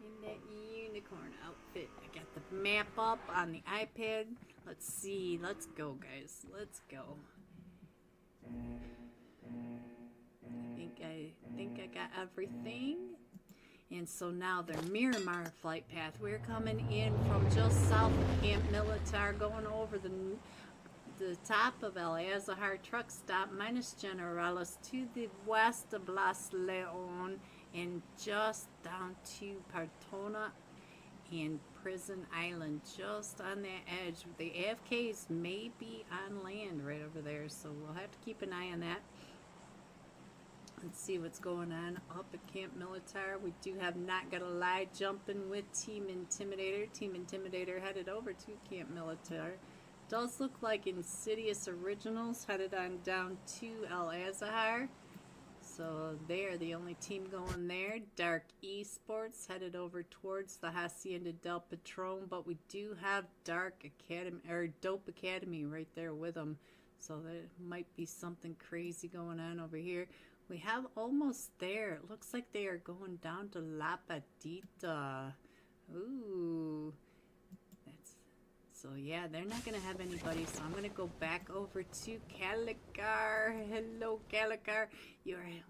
in that unicorn outfit. I got the map up on the iPad. Let's see. Let's go, guys. Let's go. I think I got everything. And so now their Miramar flight path. We're coming in from just south of Camp Militar, going over the top of El Azahar truck stop, minus Generalis, to the west of Blas Leon, and just down to Partona and Prison Island, just on that edge. The AFKs may be on land right over there, so we'll have to keep an eye on that. Let's see what's going on up at Camp Militar. We do have Not Gonna Lie jumping with Team Intimidator. Team Intimidator headed over to Camp Militar. Does look like Insidious Originals headed on down to El Azahar. So they are the only team going there. Dark Esports headed over towards the Hacienda del Patron, but we do have Dark Academy, or Dope Academy right there with them. So there might be something crazy going on over here. We have almost there. It looks like they are going down to La Patita. Ooh. So yeah, they're not going to have anybody. So I'm going to go back over to Calicar. Hello, Calicar.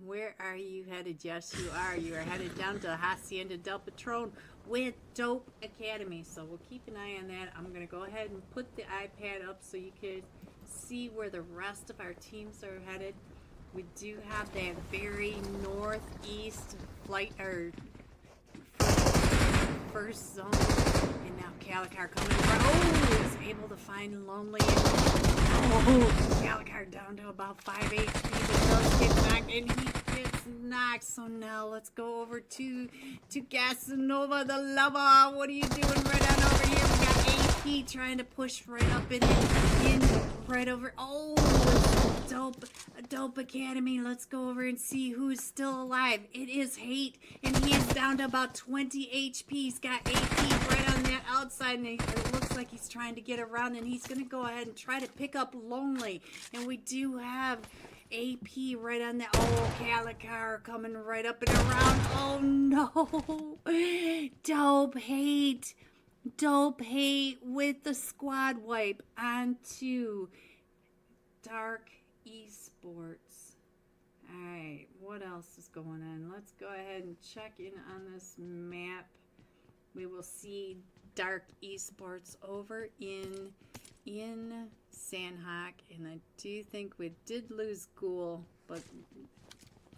Where are you headed? Yes, you are. You are headed down to Hacienda del Patron with Dope Academy. So we'll keep an eye on that. I'm going to go ahead and put the iPad up so you can see where the rest of our teams are headed. We do have that very northeast flight, or first zone, and now Calicar coming from. Oh, he's able to find Lonely. Oh, Calicar down to about 5 HP, but does get knocked, and he gets knocked. So now let's go over to Casanova the Lover. What are you doing right on over here? We got AP trying to push right up in right over. Oh, Dope Academy. Let's go over and see who's still alive. It is Hate, and he is down to about 20 HP. He's got AP right on that outside, and it looks like he's trying to get around, and he's going to go ahead and try to pick up Lonely. And we do have AP right on that. Oh, Calicar coming right up and around. Oh, no. Dope Hate with the squad wipe onto Dark Esports. Alright, what else is going on? Let's go ahead and check in on this map. We will see Dark Esports over in Sandhawk, and I do think we did lose Ghoul, but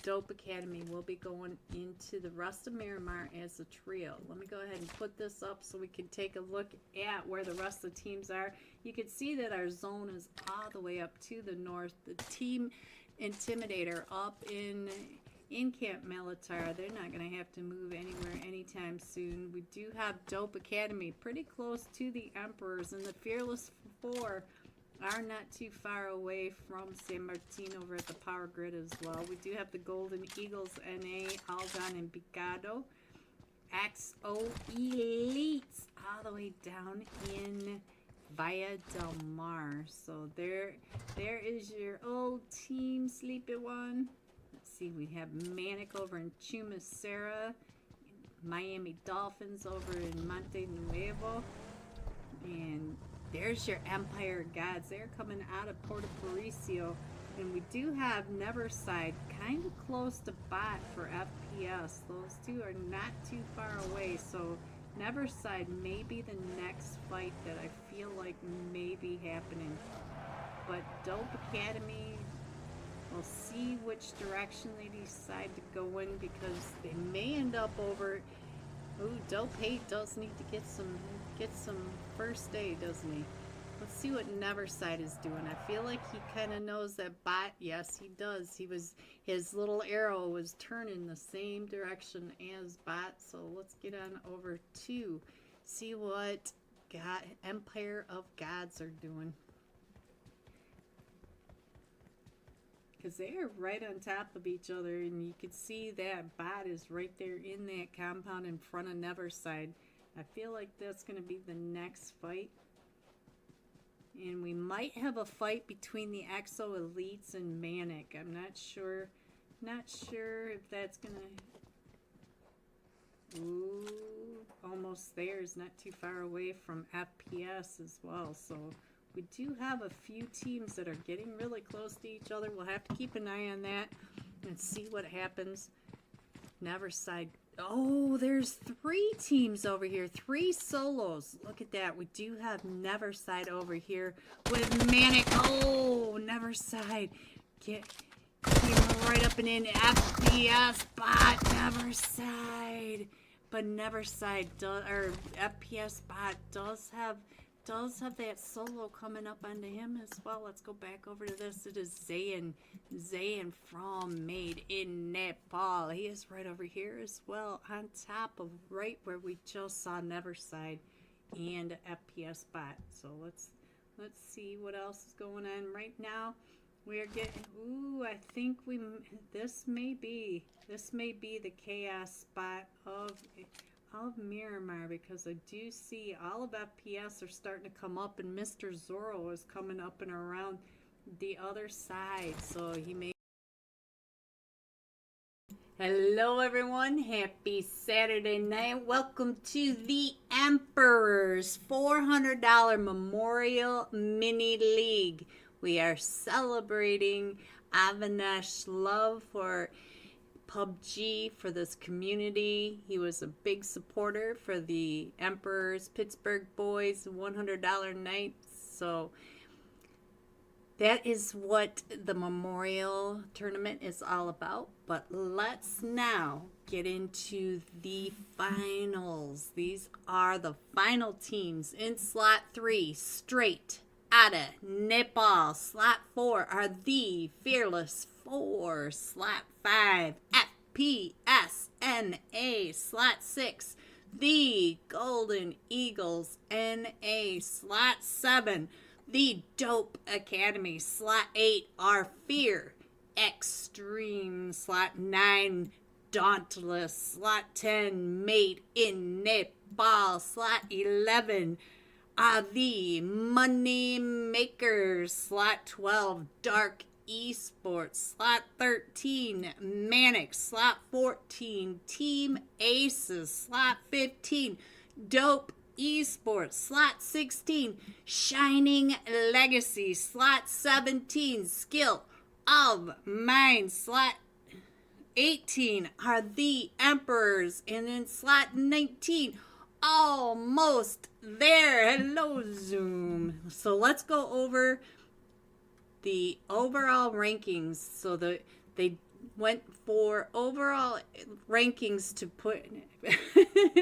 Dope Academy will be going into the rest of Miramar as a trio. Let me go ahead and put this up so we can take a look at where the rest of the teams are. You can see that our zone is all the way up to the north. The Team Intimidator up in Camp Militar, they're not going to have to move anywhere anytime soon. We do have Dope Academy pretty close to the Emperors, and the Fearless Four are not too far away from San Martin over at the power grid as well. We do have the Golden Eagles, NA, Algon, and Picado. XO Elites all the way down in Villa del Mar. So there is your old team, Sleepy One. Let's see, we have Manic over in Chumacera, Miami Dolphins over in Monte Nuevo, and there's your Empire Gods. They're coming out of Puerto Paricio. And we do have Neverside kind of close to Bot for FPS. Those two are not too far away. So Neverside may be the next fight that I feel like may be happening. But Dope Academy, we'll see which direction they decide to go in, because they may end up over. Ooh, Dope Hate does need to get some first aid, doesn't he? Let's see what Neverside is doing. I feel like he kind of knows that Bot. Yes, he does. His little arrow was turning the same direction as Bot. So let's get on over to see what Empire of Gods are doing, because they are right on top of each other, and you can see that Bot is right there in that compound in front of Neverside. I feel like that's going to be the next fight. And we might have a fight between the Exo Elites and Manic. I'm not sure. Not sure if that's going to... Ooh, almost there. It's not too far away from FPS as well. So we do have a few teams that are getting really close to each other. We'll have to keep an eye on that and see what happens. Neverside. Oh, there's 3 teams over here. 3 solos. Look at that. We do have Neverside over here with Manic. Oh, Neverside. Get right up and in. FPS bot. Neverside. But Neverside does, or FPS bot does have that solo coming up onto him as well. Let's go back over to this. It is Zayn from Made in Nepal. He is right over here as well, on top of right where we just saw Neverside and FPS bot. So let's see what else is going on right now. We are getting, ooh, I think this may be the chaos spot of Miramar, because I do see all of FPS are starting to come up, and Mr. Zorro is coming up and around the other side, so he may. Hello everyone, happy Saturday night. Welcome to the Emperor's $400 Memorial Mini League. We are celebrating Avinesh's love for PUBG, for this community. He was a big supporter for the Emperor's Pittsburgh Boys $100 night. So that is what the Memorial Tournament is all about. But let's now get into the finals. These are the final teams in slot 3, straight out of Nepal. Slot 4 are the Fearless 4. Slot 5, FPSNA. Slot 6, the Golden Eagles NA. Slot 7, the Dope Academy. Slot 8 are Fear Extreme. Slot 9, Dauntless. Slot 10, Made in Nepal. Slot 11 are the Money Makers. Slot 12, Dark Esports. Slot 13, Manic. Slot 14, Team Aces. Slot 15, Dope Esports. Slot 16, Shining Legacy. Slot 17, Skill of Mind. Slot 18 are the Emperors. And in slot 19, almost there. Hello, Zoom. So let's go over the overall rankings. So they went for overall rankings to put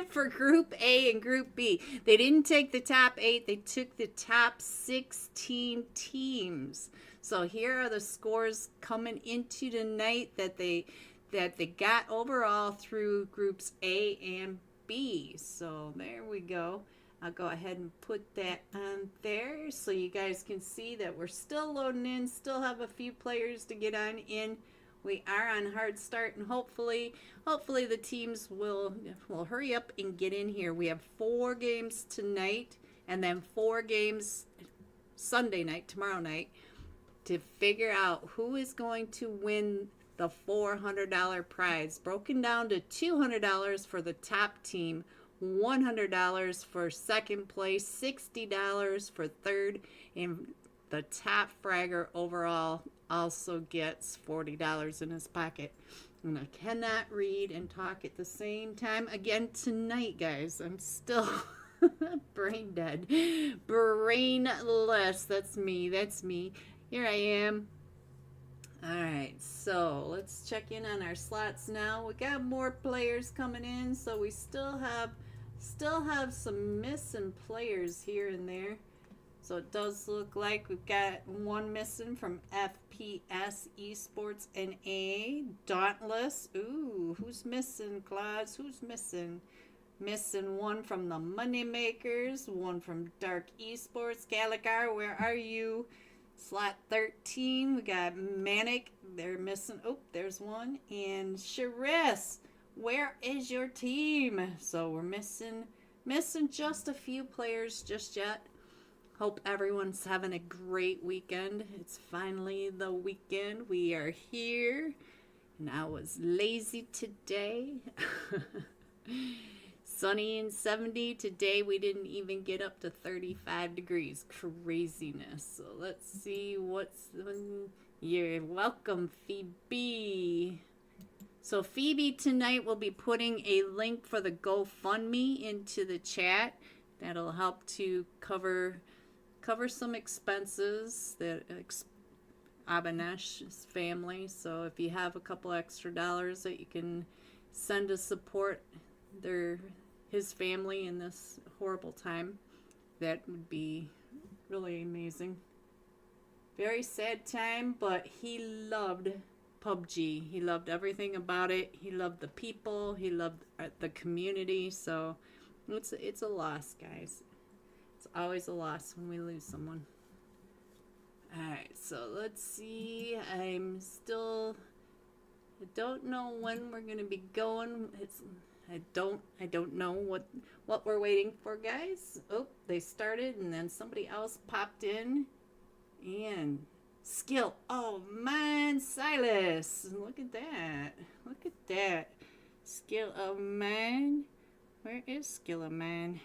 for Group A and Group B. They didn't take the top 8. They took the top 16 teams. So here are the scores coming into tonight that they got overall through Groups A and B. So there we go. I'll go ahead and put that on there so you guys can see that we're still loading in, still have a few players to get on in. We are on hard start, and hopefully the teams will hurry up and get in here. We have 4 games tonight and then 4 games Sunday night, tomorrow night, to figure out who is going to win the $400 prize, broken down to $200 for the top team, $100 for second place, $60 for third, and the top fragger overall also gets $40 in his pocket. And I cannot read and talk at the same time again tonight, guys. I'm still brain dead, brainless. That's me. Here I am. Alright, so let's check in on our slots now. We got more players coming in, so we still have some missing players here and there. So it does look like we've got one missing from FPS Esports NA. Dauntless. Ooh, who's missing, Claus? Who's missing? Missing one from the Moneymakers, one from Dark Esports. Galagar, where are you? Slot 13, we got Manic. They're missing. Oh, there's one. And Charis, where is your team? So we're missing just a few players just yet. Hope everyone's having a great weekend. It's finally the weekend. We are here. And I was lazy today. Sunny and 70. Today we didn't even get up to 35 degrees. Craziness. So let's see what's... You're welcome, Phoebe. So Phoebe tonight will be putting a link for the GoFundMe into the chat. That'll help to cover some expenses that Abanesh's family. So if you have a couple extra dollars that you can send to support his family in this horrible time, that would be really amazing. Very sad time, but he loved PUBG. He loved everything about it. He loved the people. He loved the community. So it's a loss, guys. It's always a loss when we lose someone. Alright, so let's see. I don't know when we're gonna be going. I don't know what we're waiting for, guys. Oh, they started and then somebody else popped in. And skill. Oh man, Silas. Look at that. Look at that. Skill of man. Where is Skill of man?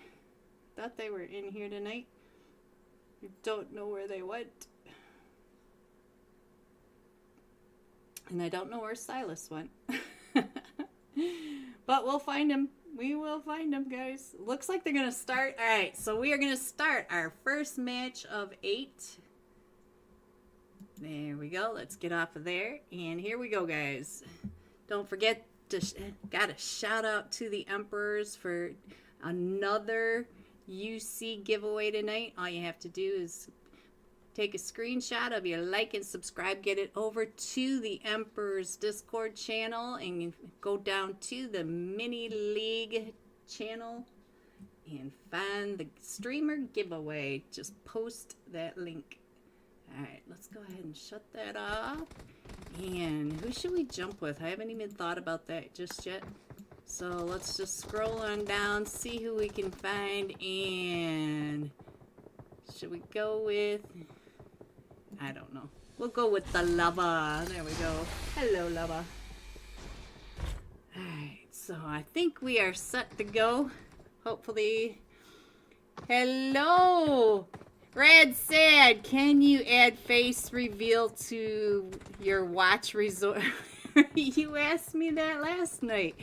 Thought they were in here tonight. I don't know where they went. And I don't know where Silas went. But we'll find him. We will find him, guys. Looks like they're going to start. All right, so we are going to start our first match of 8. There we go. Let's get off of there. And here we go, guys. Don't forget to got a shout out to the Emperors for another UC giveaway tonight. All you have to do is take a screenshot of your like and subscribe. Get it over to the Emperor's Discord channel and go down to the Mini League channel and find the streamer giveaway. Just post that link. Alright, let's go ahead and shut that off. And who should we jump with? I haven't even thought about that just yet. So let's just scroll on down, see who we can find. And should we go with... I don't know. We'll go with the Lava. There we go. Hello, Lava. Alright, so I think we are set to go. Hopefully... Hello! Red said, can you add face reveal to your watch resort? You asked me that last night.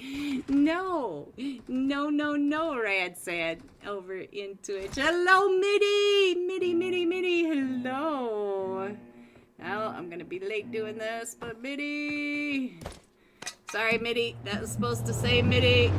No, Rad said over into it. Hello, Mitty. Hello. Well, I'm going to be late doing this, but Mitty. Sorry, Mitty. That was supposed to say Mitty.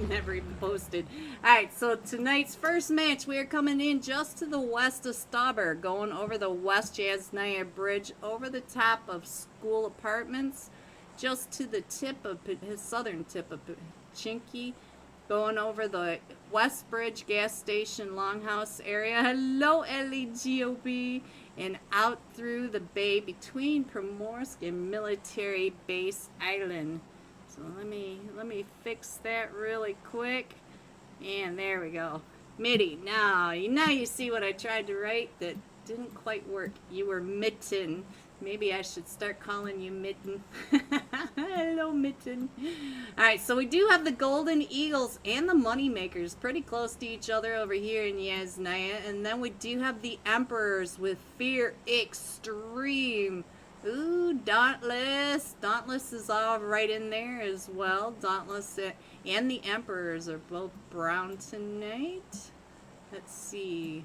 Never even posted. Alright, so tonight's first match, we are coming in just to the west of Stauber, going over the West Jasnaya Bridge, over the top of school apartments, just to the tip of his southern tip of Chinky, going over the West Bridge gas station longhouse area. Hello, LEGOB. And out through the bay between Primorsk and Military Base Island. So let me fix that really quick. And there we go. Mitty. Now you see what I tried to write that didn't quite work. You were Mitten. Maybe I should start calling you Mitten. Hello, Mitten. Alright, so we do have the Golden Eagles and the Moneymakers pretty close to each other over here in Yasnaya. And then we do have the Emperors with Fear Extreme. Ooh, Dauntless. Dauntless is all right in there as well. Dauntless and the Emperors are both brown tonight. Let's see.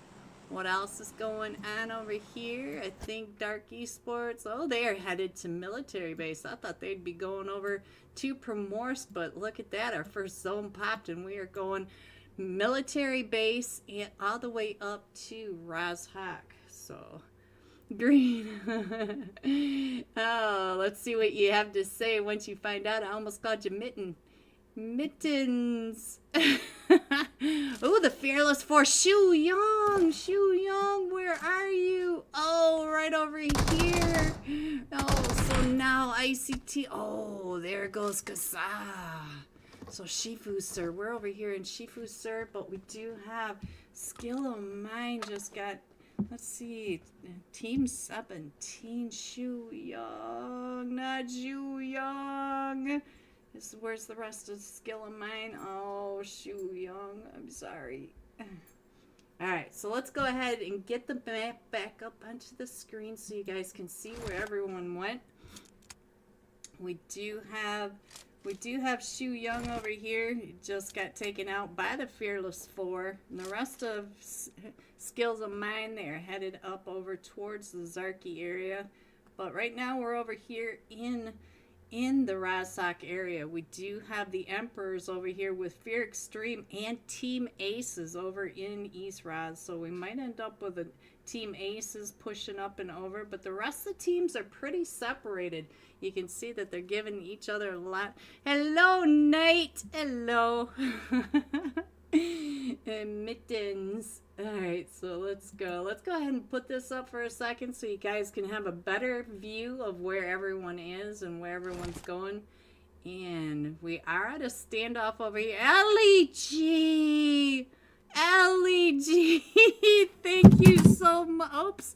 What else is going on over here? I think Dark Esports. Oh, they are headed to military base. I thought they'd be going over to Primorsk, but look at that. Our first zone popped, and we are going military base and all the way up to Rozhak. So, green. Oh, let's see what you have to say once you find out. I almost called you Mitten. Mittens. Oh, the Fearless Four. Shu Young, where are you? Oh, right over here. Oh, so now ICT. Oh, there goes Kasa. So Shifu, sir. We're over here in Shifu, sir, but we do have Skill of Mine just got, let's see, Team 17. Shu Young, not Ju Young. Where's the rest of the skill of mine? Oh, Shu Young. I'm sorry. Alright, so let's go ahead and get the map back up onto the screen so you guys can see where everyone went. We do have Shu Young over here. He just got taken out by the Fearless Four. And the rest of skills of mine, they're headed up over towards the Zarky area. But right now we're over here in the Rozhok area. We do have the Emperors over here with Fear Extreme and Team Aces over in East Roz. So we might end up with a Team Aces pushing up and over, but the rest of the teams are pretty separated. You can see that they're giving each other a lot. Hello, Knight. Hello. And Mittens. Alright, so let's go. Let's go ahead and put this up for a second so you guys can have a better view of where everyone is and where everyone's going. And we are at a standoff over here. LEG! LEG! Thank you so much. Oops.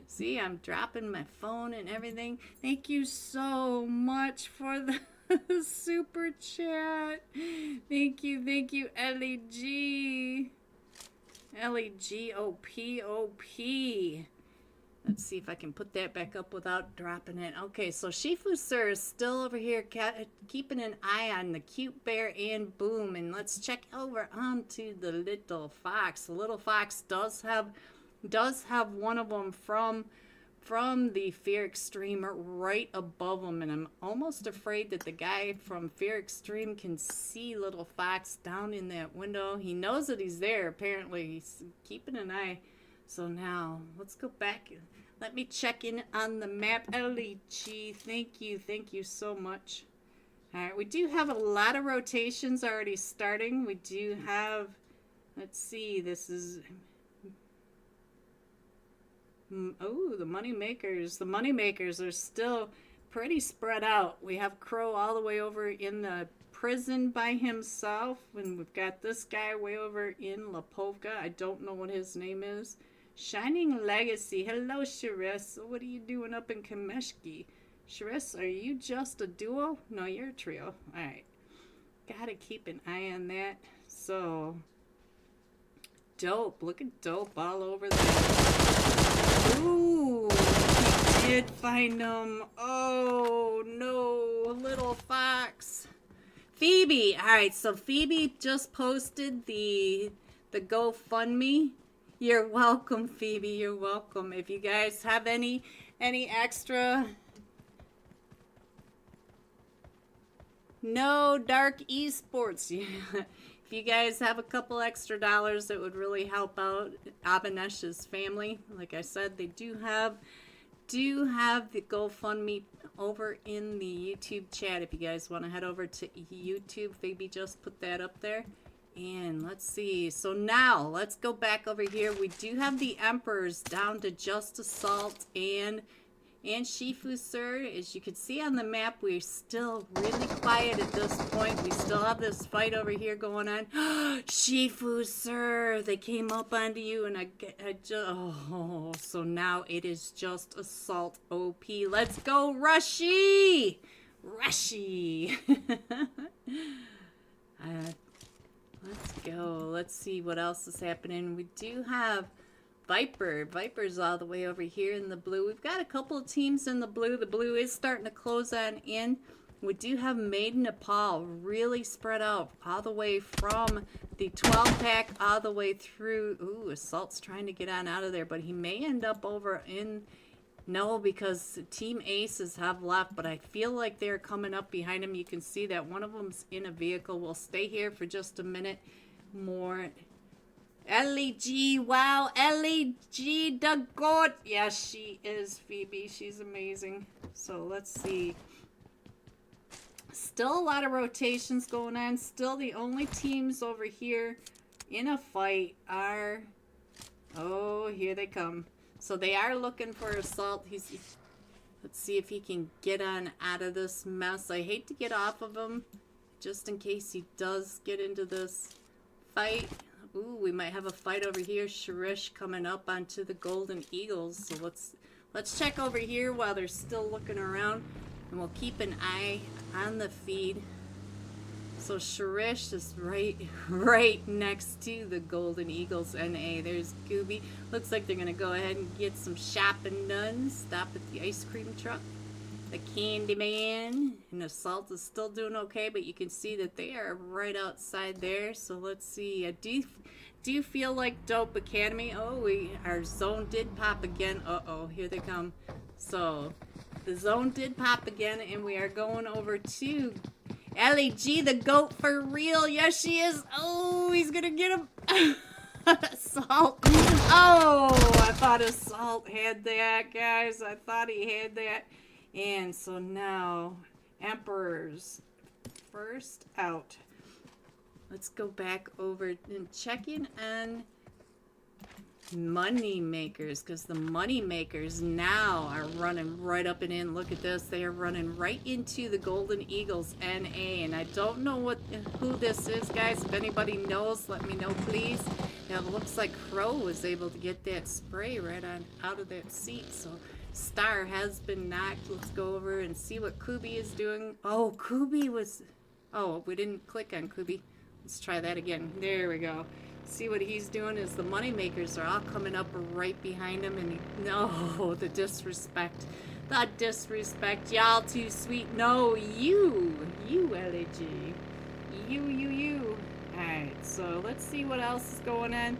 See, I'm dropping my phone and everything. Thank you so much for the super chat. Thank you, LEG. LEGOPOP. Let's see if I can put that back up without dropping it. Okay, so Shifu Sir is still over here keeping an eye on the cute bear and Boom. And let's check over onto the little fox. The little fox does have one of them from the Fear Extreme right above him, and I'm almost afraid that the guy from Fear Extreme can see little fox down in that window. He knows that he's there. Apparently he's keeping an eye. So now let's go back. Let me check in on the map. LEG, thank you so much. All right, we do have a lot of rotations already starting. We do have, let's see, this is, oh, the money makers. The money makers are still pretty spread out. We have Crow all the way over in the prison by himself, and we've got this guy way over in Lapovka. I don't know what his name is. Shining Legacy. Hello, Shiris. What are you doing up in Kameshki? Shiris, are you just a duo? No, you're a trio. All right. Gotta keep an eye on that. So, Dope. Look at Dope all over there. Ooh, he did find him. Oh, no. Little fox. Phoebe. All right, so Phoebe just posted the GoFundMe. You're welcome, Phoebe. You're welcome. If you guys have any extra... No Dark Esports. Yeah. If you guys have a couple extra dollars, that would really help out Abanesh's family. Like I said, they do have the GoFundMe over in the YouTube chat. If you guys want to head over to YouTube, Phoebe just put that up there. And let's see. So now let's go back over here. We do have the Emperors down to just Assault and Shifu Sir. As you can see on the map, we're still really quiet at this point. We still have this fight over here going on. Shifu Sir, they came up onto you, and I just, oh, so now it is just Assault OP. Let's go, Rushy! Rushy! Let's go. Let's see what else is happening. We do have Viper. Viper's all the way over here in the blue. We've got a couple of teams in the blue. The blue is starting to close on in. We do have Made in Nepal really spread out all the way from the 12-pack all the way through. Ooh, Assault's trying to get on out of there, but he may end up over in... No, because Team Aces have left, but I feel like they're coming up behind him. You can see that one of them's in a vehicle. We'll stay here for just a minute more. LEG, wow, LEG the goat. Yes, she is, Phoebe. She's amazing. So let's see. Still a lot of rotations going on. Still the only teams over here in a fight are... Oh, here they come. So they are looking for Assault. Let's see if he can get on out of this mess. I hate to get off of him, just in case he does get into this fight. Ooh, we might have a fight over here. Shirish coming up onto the Golden Eagles. So let's check over here while they're still looking around, and we'll keep an eye on the feed. So Sharish is right next to the Golden Eagles NA. There's Gooby. Looks like they're gonna go ahead and get some shopping done. Stop at the ice cream truck. The Candy Man and Assault is still doing okay, but you can see that they are right outside there. So let's see. Do you feel like Dope Academy? Oh, our zone did pop again. Uh-oh, here they come. So the zone did pop again, and we are going over to LAG, the GOAT for real. Yes, she is. Oh, he's gonna get him. Assault. Oh, I thought Assault had that, guys. I thought he had that. And so now, Emperor's first out. Let's go back over and check in on money makers, because the money makers now are running right up and in. Look at this. They are running right into the Golden Eagles NA, and I don't know who this is, guys. If anybody knows, let me know, please. Now, it looks like Crow was able to get that spray right on out of that seat, so Star has been knocked. Let's go over and see what Kubi is doing. Oh, Kubi was... Oh, we didn't click on Kubi. Let's try that again. There we go. See what he's doing is the money makers are all coming up right behind him, and no, the disrespect. The disrespect. Y'all too sweet. No, you LAG. You. Alright, so let's see what else is going on.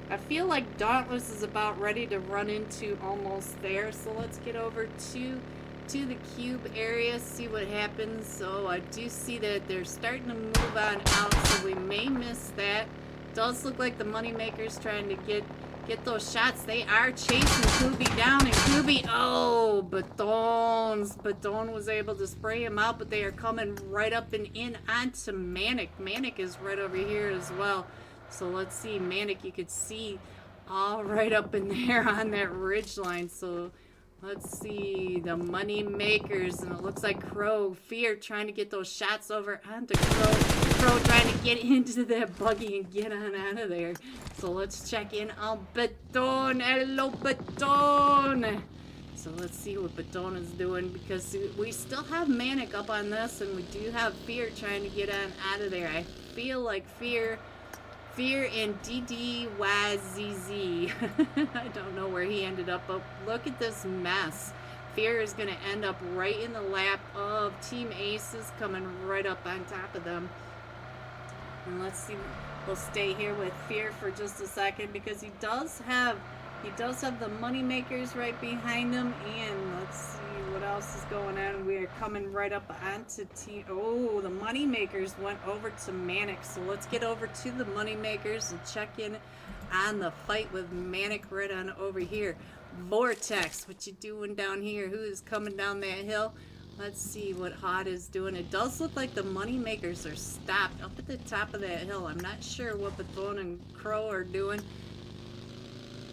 I feel like Dauntless is about ready to run into almost there, so let's get over to the cube area, see what happens. So I do see that they're starting to move on out, so we may miss that. Does look like the moneymakers trying to get those shots. They are chasing Kubi down, and Kubi, oh, Baton was able to spray him out, but they are coming right up and in onto Manic. Manic is right over here as well. So let's see, Manic, you could see all right up in there on that ridge line. So let's see, the money makers, and it looks like Crow, Fear trying to get those shots over onto Crow. Crow trying to get into that buggy and get on out of there. So let's check in on Baton. Hello, Baton. So let's see what Baton is doing, because we still have Manic up on this, and we do have Fear trying to get on out of there. I feel like Fear and DDYZZ. I don't know where he ended up, but look at this mess. Fear is going to end up right in the lap of Team Aces, coming right up on top of them. And let's see, we'll stay here with Fear for just a second, because he does have the money makers right behind him. And let's see what else is going on. We are coming right up onto Team... Oh, the money makers went over to Manic. So let's get over to the money makers and check in on the fight with Manic right on over here. Vortex, what you doing down here? Who is coming down that hill? Let's see what Hot is doing. It does look like the money makers are stopped up at the top of that hill. I'm not sure what Baton and Crow are doing.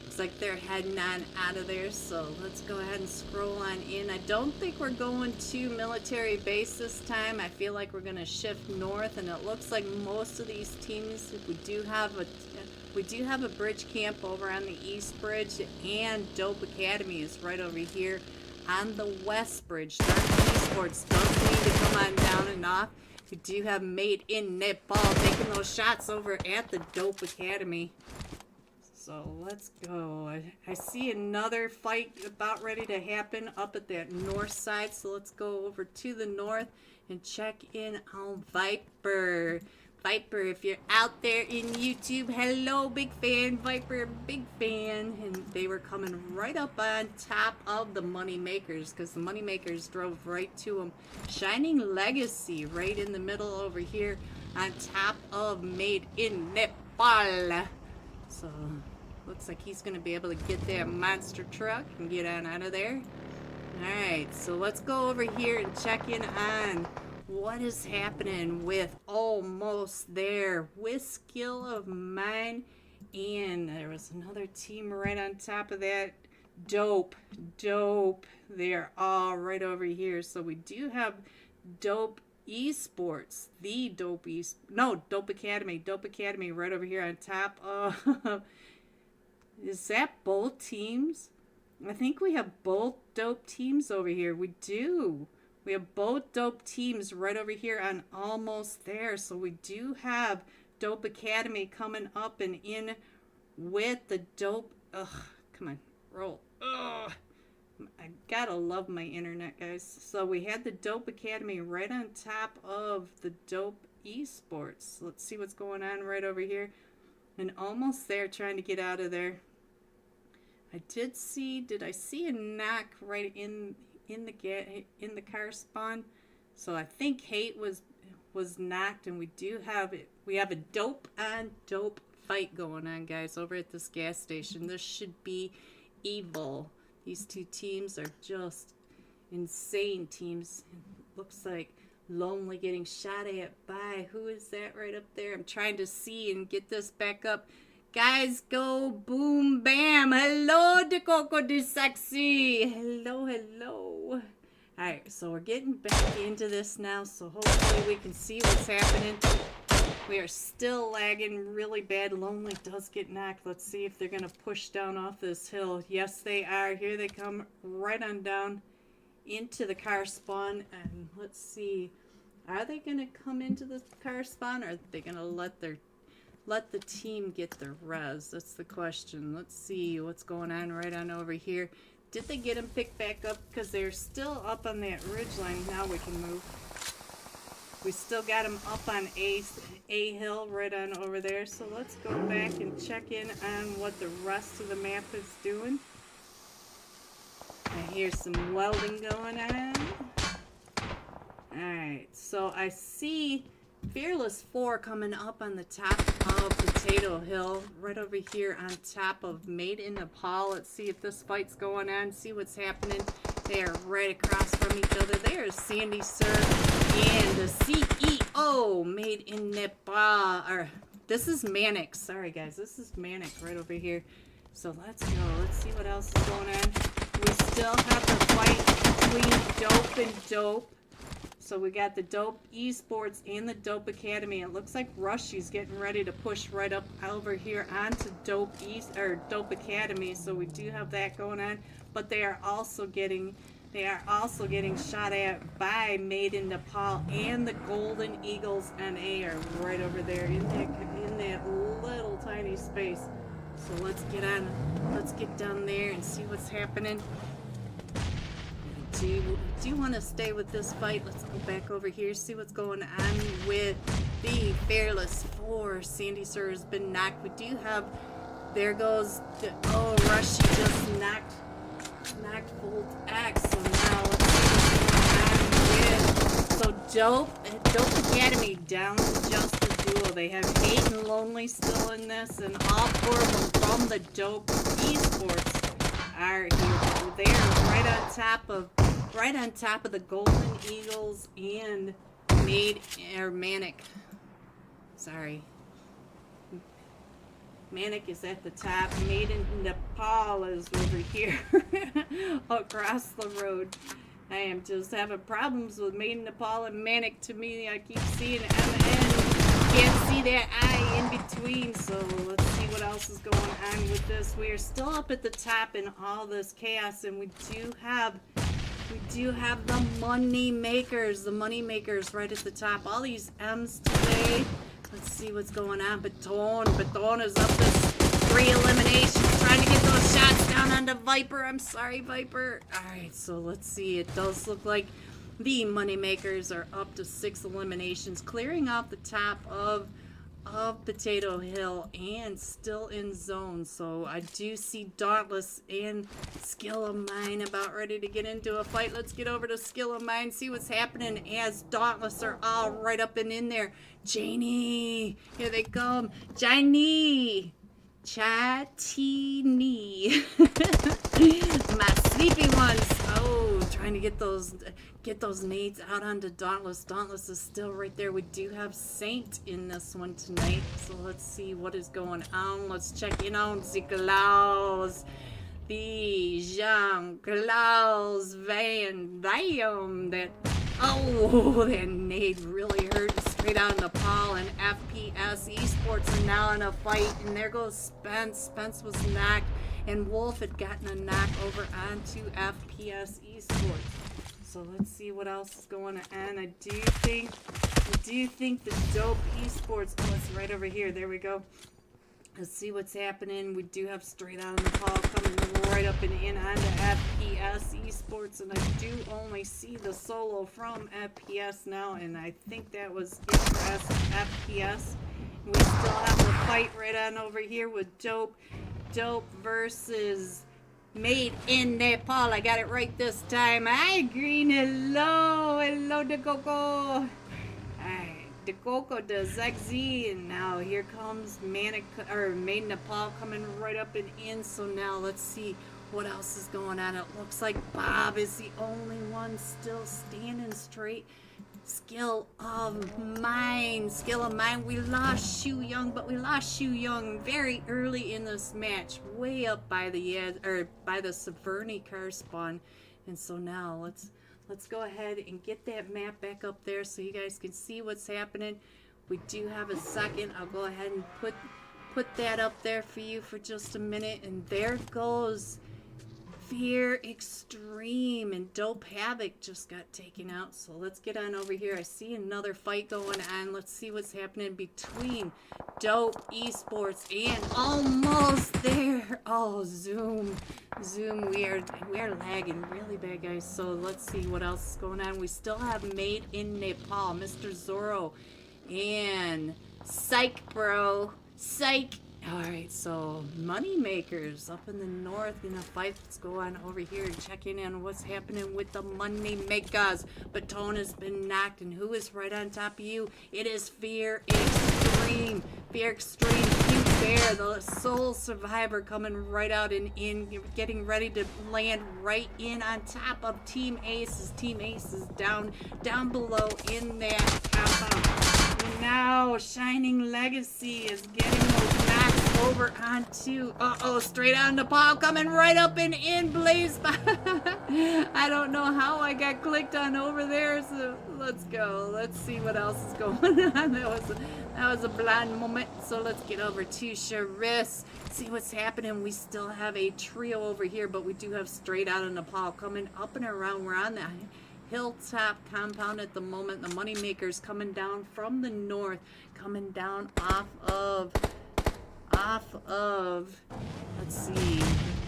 Looks like they're heading on out of there, so let's go ahead and scroll on in. I don't think we're going to military base this time. I feel like we're going to shift north, and it looks like most of these teams, we do have a bridge camp over on the east bridge, and Dope Academy is right over here on the west bridge. Dark Esports does need to come on down and off. We do have Made in Nepal taking those shots over at the Dope Academy. So let's go. I see another fight about ready to happen up at that north side. So let's go over to the north and check in on Viper. Viper, if you're out there in YouTube, hello, big fan. Viper, big fan. And they were coming right up on top of the money makers, because the money makers drove right to them. Shining Legacy right in the middle over here on top of Made in Nepal. So looks like he's going to be able to get that monster truck and get on out of there. Alright, so let's go over here and check in on what is happening with Almost There with Skill of Mine. And there was another team right on top of that. Dope. They're all right over here. So we do have Dope Esports. The Dope Dope Academy. Dope Academy right over here on top of... Is that both teams? I think we have both Dope teams over here. We do. We have both dope teams right over here on almost there. So we do have Dope Academy coming up and in with the dope. Ugh, come on, roll. Ugh. I gotta love my internet, guys. So we had the Dope Academy right on top of the Dope Esports. Let's see what's going on right over here. And almost there, trying to get out of there. I did I see a knock right in the car spawn? So I think Hate was knocked, and we have a dope on dope fight going on, guys, over at this gas station. This should be evil. These two teams are just insane teams. It looks like Lonely getting shot at by, who is that right up there? I'm trying to see and get this back up. Guys, go boom bam. Hello, de Coco de Sexy. Hello, hello. Alright, so we're getting back into this now, so hopefully we can see what's happening. We are still lagging really bad. Lonely does get knocked. Let's see if they're going to push down off this hill. Yes, they are. Here they come right on down into the car spawn. And let's see. Are they going to come into the car spawn, or are they going to let the team get the res? That's the question. Let's see what's going on right on over here. Did they get them picked back up? Because they're still up on that ridge line. Now we can move. We still got them up on A hill right on over there. So let's go back and check in on what the rest of the map is doing. I hear some welding going on. Alright, so I see Fearless 4 coming up on the top of Potato Hill, right over here on top of Made in Nepal. Let's see if this fight's going on, see what's happening. They are right across from each other. There's Sandy Sir and the CEO, Made in Nepal. Or, this is Manic. Sorry, guys. This is Manic right over here. So let's go. Let's see what else is going on. We still have the fight between Dope and Dope. So we got the Dope Esports and the Dope Academy. It looks like Rushy's getting ready to push right up over here onto Dope Academy. So we do have that going on. But they are also getting shot at by Made in Nepal, and the Golden Eagles NA are right over there in that little tiny space. So let's get down there and see what's happening. Do you want to stay with this fight? Let's go back over here, see what's going on with the Fearless 4. Sandy Sir has been knocked. We do have, there goes the, oh, Rushy just knocked Volt X. So now let's see what's going on with, so Dope Academy down to just the duo. They have Hate and Lonely still in this, and all four of them from the Dope Esports are here. They're right on top of the Golden Eagles and Manic. Sorry. Manic is at the top. Made in Nepal is over here across the road. I am just having problems with Made in Nepal and Manic. To me, I keep seeing MN. Can't see that I in between. So let's see what else is going on with this. We are still up at the top in all this chaos, and we do have the money makers right at the top. All these M's today. Let's see what's going on. Baton is up this 3 eliminations, trying to get those shots down onto Viper. I'm sorry, Viper. Alright, so let's see. It does look like the Moneymakers are up to 6 eliminations, clearing off the top of Potato Hill and still in zone. So I do see Dauntless and Skill of Mine about ready to get into a fight. Let's get over to Skill of Mine, see what's happening as Dauntless are all right up and in there. Janie, here they come. Janie, Chatini, my sleepy ones. Oh, trying to get those nades out onto Dauntless. Dauntless is still right there. We do have Saint in this one tonight, so let's see what is going on. Let's check in on the Klaus, the Jean-Klaus Van Damme. That nade really hurt straight out into Paul, and FPS Esports are now in a fight, and there goes Spence. Spence was knocked, and Wolf had gotten a knock over onto FPS Esports. So let's see what else is going on. I do think the Dope Esports, oh, it's right over here. There we go. Let's see what's happening. We do have Straight Out of Nepal coming right up and in onto FPS Esports, and I do only see the solo from FPS now, and I think that was it for us, FPS. We still have the fight right on over here with Dope versus Made in Nepal. I got it right this time. Hi, Green. Hello, De Coco. De Coco does XZ, and now here comes Made in Nepal coming right up and in. So now let's see what else is going on. It looks like Bob is the only one still standing straight. Skill of mine. We lost Shu Young, but we lost Shu Young very early in this match, way up by the Severny car spawn. And so now let's go ahead and get that map back up there so you guys can see what's happening. We do have a second. I'll go ahead and put that up there for you for just a minute. And there goes Fear Extreme, and Dope Havoc just got taken out. So let's get on over here. I see another fight going on. Let's see what's happening between Dope Esports and almost there. Oh, Zoom, we are lagging really bad, guys. So let's see what else is going on. We still have Made in Nepal, Mr. Zorro, and Psych Bro, Psych. Alright, so Moneymakers up in the north in a fight. Let's go on over here and check in on what's happening with the Moneymakers. Baton has been knocked, and who is right on top of you? It is Fear Extreme. Fear Extreme, Cute Bear, the sole survivor, coming right out and in, getting ready to land right in on top of Team Aces. Team Aces down below in that compound. Now Shining Legacy is getting those knocks over onto Straight Out of Nepal coming right up and in Blaze. I don't know how I got clicked on over there, so let's go. Let's see what else is going on. That was a blind moment. So let's get over to Charis. See what's happening. We still have a trio over here, but we do have Straight Out of Nepal coming up and around. We're on that hilltop compound at the moment. The Moneymakers coming down from the north, coming down off of let's see,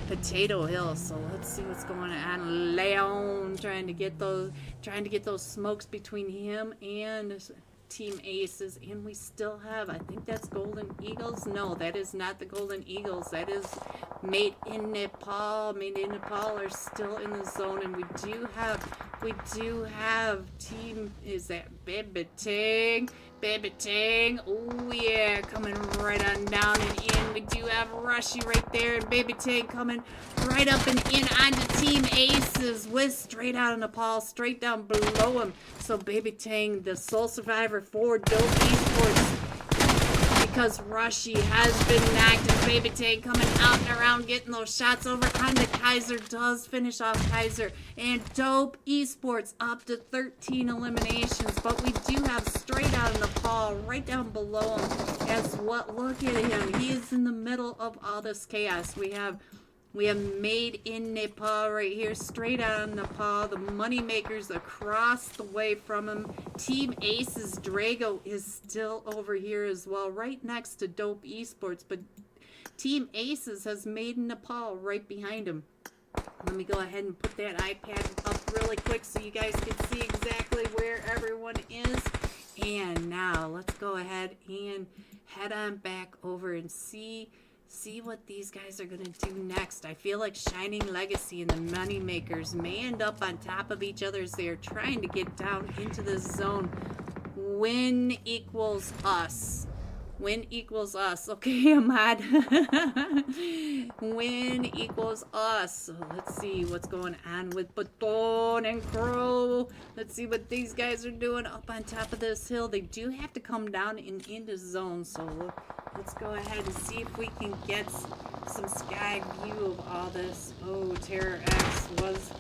Potato Hill. So let's see what's going on. Leon trying to get those smokes between him and Team Aces, and we still have, I think that's Golden Eagles. No, that is not the Golden Eagles. That is Made in Nepal. Made in Nepal are still in the zone, and we do have team, is that Baby Ting? Oh yeah, coming right on down and in. We do have Rushy right there, and Baby Ting coming right up and in onto Team Aces with Straight Out of Nepal, straight down below him. So Baby Ting, the sole survivor for Dope Esports, because Rushy has been knocked, and Baby Ting coming out and around, getting those shots over onto Kaiser, does finish off Kaiser, and Dope Esports up to 13 eliminations. But we do have Straight Out of Nepal right down below him as what. Look at him. He is in the middle of all this chaos. We have Made in Nepal right here, Straight Out of Nepal. The Moneymakers across the way from him. Team Aces Drago is still over here as well, right next to Dope Esports. But Team Aces has Made in Nepal right behind him. Let me go ahead and put that iPad up really quick so you guys can see exactly where everyone is. And now let's go ahead and head on back over and see what these guys are going to do next. I feel like Shining Legacy and the Moneymakers may end up on top of each other as they are trying to get down into the zone. Win equals us. Win equals us. Okay, Ahmad. Win equals us. So let's see what's going on with Baton and Crow. Let's see what these guys are doing up on top of this hill. They do have to come down and into zone. So let's go ahead and see if we can get some sky view of all this. Oh, Terror X was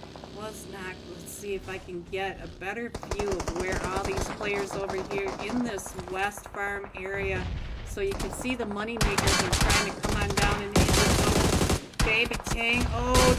knocked. Let's see if I can get a better view of where all these players over here in this West Farm area. So you can see the Moneymakers are trying to come on down and into the zone. Baby Ting. Oh,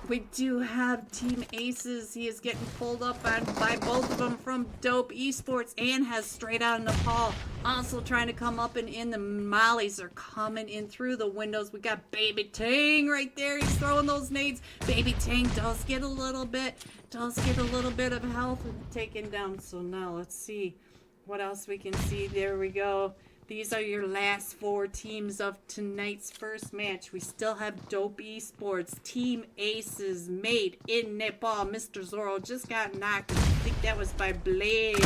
We do have Team Aces. He is getting pulled up on by both of them from Dope Esports and has straight out of Nepal. Also trying to come up and in. The mollies are coming in through the windows. We got Baby Tang right there. He's throwing those nades. Baby Tang does get a little bit of health taken down. So now let's see what else we can see. There we go. These are your last 4 teams of tonight's first match. We still have Dope Esports, Team Aces, made in Nepal. Mr. Zorro just got knocked. I think that was by Blaze.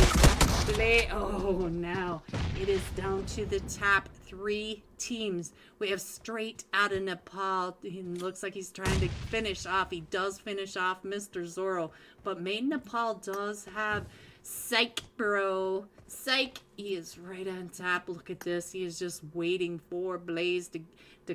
Oh, now it is down to the top 3 teams. We have straight out of Nepal. It looks like he's trying to finish off. He does finish off Mr. Zorro. But made in Nepal does have Psych Bro. Psych, he is right on top. Look at this. He is just waiting for Blaze to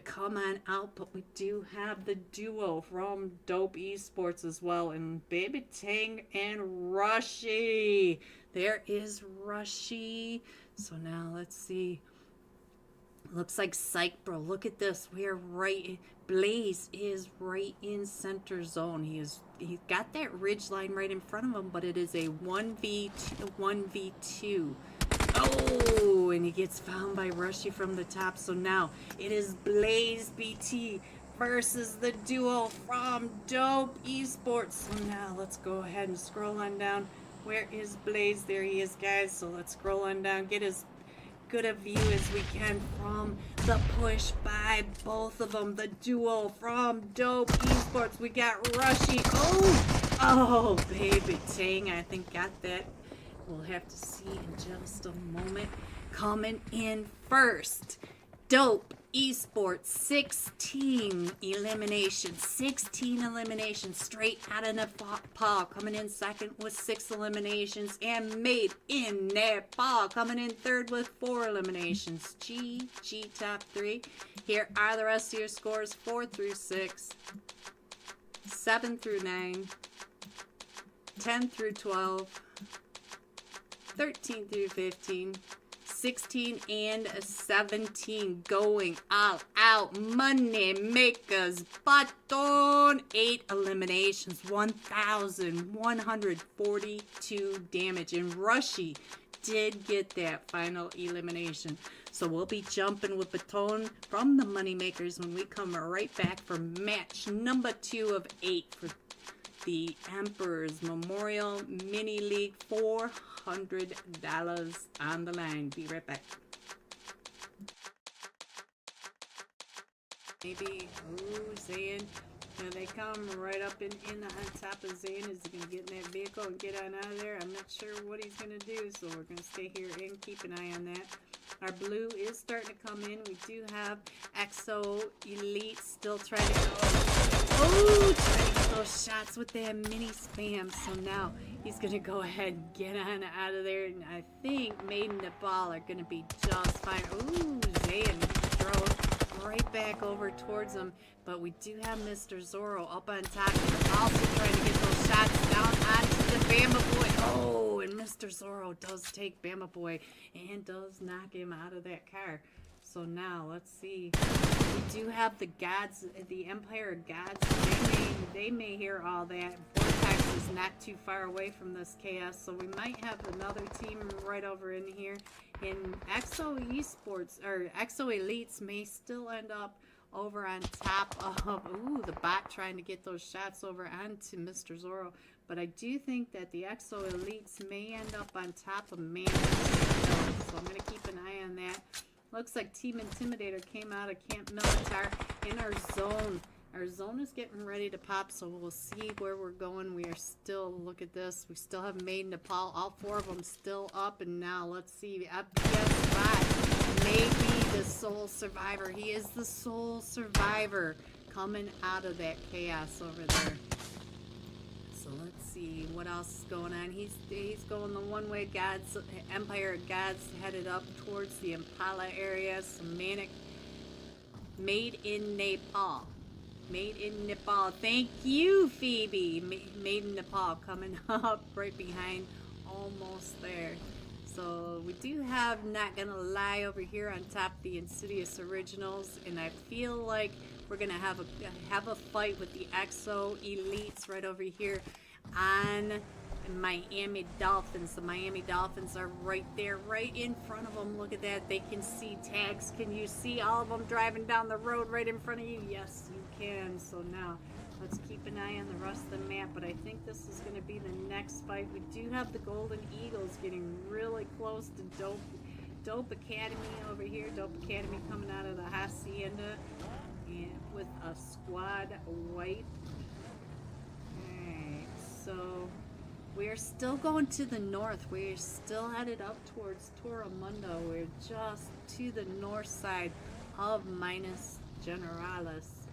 come on out. But we do have the duo from Dope Esports as well. And Baby Tang and Rushy. There is Rushy. So now let's see. Looks like Psych Bro. Look at this. We are right. Blaze is right in center zone. He's got that ridge line right in front of him, but it is a 1v2. Oh, and he gets found by Rushy from the top. So now it is Blaze BT versus the duo from Dope Esports. So now let's go ahead and scroll on down. Where is Blaze? There he is, guys. So let's scroll on down, get as good a view as we can from the push by both of them. The duo from Dope Esports. We got Rushy. Oh, Baby Tang, I think got that. We'll have to see in just a moment. Coming in first, Dope Esports, 16 eliminations. 16 eliminations straight out of Nepal. Coming in second with 6 eliminations. And made in Nepal coming in third with 4 eliminations. GG top 3. Here are the rest of your scores. 4 through 6. 7 through 9. 10 through 12. 13 through 15. 16 and 17 going all out. Money makers button. 8 eliminations, 1,142 damage. And Rushy did get that final elimination. So we'll be jumping with Baton from the Moneymakers when we come right back for match number 2 of 8 for the Emperor's Memorial Mini League. $400 on the line. Be right back. Maybe, Zayn. Now they come right up in on top of Zayn. Is he going to get in that vehicle and get on out of there? I'm not sure what he's going to do, so we're going to stay here and keep an eye on that. Our blue is starting to come in. We do have EXO Elite still trying to go. Trying to get those shots with that mini spam. So now he's going to go ahead and get on out of there. And I think Made in Nepal are going to be just fine. Zayn throws right back over towards him. But we do have Mr. Zorro up on top. He's also trying to get those shots down onto the Bama Boy. And Mr. Zorro does take Bama Boy and does knock him out of that car. So now, let's see. We do have the gods, the Empire Gods. They may hear all that. Vortex is not too far away from this chaos, so we might have another team right over in here. And EXO Esports, or EXO Elites may still end up over on top of, the bot trying to get those shots over onto Mr. Zorro. But I do think that the EXO Elites may end up on top of Man. So I'm going to keep an eye on that. Looks like Team Intimidator came out of Camp Militar in our zone. Our zone is getting ready to pop, so we'll see where we're going. We are still, look at this, we still have Made in Nepal. All 4 of them still up, and now let's see. FPS 5 may be the sole survivor. He is the sole survivor coming out of that chaos over there. So let's see what else is going on. He's going the one-way gods, Empire Gods headed up towards the Impala area. Some Manic Made in Nepal. Made in Nepal. Thank you, Phoebe. Made in Nepal coming up right behind, almost there. So we do have Not Gonna Lie over here on top of the Insidious Originals, and I feel like we're gonna have a fight with the EXO Elites right over here on Miami Dolphins. The Miami Dolphins are right there, right in front of them. Look at that. They can see tags. Can you see all of them driving down the road right in front of you? Yes, you can. So now let's keep an eye on the rest of the map, but I think this is going to be the next fight. We do have the Golden Eagles getting really close to Dope Academy over here. Dope Academy coming out of the Hacienda and with a squad wipe. Alright, so we're still going to the north. We're still headed up towards Toromundo. We're just to the north side of Minas Generalis.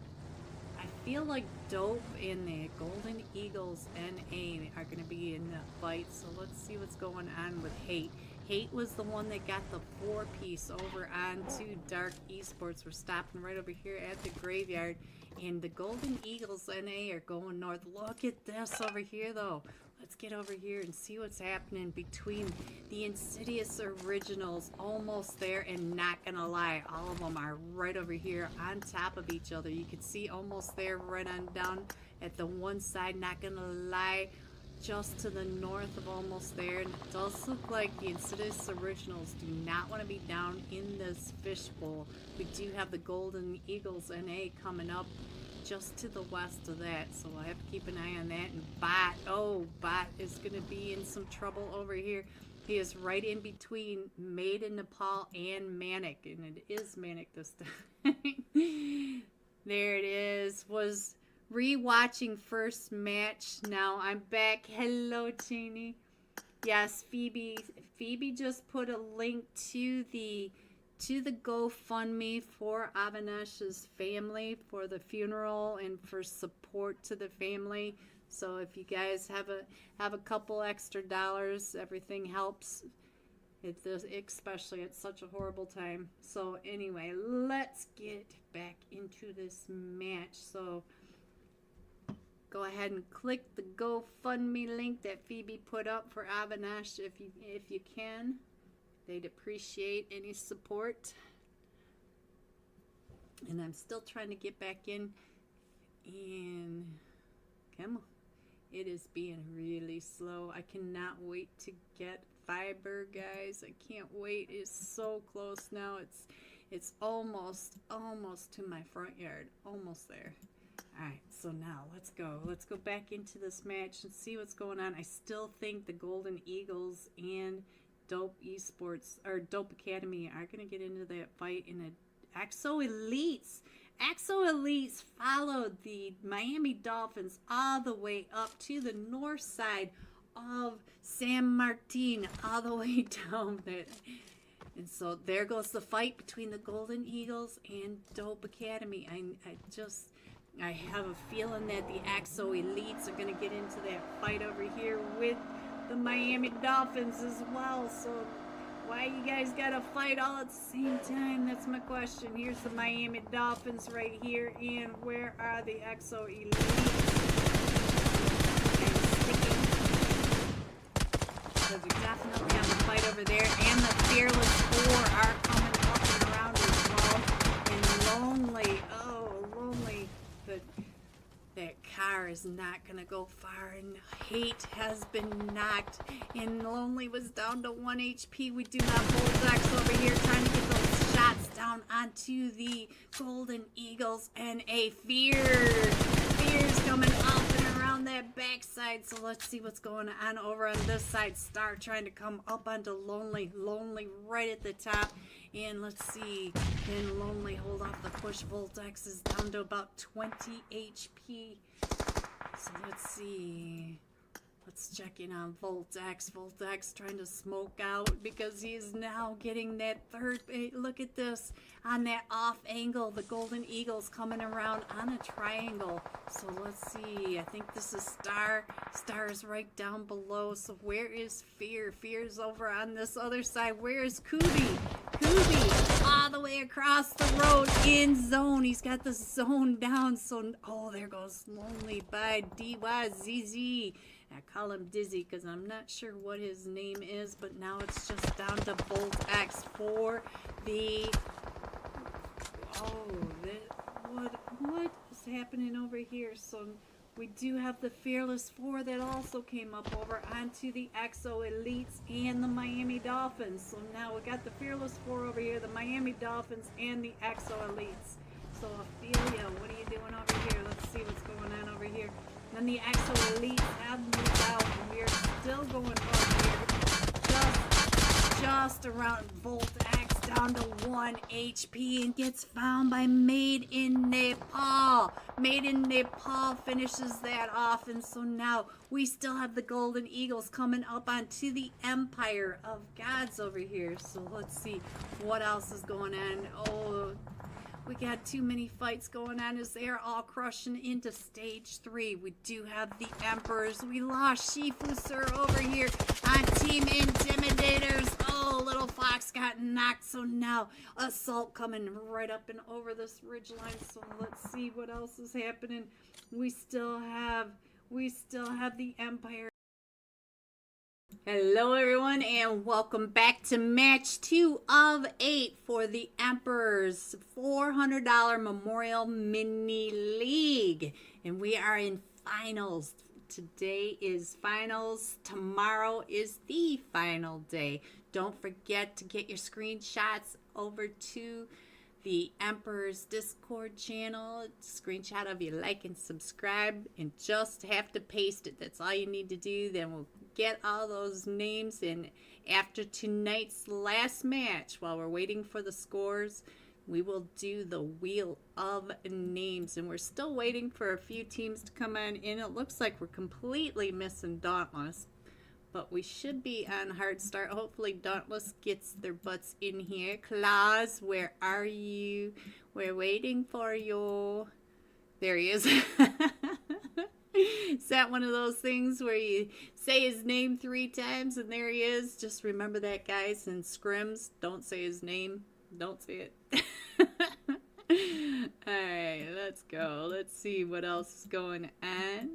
I feel like Dope and the Golden Eagles NA are going to be in that fight. So let's see what's going on with Hate. Hate was the one that got the 4-piece over onto Dark Esports. We're stopping right over here at the graveyard. And the Golden Eagles NA are going north. Look at this over here though. Let's get over here and see what's happening between the Insidious Originals. Almost there, and not gonna lie, all of them are right over here on top of each other. You can see almost there, right on down at the one side. Not gonna lie, just to the north of almost there. And it does look like the Insidious Originals do not want to be down in this fishbowl. We do have the Golden Eagles NA coming up just to the west of that, so I have to keep an eye on that. And Bot is going to be in some trouble over here. He is right in between Made in Nepal and Manic, and it is Manic this time. There it is. Was re-watching first match. Now I'm back. Hello, Cheney. Yes, Phoebe just put a link to the GoFundMe for Avanesh's family for the funeral and for support to the family. So if you guys have a couple extra dollars, everything helps. Especially at such a horrible time. So anyway, let's get back into this match. So go ahead and click the GoFundMe link that Phoebe put up for Avanesh if you can. They'd appreciate any support. And I'm still trying to get back in. And come on. It is being really slow. I cannot wait to get fiber, guys. I can't wait. It's so close now. It's almost to my front yard. Almost there. Alright, so now let's go. Let's go back into this match and see what's going on. I still think the Golden Eagles and Dope Esports or Dope Academy are going to get into that fight in a EXO Elites. EXO Elites followed the Miami Dolphins all the way up to the north side of San Martin, all the way down there. And so there goes the fight between the Golden Eagles and Dope Academy. I have a feeling that the EXO Elites are going to get into that fight over here with the Miami Dolphins as well. So why you guys gotta fight all at the same time? That's my question. Here's the Miami Dolphins right here, and where are the EXO Elites? So we definitely have a fight over there, and the Fearless Four are coming up and around as well. And Lonely, Lonely, but that car is not going to go far, and Hate has been knocked, and Lonely was down to 1 HP. We do have Bulldogs over here trying to get those shots down onto the Golden Eagles, and a Fear's coming up and around that backside. So let's see what's going on over on this side. Star trying to come up onto Lonely right at the top. And let's see, can Lonely hold off the push? Voltex is down to about 20 HP. So let's see. Let's check in on Voltex. Voltex trying to smoke out because he is now getting that third. Look at this. On that off angle, the Golden Eagles coming around on a triangle. So let's see. I think this is Star. Star is right down below. So where is Fear? Fear's over on this other side. Where is Kubi? Kubi all the way across the road in zone. He's got the zone down. So, there goes Lonely by DYZZ. I call him Dizzy because I'm not sure what his name is, but now it's just down to Bolt X for the... what happening over here. So we do have the Fearless Four that also came up over onto the Exo Elites and the Miami Dolphins. So now we got the Fearless Four over here, the Miami Dolphins and the Exo Elites. So Ophelia, what are you doing over here? Let's see what's going on over here. Then the Exo Elites have moved out, and we are still going over here. Just around Volt X down to 1 HP and gets found by Made in Nepal. Made in Nepal finishes that off, and so now we still have the Golden Eagles coming up onto the Empire of Gods over here. So let's see what else is going on. Oh, we got too many fights going on as they are all crushing into stage 3. We do have the Emperors. We lost Shifu Sir over here on Team Intimidators. Oh, Little Fox got knocked. So now Assault coming right up and over this ridgeline. So let's see what else is happening. We still have the Empire. Hello everyone, and welcome back to match 2 of 8 for the Emperor's $400 Memorial Mini League. And we are in finals. Today is finals. Tomorrow is the final day. Don't forget to get your screenshots over to the Emperor's Discord channel. Screenshot of your like and subscribe, and just have to paste it. That's all you need to do. Then we'll get all those names, and after tonight's last match, while we're waiting for the scores, we will do the Wheel of Names. And we're still waiting for a few teams to come on in. It looks like we're completely missing Dauntless, but we should be on hard start. Hopefully Dauntless gets their butts in here. Claus, where are you? We're waiting for you. There he is. Is that one of those things where you say his name 3 times and there he is? Just remember that, guys. In Scrims, don't say his name. Don't say it. Alright, let's go. Let's see what else is going on.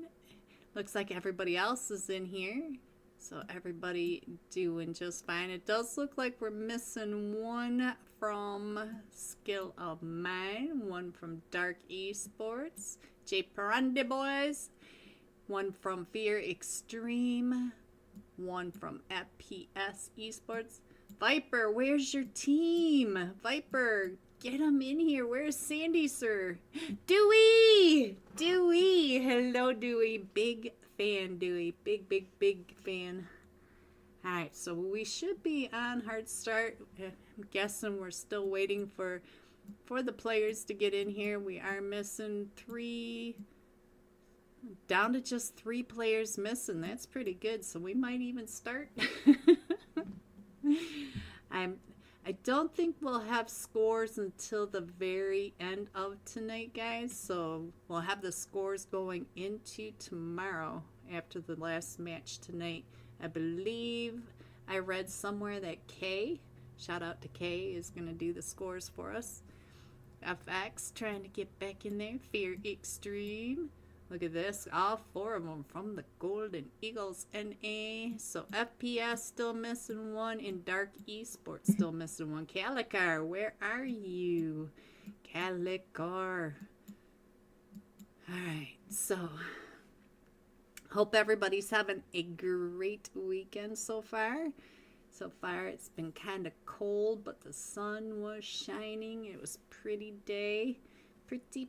Looks like everybody else is in here. So everybody doing just fine. It does look like we're missing one from Skill of Mine, one from Dark Esports, J Parande Boys, one from Fear Extreme, one from FPS Esports. Viper, where's your team? Viper, get them in here. Where's Sandy, sir? Dewey! Dewey! Hello, Dewey. Big fan, Dewey. Big fan. Alright, so we should be on hard start. I'm guessing we're still waiting for the players to get in here. We are missing 3, down to just 3 players missing. That's pretty good, so we might even start. I don't think we'll have scores until the very end of tonight, guys. So we'll have the scores going into tomorrow after the last match tonight. I believe I read somewhere that Kay, shout out to Kay, is going to do the scores for us. FX trying to get back in there. Fear Extreme. Look at this, all 4 of them from the Golden Eagles NA. So FPS still missing 1, and Dark Esports still missing 1. Calicar, where are you? Calicar. Alright, so hope everybody's having a great weekend so far. So far it's been kind of cold, but the sun was shining. It was a pretty day. Pretty.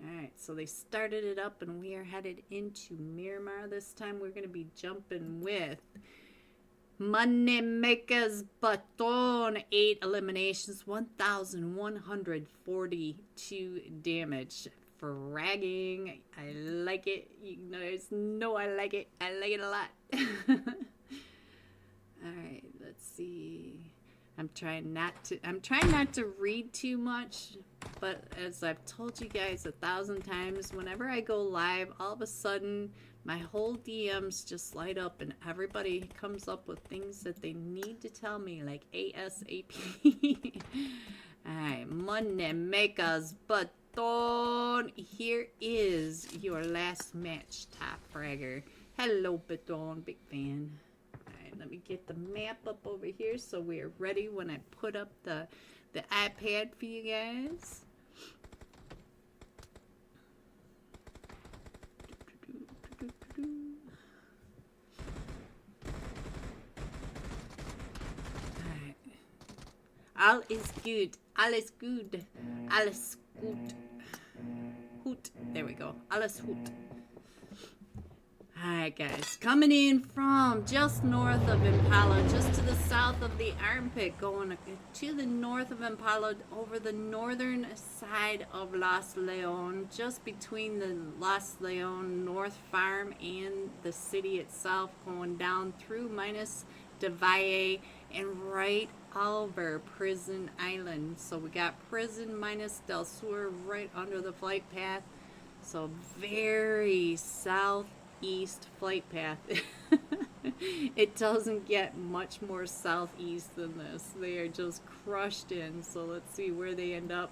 Alright, so they started it up and we are headed into Miramar. This time we're going to be jumping with Moneymaker's Baton. 8 eliminations, 1,142 damage. Fragging. I like it. You guys know I like it. I like it a lot. Alright, let's see. I'm trying not to read too much, but as I've told you guys 1,000 times, whenever I go live, all of a sudden my whole DMs just light up and everybody comes up with things that they need to tell me, like ASAP. Alright, Moneymaker's Baton. Here is your last match, Top Fragger. Hello, Baton, big fan. Let me get the map up over here so we're ready when I put up the iPad for you guys. All is good. All is good. Alles gut. Hoot. There we go. Alles hoot. Alright guys, coming in from just north of Impala, just to the south of the armpit, going to the north of Impala, over the northern side of Los Leon, just between the Los Leon North Farm and the city itself, going down through minus de Valle and right over Prison Island. So we got Prison minus Del Sur right under the flight path. So very southeast flight path. It doesn't get much more southeast than this. They are just crushed in. So let's see where they end up.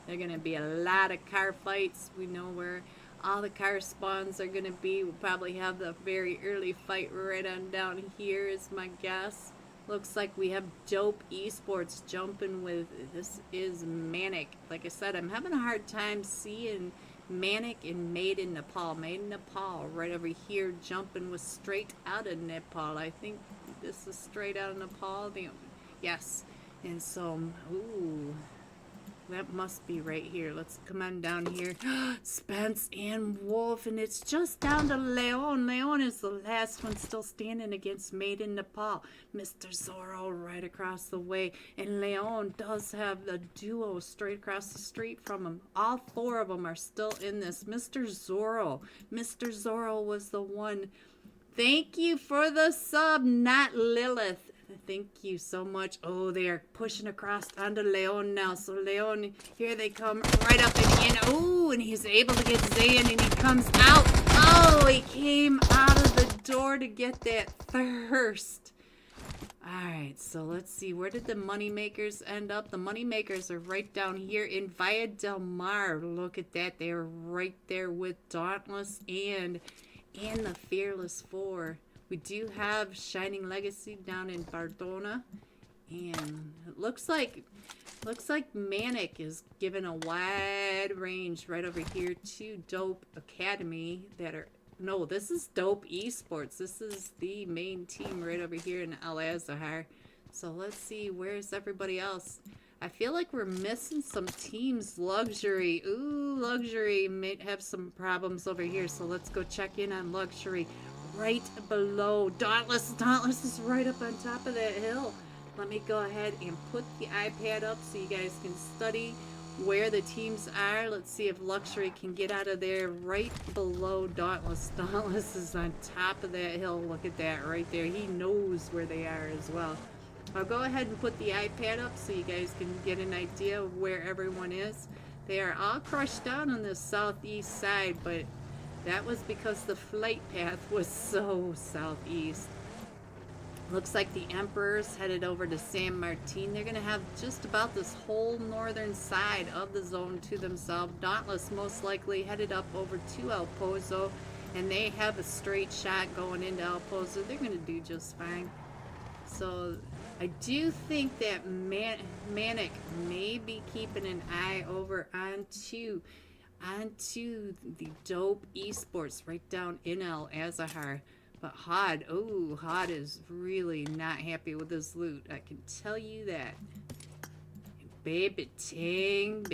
They're going to be a lot of car fights. We know where all the car spawns are going to be. We'll probably have the very early fight right on down here is my guess. Looks like we have Dope Esports jumping with, this is Manic. Like I said, I'm having a hard time seeing Manic and Made in Nepal. Made in Nepal right over here, jumping with straight out of Nepal. I think this is straight out of Nepal. Yes. And so, ooh, that must be right here. Let's come on down here. Spence and Wolf, and it's just down to Leon. Leon is the last one still standing against Made in Nepal. Mr. Zorro right across the way. And Leon does have the duo straight across the street from him. All four of them are still in this. Mr. Zorro. Mr. Zorro was the one. Thank you for the sub, not Lilith. Thank you so much. Oh, they are pushing across onto Leon now. So Leon, here they come right up and in. Oh, and he's able to get Zayn, and he comes out. Oh, he came out of the door to get that first. All right, so let's see. Where did the moneymakers end up? The moneymakers are right down here in Villa Del Mar. Look at that. They are right there with Dauntless and the Fearless Four. We do have Shining Legacy down in Bardona, and it looks like Manic is given a wide range right over here to Dope Academy that are, no, this is Dope Esports. This is the main team right over here in Al Azhar. So let's see, where's everybody else? I feel like we're missing some teams. Luxury, ooh, Luxury may have some problems over here, so let's go check in on Luxury. Right below Dauntless. Dauntless is right up on top of that hill. Let me go ahead and put the iPad up so you guys can study where the teams are. Let's see if Luxury can get out of there. Right below Dauntless. Dauntless is on top of that hill. Look at that right there. He knows where they are as well. I'll go ahead and put the iPad up so you guys can get an idea of where everyone is. They are all crushed down on the southeast side, but that was because the flight path was so southeast. Looks like the Emperor's headed over to San Martin. They're going to have just about this whole northern side of the zone to themselves. Dauntless most likely headed up over to El Pozo, and they have a straight shot going into El Pozo. They're going to do just fine. So I do think that Manic may be keeping an eye over onto the Dope Esports right down in El Azhar. But Hod, oh, Hod is really not happy with his loot. I can tell you that. Baby Tang,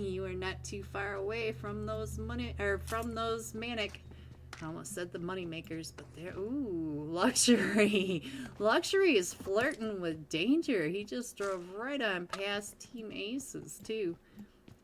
you are not too far away from those those Manic. I almost said the money makers, but they're, ooh, Luxury. Luxury is flirting with danger. He just drove right on past Team Aces too.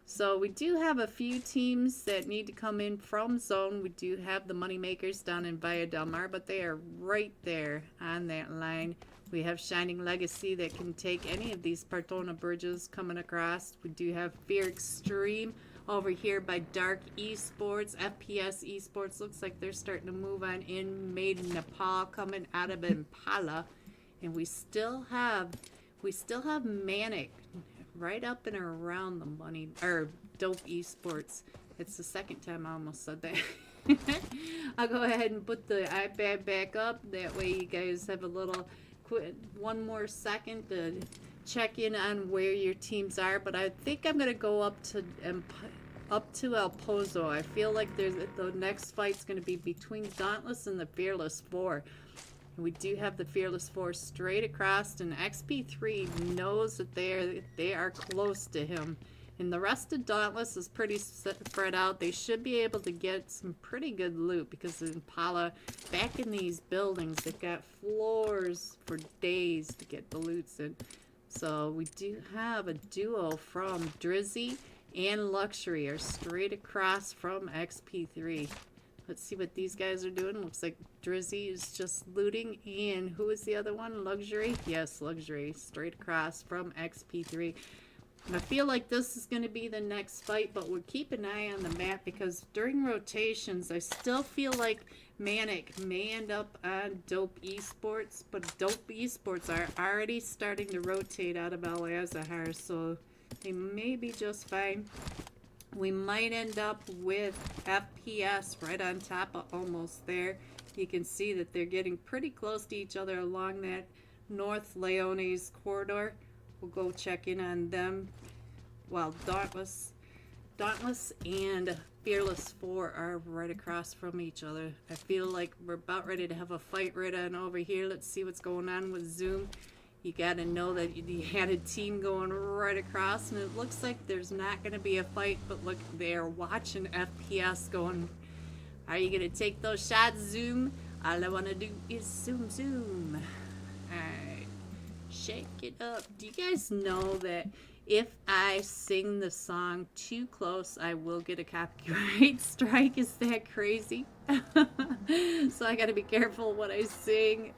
So we do have a few teams that need to come in from zone. We do have the moneymakers down in Villa Del Mar, but they are right there on that line. We have Shining Legacy that can take any of these Partona bridges coming across. We do have Fear Extreme over here by Dark Esports. FPS Esports looks like they're starting to move on in. Made in Nepal coming out of Impala. And we still have Manic right up and around the money, or Dope Esports. It's the second time I almost said that. I'll go ahead and put the iPad back up. That way you guys have a little one more second to check in on where your teams are. But I think I'm gonna go up to El Pozo. I feel like the next fight's gonna be between Dauntless and the Fearless Four. We do have the Fearless 4 straight across, and XP3 knows that they are close to him. And the rest of Dauntless is pretty spread out. They should be able to get some pretty good loot because Impala, back in these buildings, they've got floors for days to get the loots in. So we do have a duo from Drizzy and Luxury are straight across from XP3. Let's see what these guys are doing. Looks like Drizzy is just looting. And who is the other one? Luxury? Yes, Luxury. Straight across from XP3. I feel like this is going to be the next fight, but we'll keep an eye on the map because during rotations, I still feel like Manic may end up on Dope Esports, but Dope Esports are already starting to rotate out of El Azahar, so they may be just fine. We might end up with FPS right on top of almost there. You can see that they're getting pretty close to each other along that North Leones corridor. We'll go check in on them. While Dauntless and Fearless 4 are right across from each other. I feel like we're about ready to have a fight right on over here. Let's see what's going on with Zoom. You gotta know that you had a team going right across, and it looks like there's not gonna be a fight, but look, they're watching FPS going. Are you gonna take those shots, Zoom? All I wanna do is zoom. Alright. Shake it up. Do you guys know that if I sing the song too close, I will get a copyright strike? Is that crazy? So I gotta be careful what I sing.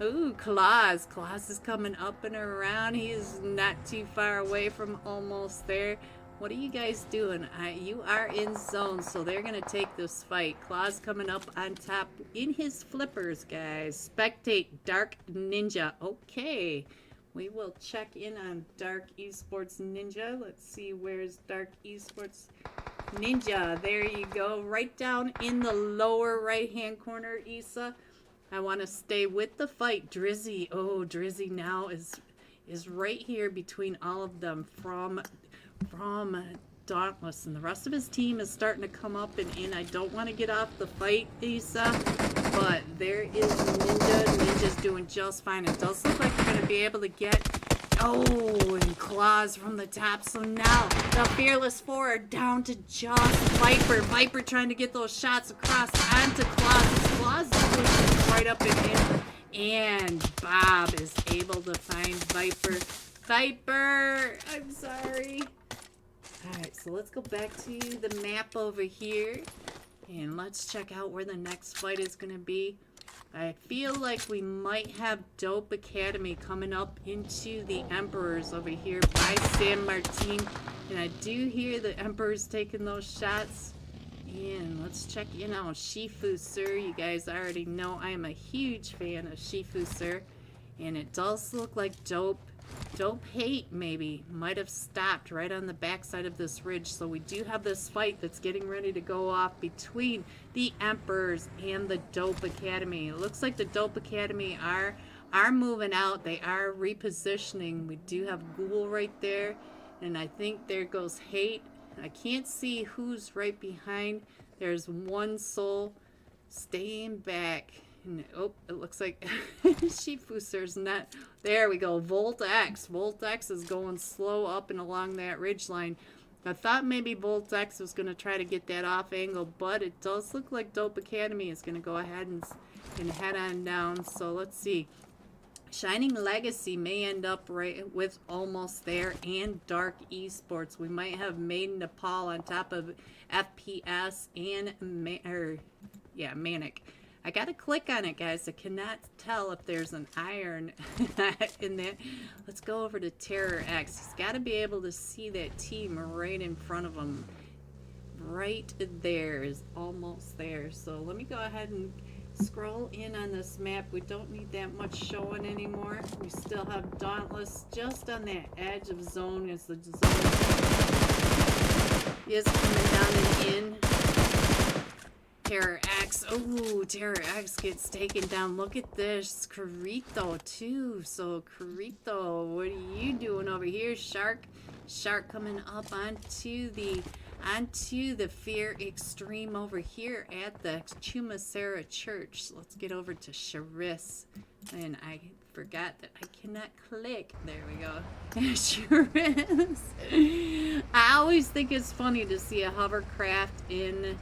Ooh, Claus. Claus is coming up and around. He is not too far away from almost there. What are you guys doing? You are in zone, so they're going to take this fight. Claus coming up on top in his flippers, guys. Spectate Dark Ninja. Okay. We will check in on Dark Esports Ninja. Let's see, where's Dark Esports Ninja? There you go. Right down in the lower right-hand corner, Issa. I want to stay with the fight. Drizzy. Oh, Drizzy now is right here between all of them from Dauntless, and the rest of his team is starting to come up and in. I don't want to get off the fight, Issa, but there is Ninja. Ninja's doing just fine. It does look like we're going to be able to get, and Claws from the top. So now the Fearless 4 are down to just Viper. Viper trying to get those shots across onto Claws. Claws is pushing right up and in, and Bob is able to find Viper. Viper! I'm sorry. Alright, so let's go back to the map over here, and let's check out where the next fight is going to be. I feel like we might have Dope Academy coming up into the Emperors over here by San Martin, and I do hear the Emperors taking those shots. And let's check in on Shifu Sir. You guys already know I am a huge fan of Shifu Sir, and it does look like Dope Hate maybe might have stopped right on the backside of this ridge. So we do have this fight that's getting ready to go off between the Emperors and the Dope Academy. It looks like the Dope Academy are moving out. They are repositioning. We do have Ghoul right there, and I think there goes Hate. I can't see who's right behind. There's one soul staying back. And, it looks like Shifuser's not. There we go. Volt X. Volt X is going slow up and along that ridge line. I thought maybe Volt X was going to try to get that off angle, but it does look like Dope Academy is going to go ahead and head on down. So let's see. Shining Legacy may end up right with almost there, and Dark Esports. We might have Maiden Nepal on top of FPS and Manic. I gotta click on it, guys. I cannot tell if there's an iron in there. Let's go over to Terror X. He's got to be able to see that team right in front of him. Right there is almost there. So let me go ahead and scroll in on this map. We don't need that much showing anymore. We still have Dauntless just on that edge of zone as the zone is coming down and in. Terror X. Oh, Terror X gets taken down. Look at this. Carito, too. So, Carito, what are you doing over here? Shark coming up onto the onto the Fear Extreme over here at the Chumasera Church. So let's get over to Charis. And I forgot that I cannot click. There we go. Charis. I always think it's funny to see a hovercraft in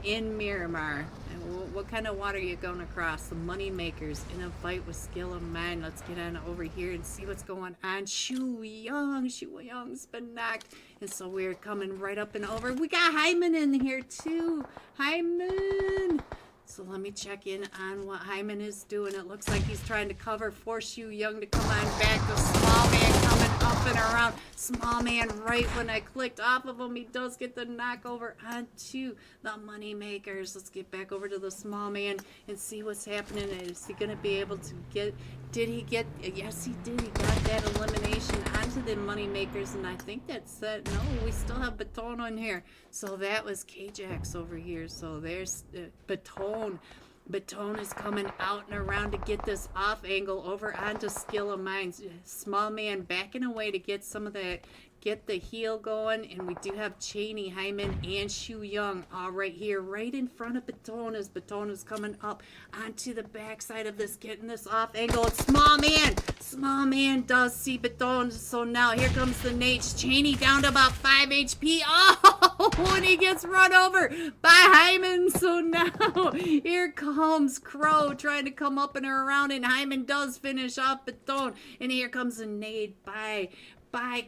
Miramar. And what kind of water are you going across? The money makers in a fight with skill of mine. Let's get on over here and see what's going on. Shu Young's been knocked. And so we're coming right up and over. We got Hyman in here too. Hyman. So let me check in on what Hyman is doing. It looks like he's trying to cover for Shu Young to come on back. The small man coming up and around. Small man, right when I clicked off of him, he does get the knock over onto the money makers. Let's get back over to the small man and see what's happening. Is he going to be able to get... Did he get... Yes, he did. He got that elimination onto the money makers, and I think that's it. No, we still have Baton on here. So that was K-Jax over here. So there's Baton. Baton is coming out and around to get this off angle over onto Skill of Mines. Small man backing away to get some of that, get the heel going. And we do have Cheney, Hyman, and Shu Young all right here, right in front of Baton as Baton is coming up onto the backside of this, getting this off angle. It's Small man. Small man does see Baton. So now here comes the Nates. Cheney down to about 5 HP. Oh, when he gets run over by Hyman. So now here comes Crow trying to come up and around, and Hyman does finish off Baton. And here comes a nade by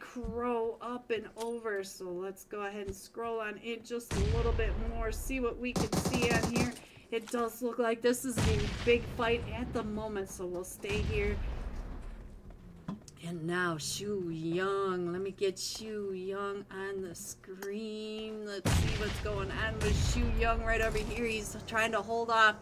Crow up and over. So let's go ahead and scroll on in just a little bit more, see what we can see on here. It does look like this is a big fight at the moment, so we'll stay here. And now Shu Young. Let me get Shu Young on the screen. Let's see what's going on with Shu Young right over here. He's trying to hold off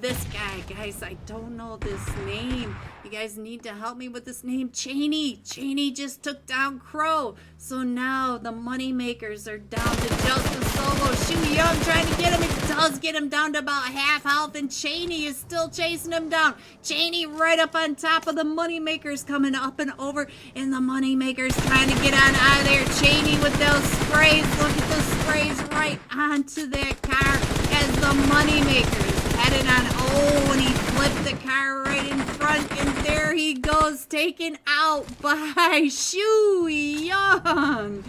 this guy. Guys, I don't know this name. You guys need to help me with this name. Cheney. Cheney just took down Crow. So now the money makers are down to just a solo. Shu Young trying to get him. It does get him down to about half health, and Cheney is still chasing him down. Cheney right up on top of the money makers, coming up and over, and the money makers trying to get on out of there. Cheney with those sprays. Look at the sprays right onto that car as the money makers headed on. Oh, and he flipped the car right in front, and there he goes, taken out by Shu Young.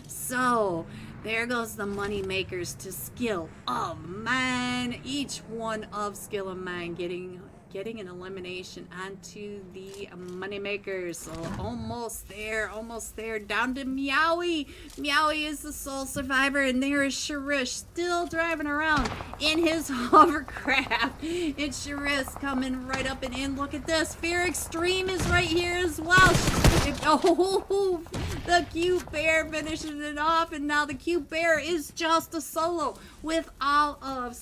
So there goes the money makers to Skill of Mine. Each one of Skill of Mine getting an elimination onto the money makers. So almost there, down to Meowie. Meowie is the sole survivor, and there is Sharish still driving around in his hovercraft. It's Sharish coming right up and in. Look at this. Fear Extreme is right here as well. Oh, the cute bear finishes it off, and now the cute bear is just a solo with all of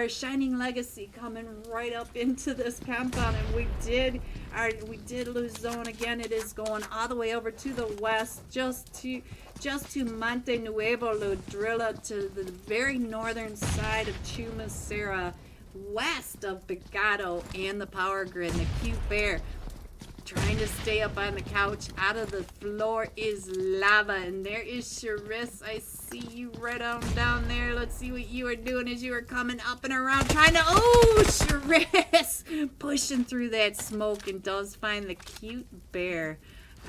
Shining Legacy coming right up into this compound. And we did lose zone again. It is going all the way over to the west, just to Monte Nuevo Ludrilla, to the very northern side of Chumasera, west of Bogado and the power grid. And the cute bear trying to stay up on the couch. Out of the floor is lava, and there is Charis. I see you right on down there. Let's see what you are doing as you are coming up and around, trying to... Oh, Charis pushing through that smoke, and does find the cute bear.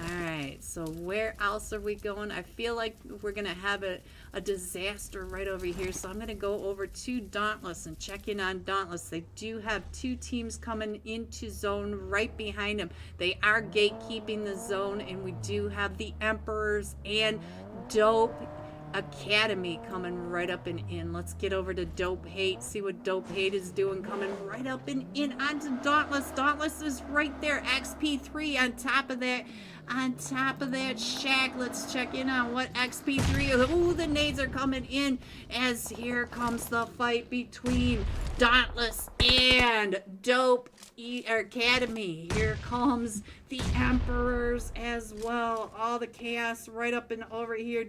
Alright, so where else are we going? I feel like we're going to have a disaster right over here. So I'm going to go over to Dauntless and check in on Dauntless. They do have 2 teams coming into zone right behind them. They are gatekeeping the zone, and we do have the Emperors and Dope Academy coming right up and in. Let's get over to Dope Hate, see what Dope Hate is doing, coming right up and in onto Dauntless. Dauntless is right there, XP3 on top of that shack. Let's check in on what XP3 is. Ooh, the nades are coming in as here comes the fight between Dauntless and Dope Academy. Here comes the Emperors as well. All the chaos right up and over here.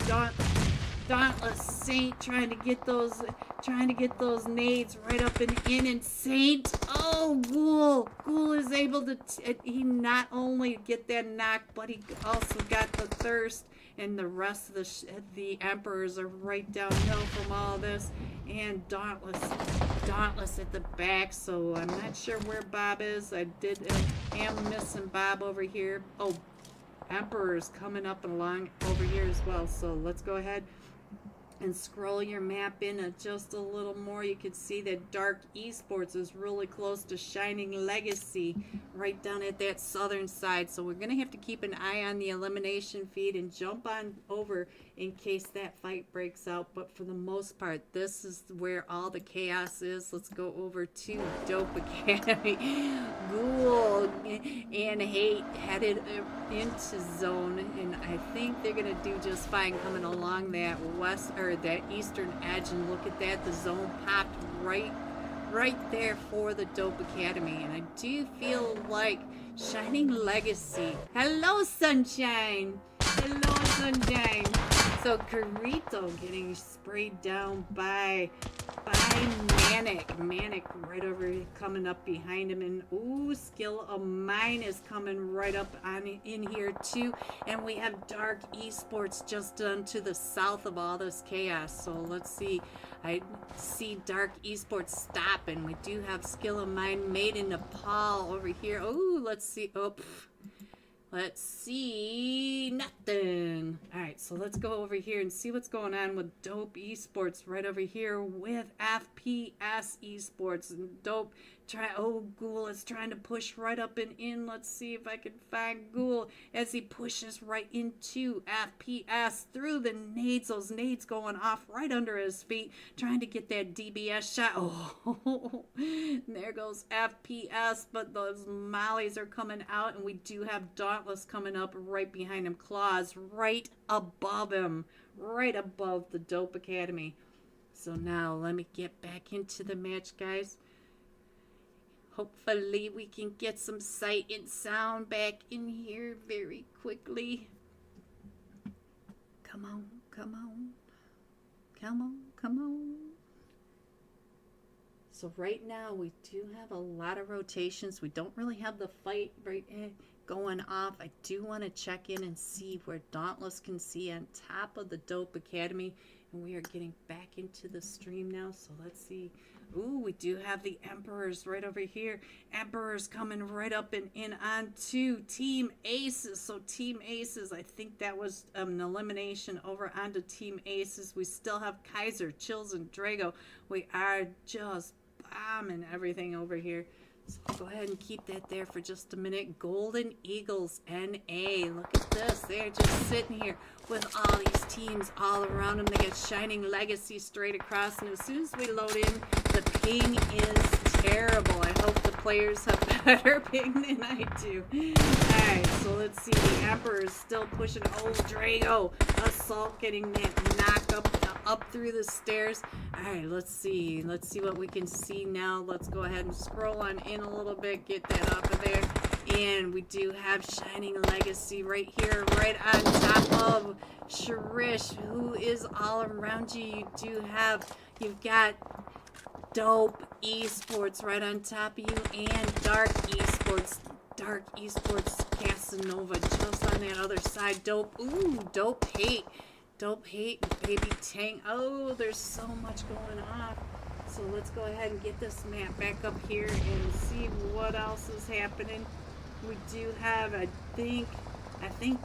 Dauntless Saint trying to get those nades right up and in, and Saint, oh, Ghoul is able to he not only get that knock, but he also got the thirst, and the rest of the Emperors are right downhill from all this, and Dauntless at the back. So I'm not sure where Bob is. I am missing Bob over here. Oh, Emperor's coming up and along over here as well. So let's go ahead and scroll your map in just a little more. You can see that Dark Esports is really close to Shining Legacy, right down at that southern side. So we're going to have to keep an eye on the elimination feed and jump on over in case that fight breaks out. But for the most part, this is where all the chaos is. Let's go over to Dope Academy. Ghoul and Hate headed into zone, and I think they're going to do just fine coming along that that eastern edge. And look at that, the zone popped right there for the Dope Academy. And I do feel like Shining Legacy, hello Sunshine, so Carrito getting sprayed down by Manic right over here, coming up behind him. And ooh, Skill of Mine is coming right up in here too. And we have Dark Esports just done to the south of all this chaos. So let's see. I see Dark Esports stopping. We do have Skill of Mine made in Nepal over here. Oh, let's see. Oh, let's see, nothing. All right, so let's go over here and see what's going on with Dope Esports right over here with FPS Esports. And Dope, Ghoul is trying to push right up and in. Let's see if I can find Ghoul as he pushes right into FPS through the nades. Those nades going off right under his feet, trying to get that DBS shot. Oh, there goes FPS, but those mollies are coming out, and we do have Dauntless coming up right behind him. Claws right above him, right above the Dope Academy. So now let me get back into the match, guys. Hopefully we can get some sight and sound back in here very quickly. Come on. So right now we do have a lot of rotations. We don't really have the fight right going off. I do want to check in and see where Dauntless can see on top of the Dope Academy. And we are getting back into the stream now. So let's see. Ooh, we do have the Emperors right over here. Emperors coming right up and in onto Team Aces. So Team Aces, I think that was an elimination over onto Team Aces. We still have Kaiser, Chills, and Drago. We are just bombing everything over here. So I'll go ahead and keep that there for just a minute. Golden Eagles NA. Look at this. They're just sitting here with all these teams all around them. They got Shining Legacy straight across. And as soon as we load in, the ping is terrible. I hope the players have better ping than I do. Alright, so let's see. The Emperor is still pushing. Oh, Drago. Assault getting that knock up through the stairs. Alright, let's see what we can see now. Let's go ahead and scroll on in a little bit, get that off of there. And we do have Shining Legacy right here, right on top of Sharish, who is all around you. You've got Dope Esports right on top of you, and Dark Esports Casanova just on that other side. Dope Hate, Baby Tank. Oh, there's so much going on. So let's go ahead and get this map back up here and see what else is happening. We do have, I think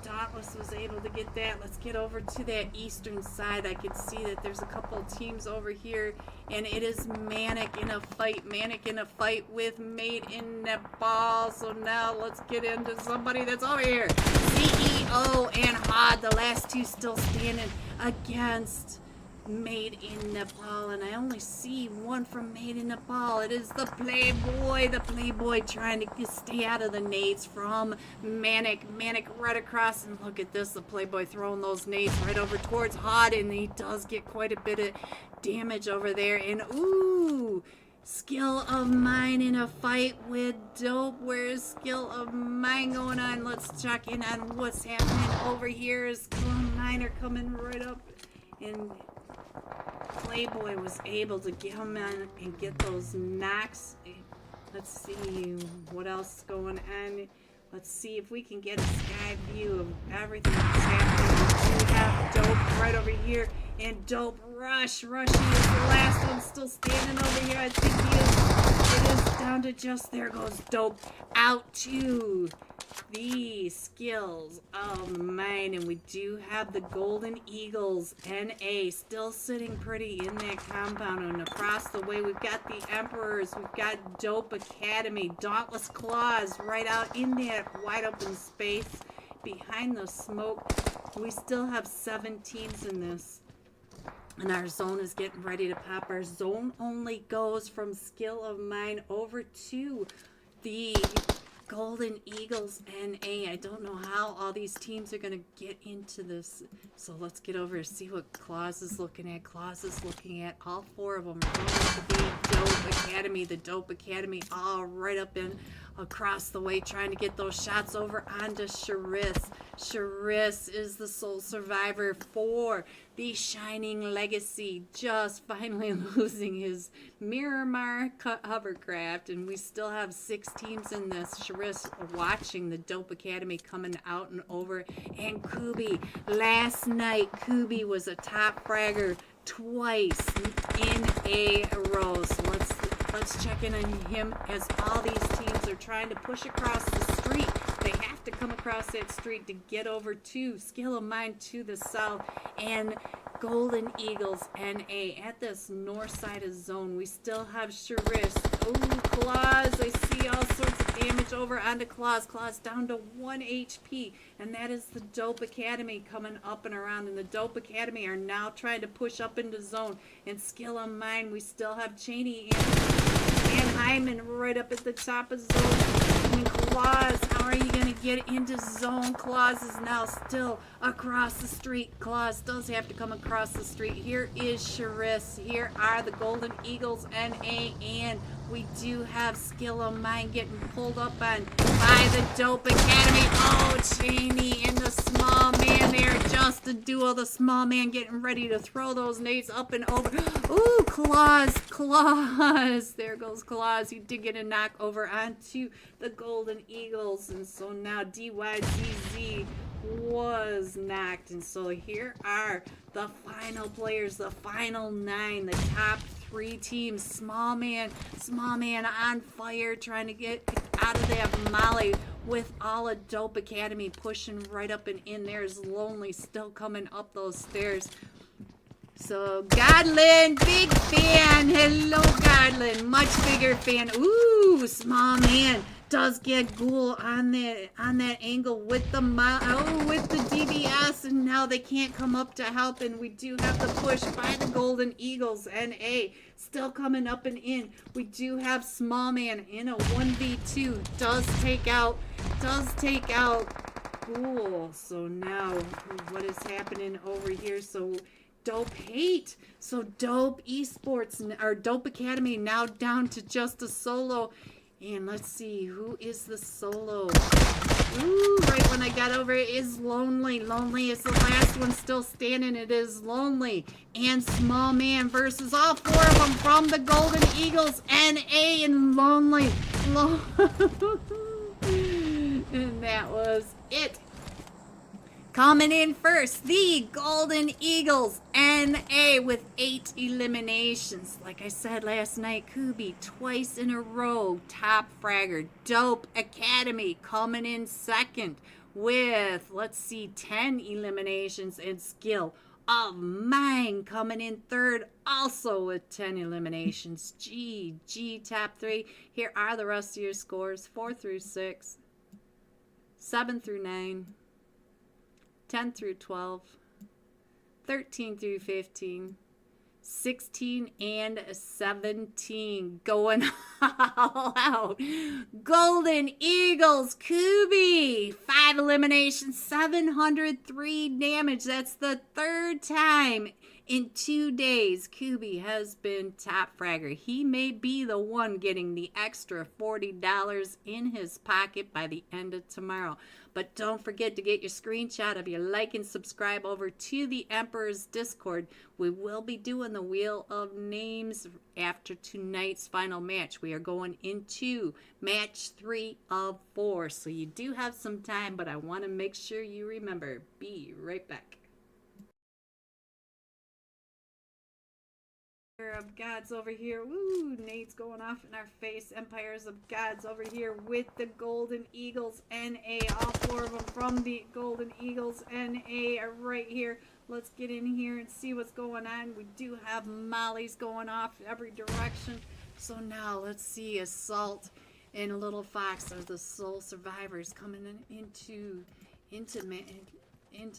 Dauntless was able to get that. Let's get over to that eastern side. I can see that there's a couple of teams over here, and it is Manic in a fight with Made in Nepal. So now let's get into somebody that's over here. CEO and Had, the last two still standing against Made in Nepal, and I only see one from Made in Nepal. It is the Playboy trying to stay out of the nades from Manic right across. And look at this, the Playboy throwing those nades right over towards Hod, and he does get quite a bit of damage over there. And ooh, Skill of Mine in a fight with Dope. Where's Skill of Mine going on? Let's check in on what's happening over here. Skill of Mine are coming right up And Playboy was able to come in and get those knocks. Let's see what else is going on. Let's see if we can get a sky view of everything that's happening. We have Dope right over here. And Dope Rush. Rushy is the last one still standing over here. I think he is. It is down to just, there goes Dope out to the skills of mine. And we do have the Golden Eagles NA still sitting pretty in that compound. And across the way, we've got the Emperors. We've got Dope Academy. Dauntless Claws right out in that wide open space behind the smoke. We still have 7 teams in this. And our zone is getting ready to pop. Our zone only goes from skill of mine over to the Golden Eagles NA. I don't know how all these teams are going to get into this. So let's get over and see what Claus is looking at. Claus is looking at all 4 of them. We're going to the Dope Academy. The Dope Academy all right up in across the way, trying to get those shots over onto Charis. Charis is the sole survivor for the Shining Legacy, just finally losing his Miramar hovercraft, and we still have 6 teams in this. Charis watching the Dope Academy coming out and over, and Kubi. Last night, Kubi was a top fragger twice in a row. So let's check in on him as all these teams are trying to push across the street. They have to come across that street to get over to Skill of Mine to the south and Golden Eagles NA at this north side of zone. We still have Charis. Oh, Claus. I see all sorts of damage over onto Claus. Claus down to 1 HP. And that is the Dope Academy coming up and around. And the Dope Academy are now trying to push up into zone. And Skill of Mine, we still have Cheney and Hyman right up at the top of zone. And Claus, how are you going to get into zone? Claus is now still across the street. Claus does have to come across the street. Here is Charis. Here are the Golden Eagles NA, and we do have Skill of Mine getting pulled up on by the Dope Academy. Oh, Cheney and the small man there. Just a duo. The small man getting ready to throw those nades up and over. Ooh, Claus. Claus. There goes Claus. He did get a knock over onto the Golden Eagles. And so now DYZZ was knocked. And so here are the final players, the final 9, the top 3 teams. Small man on fire, trying to get out of that molly with all of Dope Academy pushing right up and in. There's Lonely still coming up those stairs. So Godlin, big fan. Hello, Godlin, much bigger fan. Ooh, small man does get Ghoul on that angle with the with the DBS, and now they can't come up to help. And we do have the push by the Golden Eagles NA still coming up and in. We do have small man in a 1v2. Does take out Ghoul. So now what is happening over here? So Dope Hate. So Dope Esports, or Dope Academy, now down to just a solo. And let's see, who is the solo? Ooh, right when I got over it is Lonely. Lonely is the last one still standing. It is Lonely and Small Man versus all 4 of them from the Golden Eagles NA and Lonely. And that was it. Coming in first, the Golden Eagles NA with 8 eliminations. Like I said last night, Kubi twice in a row, top fragger. Dope Academy coming in second with, let's see, 10 eliminations, and Skill of Mine coming in third, also with 10 eliminations. GG top 3. Here are the rest of your scores: 4 through 6, 7 through 9, 10 through 12, 13 through 15, 16, and 17. Going all out. Golden Eagles, Kubi, 5 eliminations, 703 damage. That's the 3rd time In 2 days, Kubi has been top fragger. He may be the one getting the extra $40 in his pocket by the end of tomorrow. But don't forget to get your screenshot of your like and subscribe over to the Emperor's Discord. We will be doing the Wheel of Names after tonight's final match. We are going into match 3 of 4. So you do have some time, but I want to make sure you remember. Be right back. Of Gods over here. Woo, Nate's going off in our face. Empires of Gods over here with the Golden Eagles NA. All 4 of them from the Golden Eagles NA are right here. Let's get in here and see what's going on. We do have mollies going off every direction. So now let's see Assault and Little Fox are the sole survivors coming into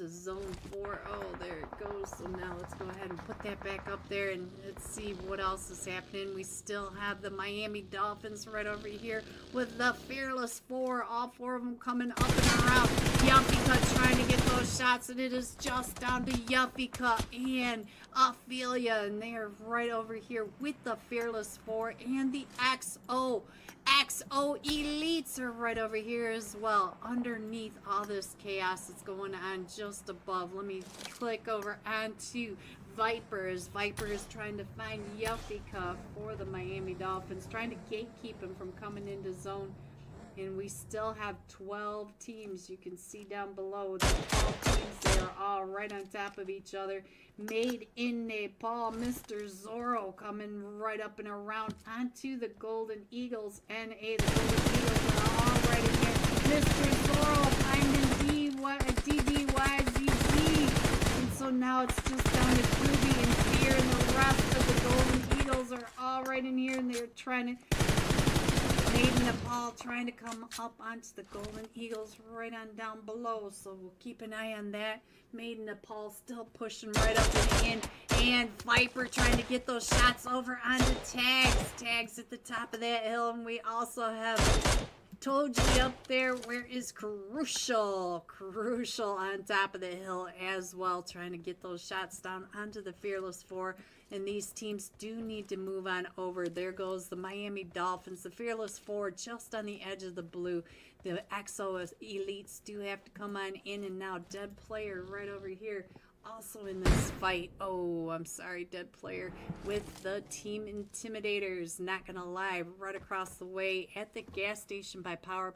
zone 4. Oh, there it goes. So now let's go ahead and put that back up there and let's see what else is happening. We still have the Miami Dolphins right over here with the Fearless 4. All 4 of them coming up and around. Yuffika trying to get those shots, and it is just down to Yuffika and Ophelia, and they are right over here with the Fearless 4 and the XO Elites are right over here as well. Underneath all this chaos that's going on just above. Let me click over onto Vipers. Viper is trying to find Yuffika for the Miami Dolphins, trying to gatekeep him from coming into zone. And we still have 12 teams. You can see down below the 12 teams. They are all right on top of each other. Made in Nepal. Mr. Zorro coming right up and around onto the Golden Eagles NA. The Golden Eagles are all right in here. Mr. Zorro finding DDYZZ. And so now it's just down to Kubi and Fear, and the rest of the Golden Eagles are all right in here, and they're trying to... Made in Nepal trying to come up onto the Golden Eagles right on down below, so we'll keep an eye on that. Made in Nepal still pushing right up and in, and Viper trying to get those shots over onto Tags at the top of that hill, and we also have Toji up there. Where is Crucial on top of the hill as well, trying to get those shots down onto the Fearless 4. And these teams do need to move on over. There goes the Miami Dolphins, the Fearless 4 just on the edge of the blue. The XO Elites do have to come on in, and now Dead Player right over here also in this fight. Oh, I'm sorry, Dead Player with the Team Intimidators. Not gonna lie, right across the way at the gas station by Power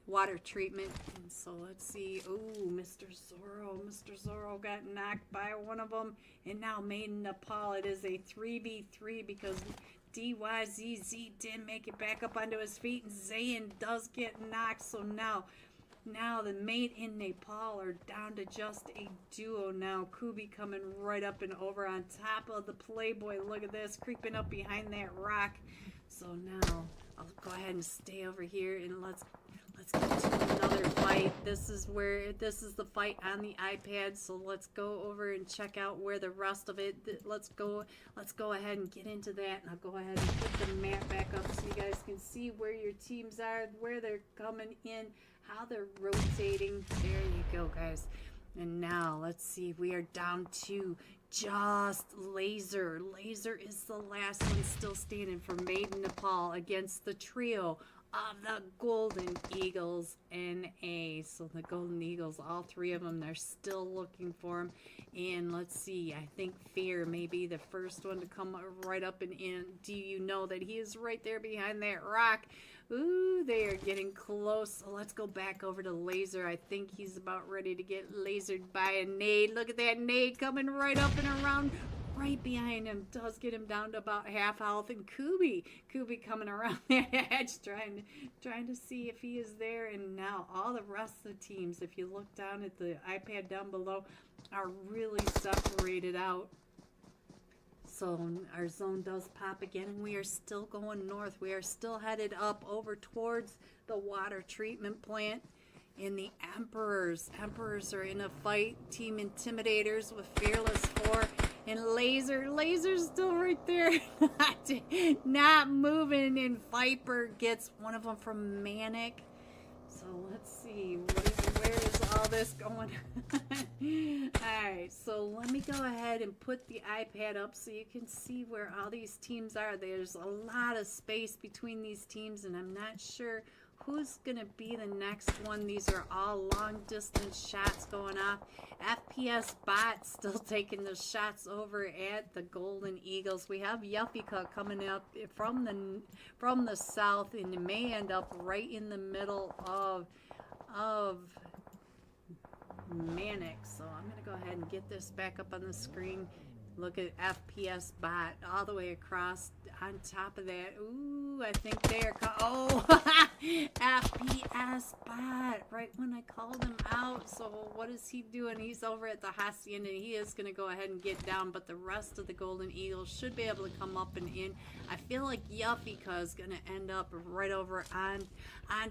Water Treatment. And so let's see. Oh, Mr. Zorro got knocked by one of them, and now Made in Nepal, it is a 3v3 because DYZZ didn't make it back up onto his feet, and Zayn does get knocked. So now the Made in Nepal are down to just a duo now. Kubi coming right up and over on top of the Playboy. Look at this, creeping up behind that rock. So now I'll go ahead and stay over here, and let's get to another fight. This is the fight on the iPad. So let's go over and check out where the rest of it. Let's go ahead and get into that, and I'll go ahead and put the map back up so you guys can see where your teams are, where they're coming in, how they're rotating. There you go, guys. And now let's see, we are down to just Laser. Laser is the last one still standing for Made in Nepal against the trio of the Golden Eagles NA. So the Golden Eagles, all 3 of them, they're still looking for him. And let's see, I think Fear may be the first one to come right up and in. Do you know that he is right there behind that rock? Ooh, they are getting close. So let's go back over to Laser. I think he's about ready to get lasered by a nade. Look at that nade coming right up and around. Right behind him, does get him down to about half health, and Kubi coming around that edge, trying to see if he is there. And now all the rest of the teams, if you look down at the iPad down below, are really separated out. So our zone does pop again, and we are still going north. We are still headed up over towards the water treatment plant. And the Emperors are in a fight. Team Intimidators with Fearless 4 and Laser's still right there, not moving. And Viper gets one of them from Manic. So let's see, where is all this going? Alright, right, so let me go ahead and put the iPad up so you can see where all these teams are. There's a lot of space between these teams, and I'm not sure who's going to be the next one. These are all long-distance shots going off. FPS Bot still taking the shots over at the Golden Eagles. We have Yuffika coming up from the south, and it may end up right in the middle of Manic. So I'm going to go ahead and get this back up on the screen. Look at FPS Bot all the way across. On top of that, ooh, I think they're FPS Bot, right when I called him out. So what is he doing? He's over at the Hacienda, and he is going to go ahead and get down, but the rest of the Golden Eagles should be able to come up and in. I feel like Yuffika is going to end up right over on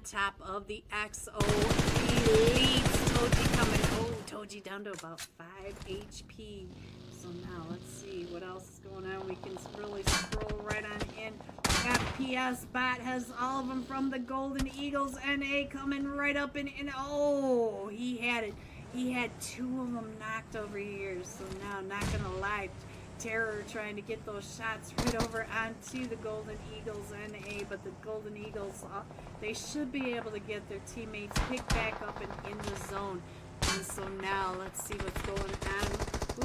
top of the XO Elites. Toji coming. Oh, Toji down to about 5 HP. So now let's see what else is going on. We can really scroll right on in. FPS Bot has all of them from the Golden Eagles. NA coming right up and oh, he had it. He had 2 of them knocked over here. So now, not gonna lie, Terror trying to get those shots right over onto the Golden Eagles NA, but the Golden Eagles, they should be able to get their teammates picked back up and in the zone. And so now let's see what's going on.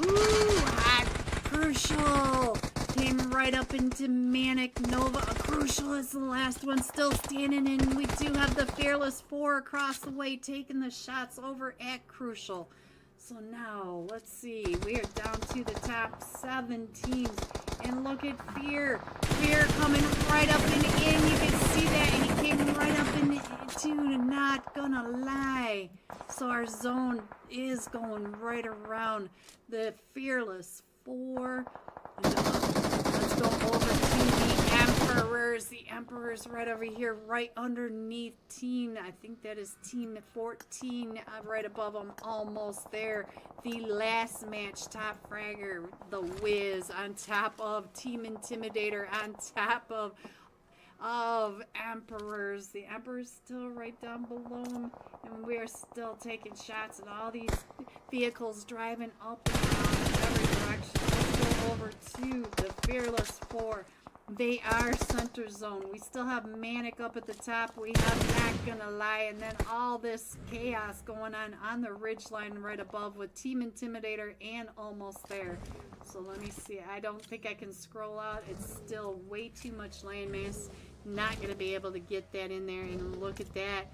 Ooh, hot Crucial came right up into Manic Nova. Crucial is the last one still standing, and we do have the Fearless 4 across the way taking the shots over at Crucial. So now let's see, we are down to the top 7 teams, and look at Fear coming right up and in. You can see that, and he came right up into, not gonna lie. So our zone is going right around the Fearless 4. Let's go over to the Emperors. The Emperors right over here, right underneath team. I think that is team 14, right above them, almost there. The last match top fragger, the Wiz, on top of Team Intimidator, on top of Emperors. The Emperor's still right down below him, and we're still taking shots at all these vehicles driving up and down in every direction. Let's go over to the Fearless 4. They are center zone. We still have Manic up at the top. We have Not Gonna Lie, and then all this chaos going on the ridge line right above with Team Intimidator and almost there. So let me see. I don't think I can scroll out. It's still way too much landmass. Not going to be able to get that in there. And look at that.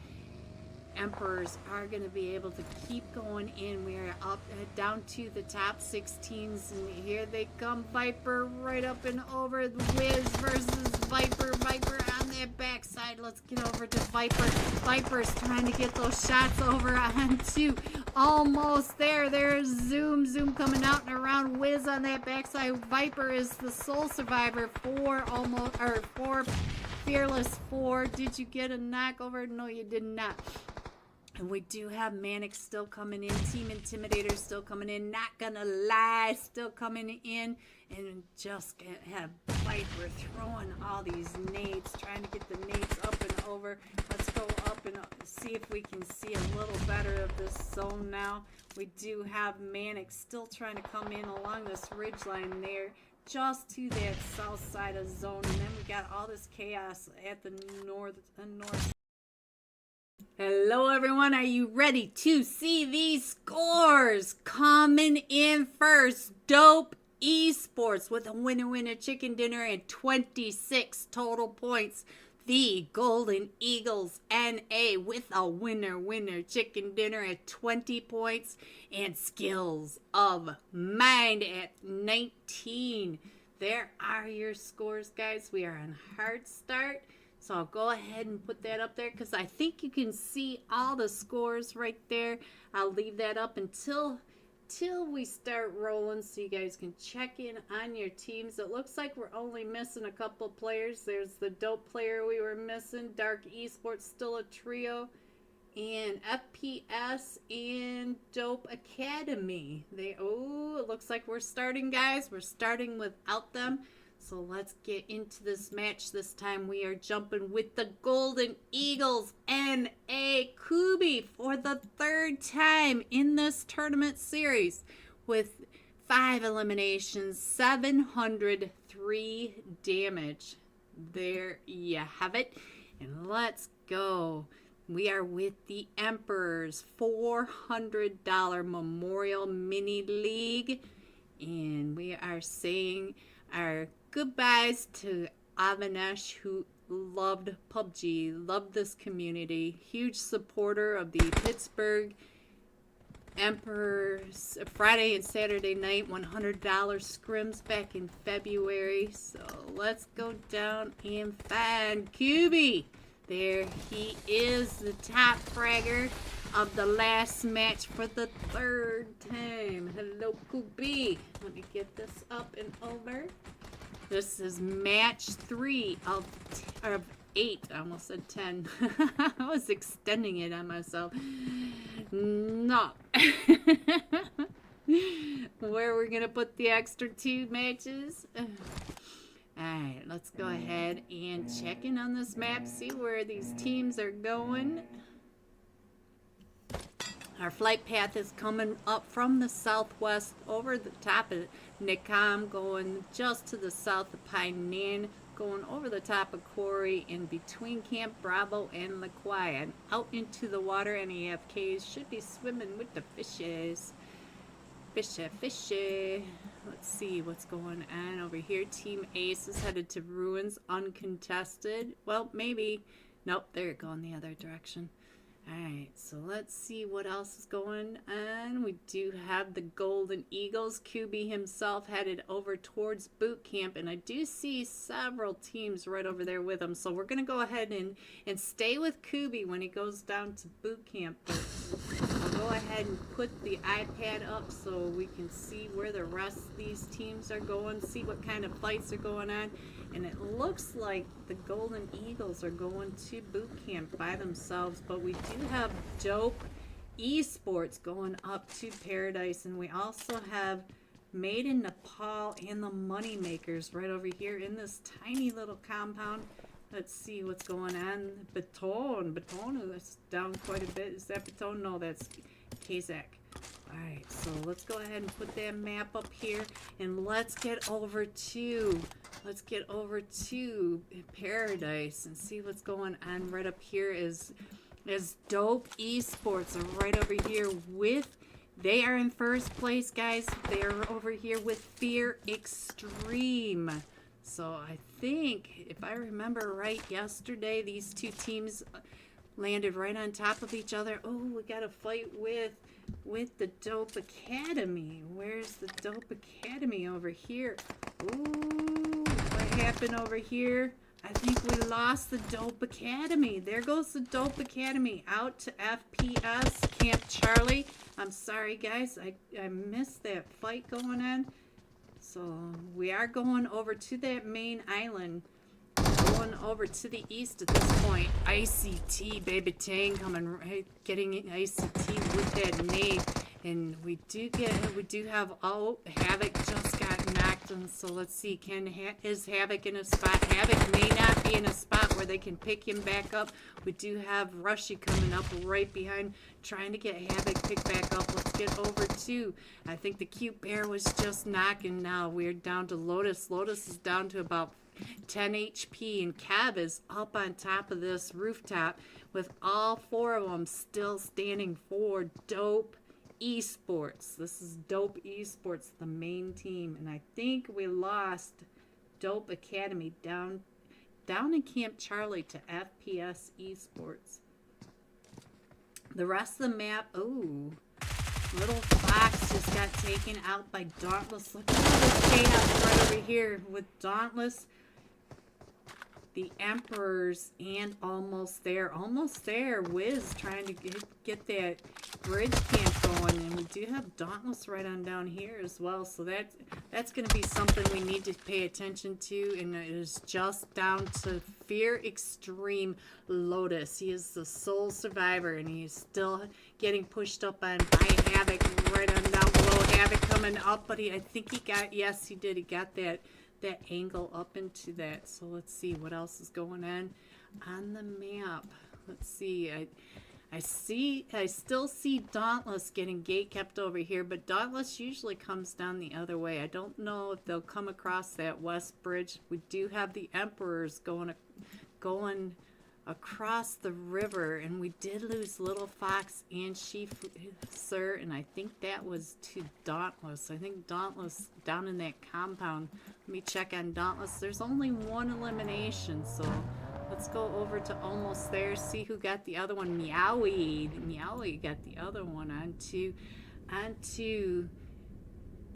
Emperors are going to be able to keep going in. We are up down to the top 16s, and here they come. Viper right up and over. The Wiz versus Viper. Viper on that backside. Let's get over to Viper. Viper's trying to get those shots over onto almost there. There's Zoom coming out and around. Wiz on that backside. Viper is the sole survivor for Fearless 4. Did you get a knockover? No, you did not. And we do have Manic still coming in. Team Intimidator still coming in. Not Gonna Lie still coming in. And just have Viper throwing all these nades. Trying to get the nades up and over. Let's go up and see if we can see a little better of this zone now. We do have Manic still trying to come in along this ridge line there, just to that south side of zone. And then we got all this chaos at the north. Hello everyone, are you ready to see these scores? Coming in first, Dope Esports with a winner chicken dinner and 26 total points. The Golden Eagles NA with a winner chicken dinner at 20 points, and Skills of Mind at 19. There are your scores, guys. We are on hard start. So I'll go ahead and put that up there because I think you can see all the scores right there. I'll leave that up until we start rolling so you guys can check in on your teams. It looks like we're only missing a couple players. There's the Dope player we were missing. Dark Esports still a trio. And FPS and Dope Academy. It looks like we're starting, guys. We're starting without them. So let's get into this match. This time we are jumping with the Golden Eagles NA Kubi for the 3rd time in this tournament series. with 5 eliminations, 703 damage. There you have it. And let's go. We are with the Emperor's $400 Memorial Mini League. And we are saying our goodbyes to Avanesh, who loved PUBG, loved this community, huge supporter of the Pittsburgh Emperor's Friday and Saturday night $100 scrims back in February. So let's go down and find QB. There he is, the top fragger of the last match for the 3rd time. Hello, QB. Let me get this up and over. This is match 3 of 8. I almost said 10. I was extending it on myself. No. Where we're going to put the extra 2 matches. Alright, let's go ahead and check in on this map, see where these teams are going. Our flight path is coming up from the southwest over the top of Nikam, going just to the south of Painan, going over the top of Quarry, in between Camp Bravo and La Quai, and out into the water. Any AFKs should be swimming with the fishes. Fishy. Let's see what's going on over here. Team Ace is headed to Ruins, uncontested. Well, maybe. Nope, they're going the other direction. Alright, so let's see what else is going on. We do have the Golden Eagles. QB himself headed over towards boot camp, and I do see several teams right over there with him. So we're going to go ahead and stay with QB when he goes down to boot camp. But I'll go ahead and put the iPad up so we can see where the rest of these teams are going, see what kind of fights are going on. And it looks like the Golden Eagles are going to boot camp by themselves, but we do have Dope Esports going up to Paradise, and we also have Made in Nepal and the Moneymakers right over here in this tiny little compound. Let's see what's going on. Baton is down quite a bit. Is that Baton? No, that's Kazakh. Alright, so let's go ahead and put that map up here, and let's get over to Paradise and see what's going on. Right up here is Dope Esports are right over here with, they are in first place, guys. They are over here with Fear Extreme. So I think, if I remember right, yesterday these 2 teams landed right on top of each other. Oh, we got a fight with the Dope Academy. Where's the Dope Academy over here? Ooh, what happened over here? I think we lost the Dope Academy. There goes the Dope Academy out to FPS Camp Charlie. I'm sorry, guys. I missed that fight going on. So we are going over to that main island. Going over to the east at this point. ICT, baby Tang coming right, getting ICT with that nade. And we do have, oh, Havoc just got knocked, and so let's see, is Havoc in a spot? Havoc may not be in a spot where they can pick him back up. We do have Rushy coming up right behind, trying to get Havoc picked back up. Let's get over to, I think the Cute Bear was just knocking now. We're down to Lotus. Lotus is down to about 10 HP, and Cab is up on top of this rooftop with all 4 of them still standing for Dope Esports. This is Dope Esports, the main team, and I think we lost Dope Academy down in Camp Charlie to FPS Esports. The rest of the map, ooh, Little Fox just got taken out by Dauntless. Look at all this chaos right over here with Dauntless, the Emperors, and almost there, Wiz trying to get that bridge camp going, and we do have Dauntless right on down here as well, so that's going to be something we need to pay attention to, and it is just down to Fear Extreme Lotus. He is the sole survivor, and he's still getting pushed up on by Havoc right on down below. Havoc coming up, but I think he got, yes, he did, he got that angle up into that. So let's see what else is going on the map. Let's see. I still see Dauntless getting gate kept over here, but Dauntless usually comes down the other way. I don't know if they'll come across that west bridge. We do have the Emperors going across the river, and we did lose Little Fox and Chief Sir, and I think that was to Dauntless. I think Dauntless down in that compound. Let me check on Dauntless. There's only one elimination, so let's go over to almost there, see who got the other one. Meowie got the other one onto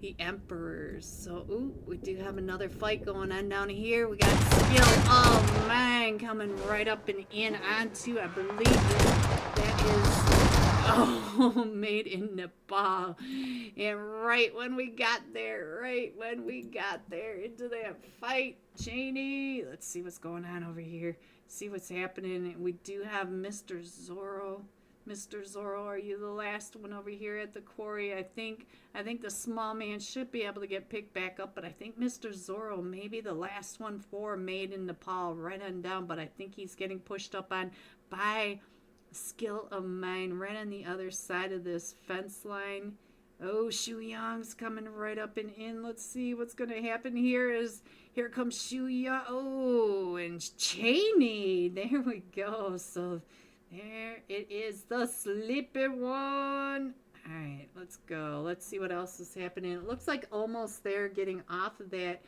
the Emperors. So, ooh, we do have another fight going on down here. We got Skill. Oh, man, coming right up and in onto, I believe that is, oh, made in Nepal. And right when we got there into that fight, Cheney, let's see what's going on over here. See what's happening. We do have Mr. Zorro. Mr. Zorro, are you the last one over here at the quarry? I think the small man should be able to get picked back up, but I think Mr. Zorro may be the last one for Made in Nepal, right on down, but I think he's getting pushed up on by Skill of Mine right on the other side of this fence line. Oh, Shu Yang's coming right up and in. Let's see what's going to happen here. Here comes Shu Yang. Oh, and Cheney. There we go. So there it is, the sleepy one. All right, let's go. Let's see what else is happening. It looks like almost there, getting off of that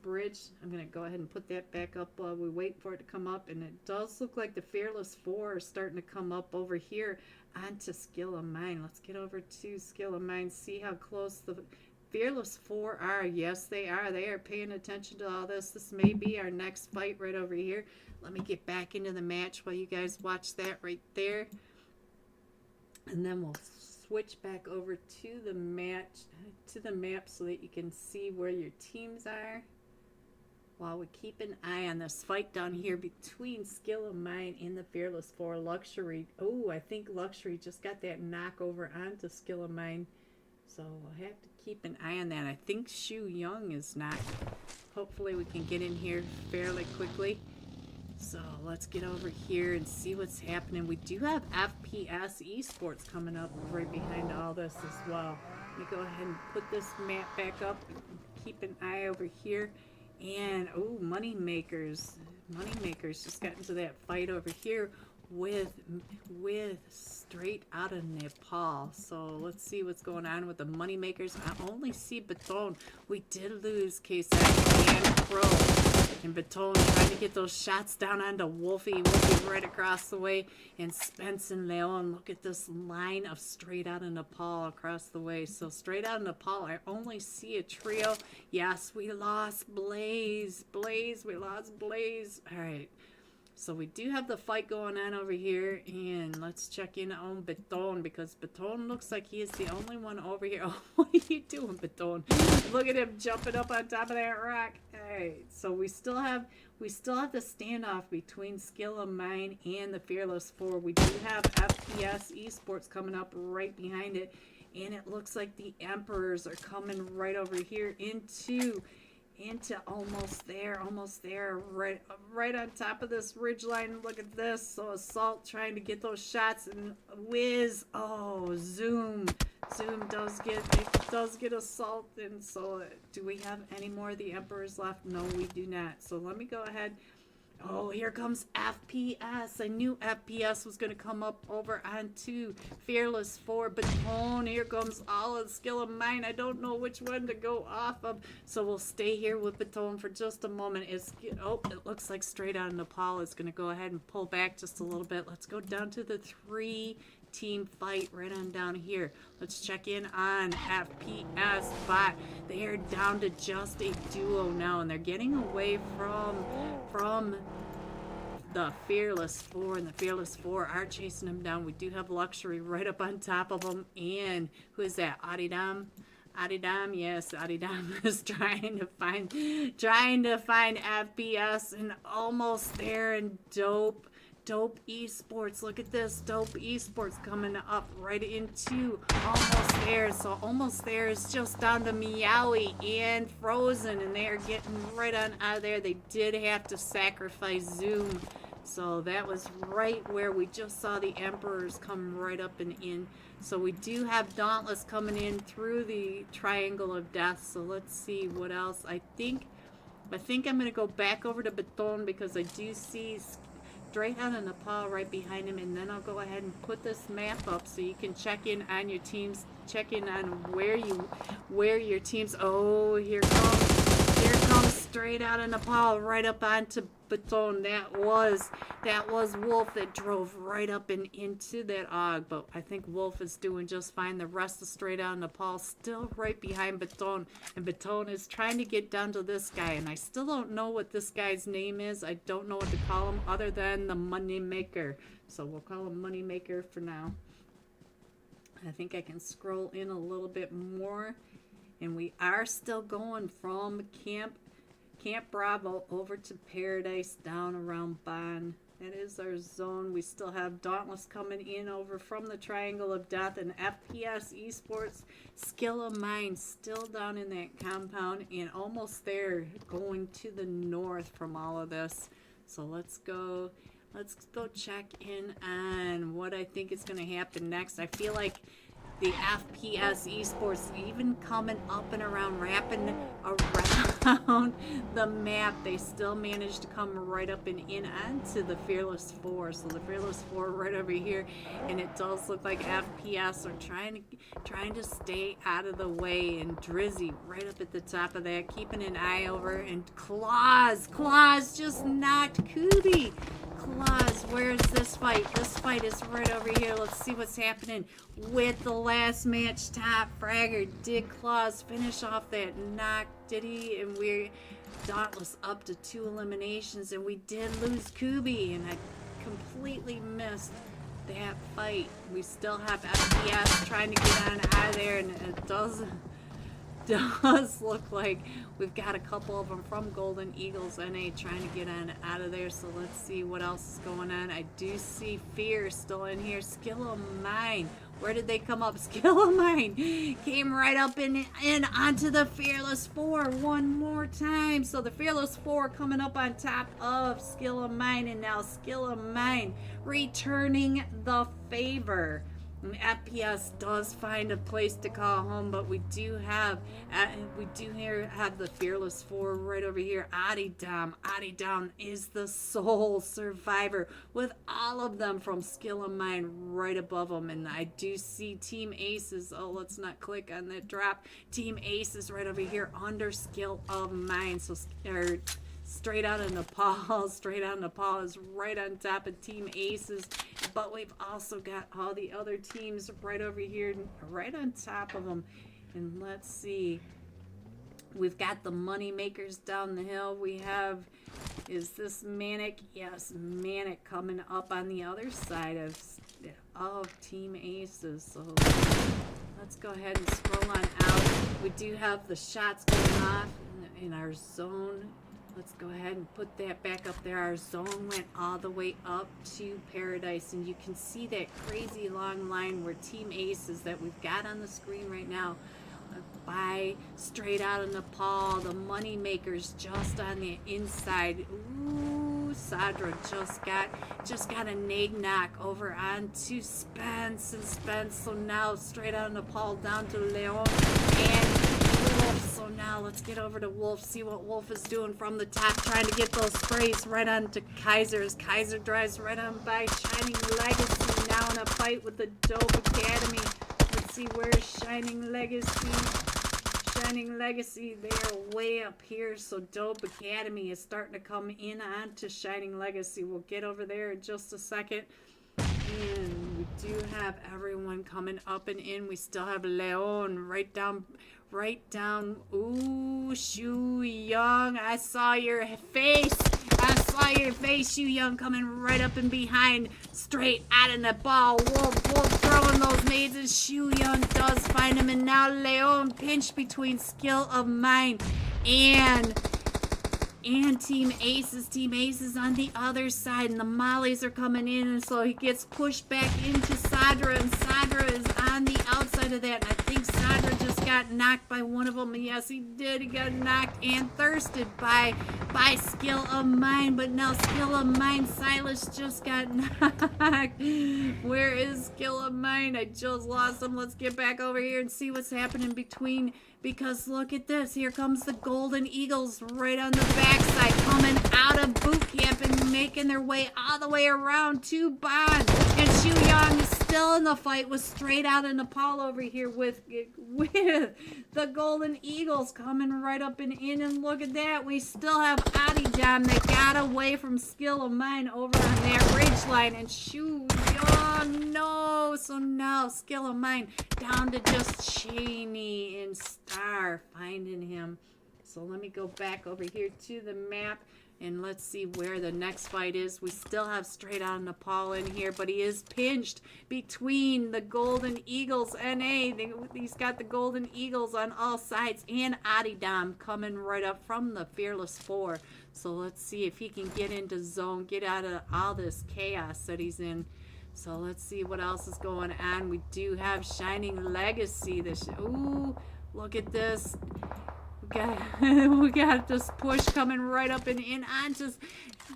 bridge. I'm gonna go ahead and put that back up while we wait for it to come up. And it does look like the Fearless Four are starting to come up over here onto Skill of Mine. Let's get over to Skill of Mine, see how close the Fearless Four are. Yes, they are. They are paying attention to all this. This may be our next fight right over here. Let me get back into the match while you guys watch that right there. And then we'll switch back over to the map so that you can see where your teams are. While we keep an eye on this fight down here between Skill of Mine and the Fearless Four. Luxury. Oh, I think Luxury just got that knock over onto Skill of Mine. So we'll have to keep an eye on that. I think Shu Young is not. Hopefully we can get in here fairly quickly. So let's get over here and see what's happening. We do have FPS Esports coming up right behind all this as well. Let me go ahead and put this map back up and keep an eye over here. And, oh, Moneymakers. Moneymakers just got into that fight over here with straight out of Nepal. So let's see what's going on with the Moneymakers. I only see Baton. We did lose K7 and Crow. And Baton trying to get those shots down onto Wolfie right across the way. And Spence and Leon, look at this line of straight out of Nepal across the way. So straight out of Nepal, I only see a trio. Yes, we lost Blaze. We lost Blaze. All right. So we do have the fight going on over here, and let's check in on Baton, because Baton looks like he is the only one over here. Oh, what are you doing, Baton? Look at him jumping up on top of that rock. Alright, so we still have the standoff between Skill of Mine and the Fearless Four. We do have FPS Esports coming up right behind it, and it looks like the Emperors are coming right over here into almost there, right on top of this ridge line. Look at this. So Assault trying to get those shots, and Wiz, oh, Zoom does get Assault. And so do we have any more of the Emperors left? No, we do not. So let me go ahead. Oh, here comes FPS. I knew FPS was going to come up over onto Fearless 4. Baton, here comes all of Skill of Mine. I don't know which one to go off of. So we'll stay here with Baton for just a moment. It looks like straight out of Nepal is going to go ahead and pull back just a little bit. Let's go down to the 3-team fight right on down here. Let's check in on FPS Bot. They are down to just a duo now, and they're getting away from the Fearless Four, and the Fearless Four are chasing them down. We do have Luxury right up on top of them, and who is that? Adidam? Yes, Adidam is trying to find FPS, and almost there. And Dope Esports, look at this. Dope Esports coming up right into almost there. So almost there is just down to Meowie and Frozen, and they are getting right on out of there. They did have to sacrifice Zoom So that was right where we just saw the Emperors come right up and in. So we do have Dauntless coming in through the Triangle of Death. So let's see what else. I think I'm going to go back over to Baton because I do see straight out of Nepal right behind him. And then I'll go ahead and put this map up so you can check in on your teams. Check in on where your teams. Oh, here comes straight out of Nepal right up onto Baton. That was Wolf that drove right up and into that Og, but I think Wolf is doing just fine. The rest of straight out of Nepal still right behind Baton, and Baton is trying to get down to this guy, and I still don't know what this guy's name is. I don't know what to call him other than the Money Maker, so we'll call him Money Maker for now. I think I can scroll in a little bit more, and we are still going from Camp Bravo over to Paradise down around Bonn. That is our zone. We still have Dauntless coming in over from the Triangle of Death, and FPS Esports Skill of Mine still down in that compound and almost there, going to the north from all of this. So let's go check in on what I think is going to happen next. I feel like the FPS Esports even coming up and around, wrapping around the map. They still managed to come right up and in onto the Fearless 4. So the Fearless 4 right over here, and it does look like FPS are trying to stay out of the way. And Drizzy right up at the top of that, keeping an eye over. And Claus just knocked Kubi. Claus, where's this fight? This fight is right over here. Let's see what's happening with the last match. Top fragger. Did Claus finish off that knock? Did he? And we're Dauntless up to 2 eliminations, and we did lose Kubi, and I completely missed that fight. We still have FPS trying to get on out of there, and it does look like we've got a couple of them from Golden Eagles NA trying to get on out of there. So let's see what else is going on. I do see Fear still in here. Skill of Mine. Where did they come up? Skill of Mine came right up and onto the Fearless 4 one more time. So the Fearless 4 coming up on top of Skill of Mine, and now Skill of Mine returning the favor. And FPS does find a place to call home, but we do have the Fearless 4 right over here. Adidam is the sole survivor with all of them from Skill of Mine right above them. And I do see Team Aces. Oh, let's not click on that drop. Team Aces right over here under Skill of Mine. So Straight out of Nepal is right on top of Team Aces, but we've also got all the other teams right over here, right on top of them. And let's see, we've got the Money Makers down the hill. We have, is this Manic? Yes, Manic coming up on the other side of Team Aces. So let's go ahead and scroll on out. We do have the shots going off in our zone. Let's go ahead and put that back up there. Our zone went all the way up to Paradise, and you can see that crazy long line where Team Aces that we've got on the screen right now by straight out of Nepal. The Money Makers just on the inside. Ooh, Sadra just got a nade knock over onto Spence, and Spence. So now straight out of Nepal down to Leon and Wolf. So now let's get over to Wolf, see what Wolf is doing from the top, trying to get those sprays right onto Kaiser as Kaiser drives right on by Shining Legacy, now in a fight with the Dope Academy. Let's see, where's Shining Legacy? Shining Legacy, they are way up here, so Dope Academy is starting to come in onto Shining Legacy. We'll get over there in just a second. And we do have everyone coming up and in. We still have Leon right down. Ooh, Shu Young, I saw your face. Shu Young, coming right up and behind, straight out of the ball. Wolf throwing those nades, and Shu Young does find him. And now Leon pinched between Skill of Mine and Team Aces. Team Aces on the other side, and the Mollies are coming in, and so he gets pushed back into Sadra, and Sadra is on the outside of that. And I think Sadra just got got knocked by one of them. Yes, he did. He got knocked and thirsted by Skill of Mine. But now Skill of Mine, Silas just got knocked. Where is Skill of Mine? I just lost him. Let's get back over here and see what's happening between. Because look at this. Here comes the Golden Eagles right on the backside, coming out of boot camp and making their way all the way around to Bond. And Shu Yang is still in the fight, was straight out of Nepal over here with the Golden Eagles coming right up and in. And look at that. We still have Adidam that got away from Skill of Mine over on that ridge line. And Shu Yang, no. So now Skill of Mine down to just Cheney and Star finding him. So let me go back over here to the map and let's see where the next fight is. We still have straight out of Nepal in here, but he is pinched between the Golden Eagles NA. He's got the Golden Eagles on all sides and Adidam coming right up from the Fearless Four. So let's see if he can get into zone, get out of all this chaos that he's in. So let's see what else is going on. We do have Shining Legacy. Ooh, look at this. We got this push coming right up and in onto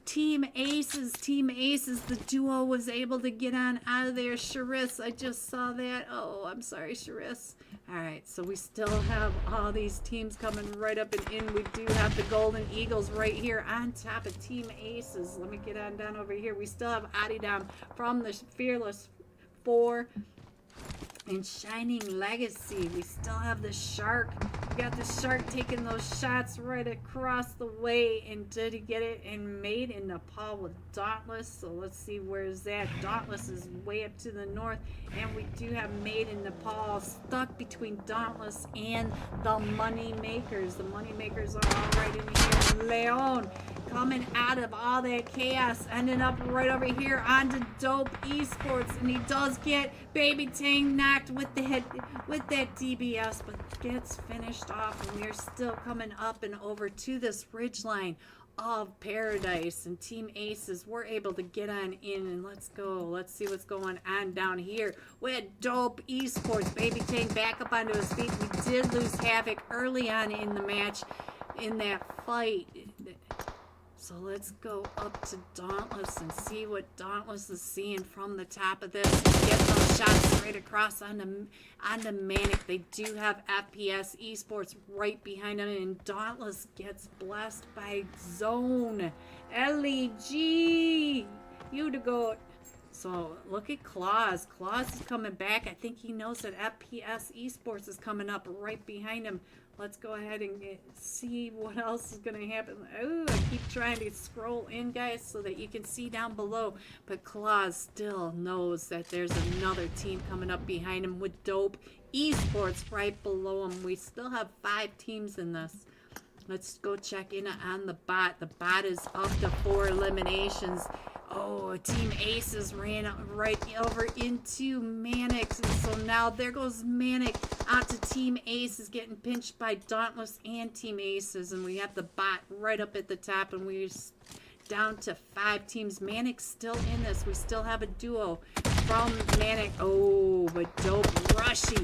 Team Aces. Team Aces, the duo was able to get on out of there. Charis, I just saw that. Oh, I'm sorry, Charis. All right, so we still have all these teams coming right up and in. We do have the Golden Eagles right here on top of Team Aces. Let me get on down over here. We still have Adidam from the Fearless Four. And Shining Legacy, we still have the Shark. We got the Shark taking those shots right across the way. And did he get it? And made in Nepal with Dauntless. So let's see, where's that? Dauntless is way up to the north. And we do have Made in Nepal stuck between Dauntless and the Money Makers. The Money Makers are all right in here. Leon coming out of all that chaos, ending up right over here onto Dope Esports, and he does get Baby Tang knocked with that DBS, but gets finished off, and we're still coming up and over to this ridgeline of Paradise, and Team Aces were able to get on in, and let's go. Let's see what's going on down here with Dope Esports. Baby Tang back up onto his feet. We did lose Havoc early on in the match in that fight. So let's go up to Dauntless and see what Dauntless is seeing from the top of this. Get those shots straight across onto Manic. They do have FPS Esports right behind them, and Dauntless gets blessed by Zone. LEG, you to go. So look at Claus. Claus is coming back. I think he knows that FPS Esports is coming up right behind him. Let's go ahead and see what else is going to happen. Oh, I keep trying to scroll in, guys, so that you can see down below. But Claus still knows that there's another team coming up behind him with Dope Esports right below him. We still have 5 teams in this. Let's go check in on the bot. The bot is up to 4 eliminations. Oh, Team Aces ran right over into Manix. And so now there goes Manic out to Team Aces, getting pinched by Dauntless and Team Aces. And we have the bot right up at the top, and we're down to 5 teams. Manic's still in this. We still have a duo from Manic. Oh, but Dope Rushy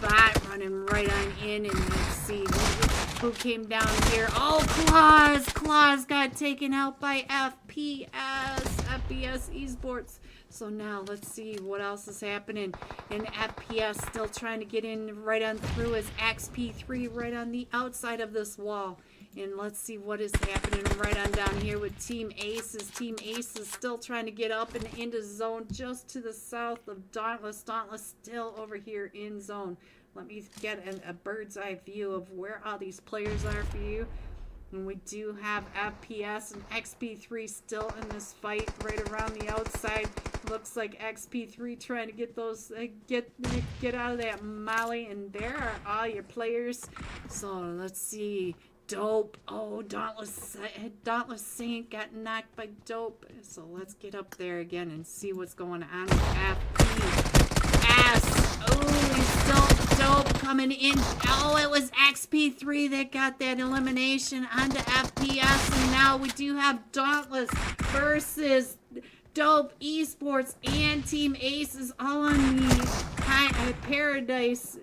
bot running right on in. And let's see who came down here. Oh, Claus! Claus got taken out by FPS Esports. So now let's see what else is happening. And FPS still trying to get in right on through as XP3 right on the outside of this wall. And let's see what is happening right on down here with Team Aces. Team Aces still trying to get up and into zone just to the south of Dauntless. Dauntless still over here in zone. Let me get a bird's eye view of where all these players are for you. And we do have FPS and XP3 still in this fight right around the outside. Looks like XP3 trying to get those get out of that molly. And there are all your players. So let's see. Dope. Oh, Dauntless Saint got knocked by Dope. So let's get up there again and see what's going on with FPS. Oh, he's still Dope coming in. Oh, it was XP3 that got that elimination onto FPS. And now we do have Dauntless versus Dope Esports and Team Aces all on the Paradise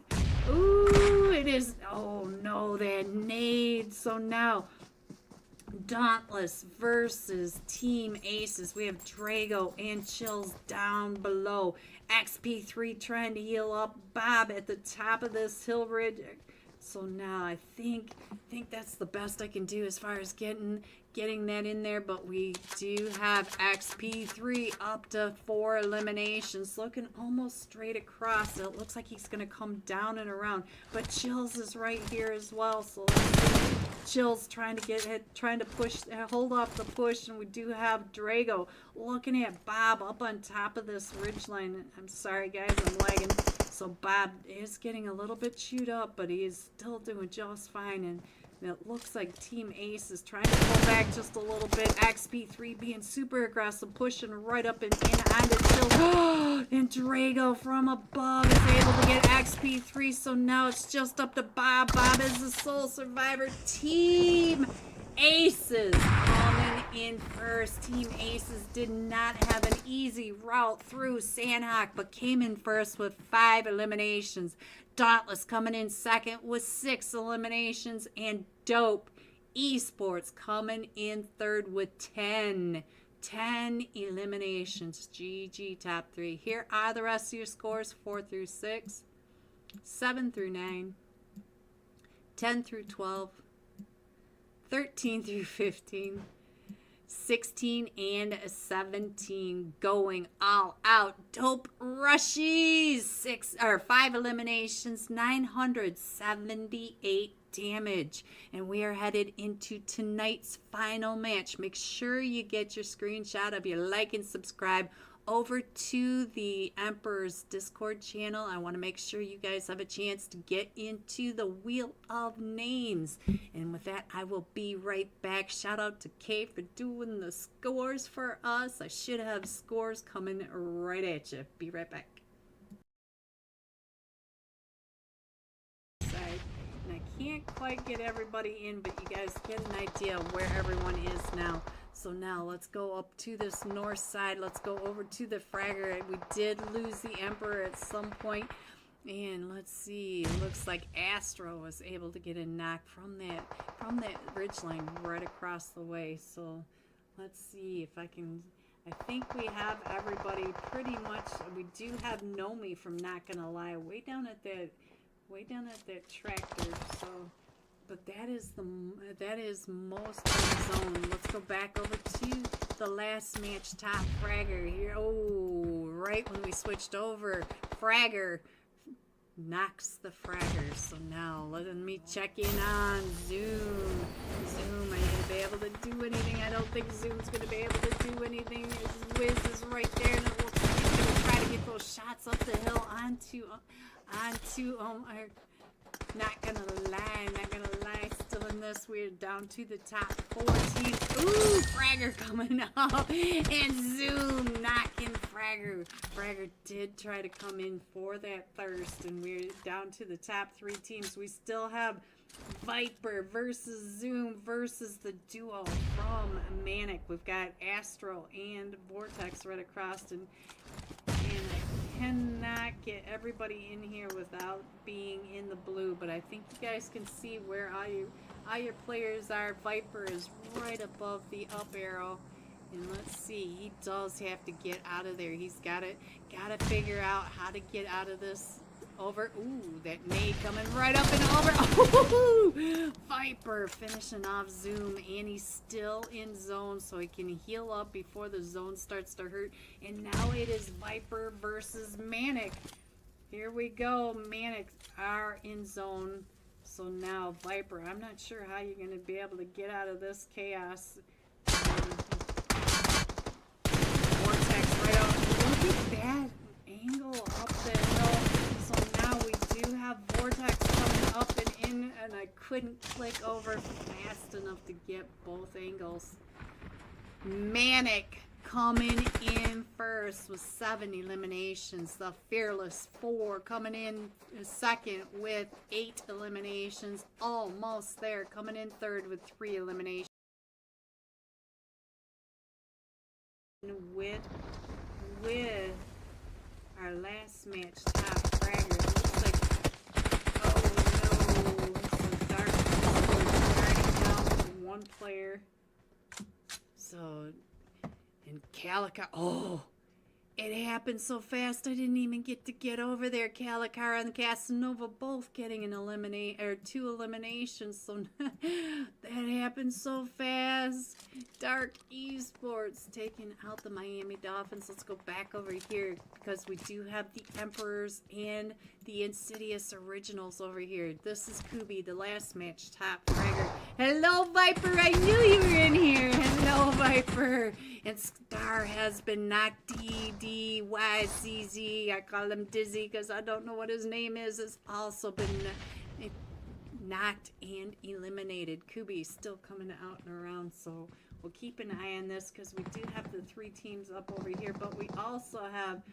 Ooh, it is. Oh no, that nade. So now, Dauntless versus Team Aces. We have Drago and Chills down below. XP3 trying to heal up. Bob at the top of this hill ridge. So now I think that's the best I can do as far as getting that in there. But we do have XP3 up to 4 eliminations, looking almost straight across. It looks like he's gonna come down and around. But Chills is right here as well. So let's see. Chills trying to push, hold off the push, and we do have Drago looking at Bob up on top of this ridgeline. I'm sorry guys, I'm lagging. So Bob is getting a little bit chewed up, but he is still doing just fine. And it looks like Team Ace is trying to pull back just a little bit. XP3 being super aggressive, pushing right up and in onto Chill. And Drago from above is able to get XP3. So now it's just up to Bob. Bob is the sole survivor. Team Aces coming in first. Team Aces did not have an easy route through Sandhawk, but came in first with 5 eliminations. Dauntless coming in second with 6 eliminations, and Dope Esports coming in third with 10 eliminations. GG top 3. Here are the rest of your scores: 4 through 6, 7 through 9, 10 through 12, 13 through 15, 16 and 17 going all out. Dope Rushies, 5 eliminations, 978 damage. And we are headed into tonight's final match. Make sure you get your screenshot of your like and subscribe over to the Emperor's Discord channel. I want to make sure you guys have a chance to get into the Wheel of Names. And with that, I will be right back. Shout out to Kay for doing the scores for us. I should have scores coming right at you. Be right back. And I can't quite get everybody in, but you guys get an idea of where everyone is now. So now let's go up to this north side. Let's go over to the fragger. We did lose the Emperor at some point. And let's see. It looks like Astro was able to get a knock from that ridgeline right across the way. So let's see if I can. I think we have everybody pretty much. We do have Nomi from Not Gonna Lie way down at that tractor. So. But that is most of the zone. Let's go back over to the last match. Top fragger here. Oh, right when we switched over, fragger knocks the fragger. So now let me check in on Zoom. Zoom, are you gonna be able to do anything? I don't think Zoom's gonna be able to do anything. His Wiz is right there, and it looks like he's gonna try to get those shots up the hill onto Not gonna lie, still in this. We're down to the top 14. Ooh, fragger coming up. And Zoom knocking fragger. Fragger did try to come in for that thirst. And we're down to the top 3 teams. We still have Viper versus Zoom versus the duo from Manic. We've got Astro and Vortex right across. And I cannot get everybody in here without being in the blue, but I think you guys can see where all your players are. Viper is right above the up arrow, and let's see, he does have to get out of there. He's gotta figure out how to get out of this. Over. Ooh, that nade coming right up and over. Oh, Viper finishing off Zoom, and he's still in zone, so he can heal up before the zone starts to hurt. And now it is Viper versus Manic. Here we go. Manic are in zone. So now Viper, I'm not sure how you're going to be able to get out of this chaos. Vortex right out. Look at that angle up the hill. So now we do have Vortex coming up and in, and I couldn't click over fast enough to get both angles. Manic coming in first with 7 eliminations. The Fearless 4 coming in second with 8 eliminations. Almost there. Coming in third with 3 eliminations. With our last match, top fragger. It looks like, Calico. Oh, it happened so fast I didn't even get over there. Calicar and Casanova both getting an two eliminations. So that happened so fast. Dark Esports taking out the Miami Dolphins. Let's go back over here because we do have the Emperors and the Insidious Originals over here. This is Kubi, the last match top fragger. Hello, Viper. I knew you were in here. Hello, Viper. And Star has been knocked DDYCZ. I call him Dizzy because I don't know what his name is. Has also been knocked and eliminated. Kubi still coming out and around, so we'll keep an eye on this because we do have the 3 teams up over here, but we also have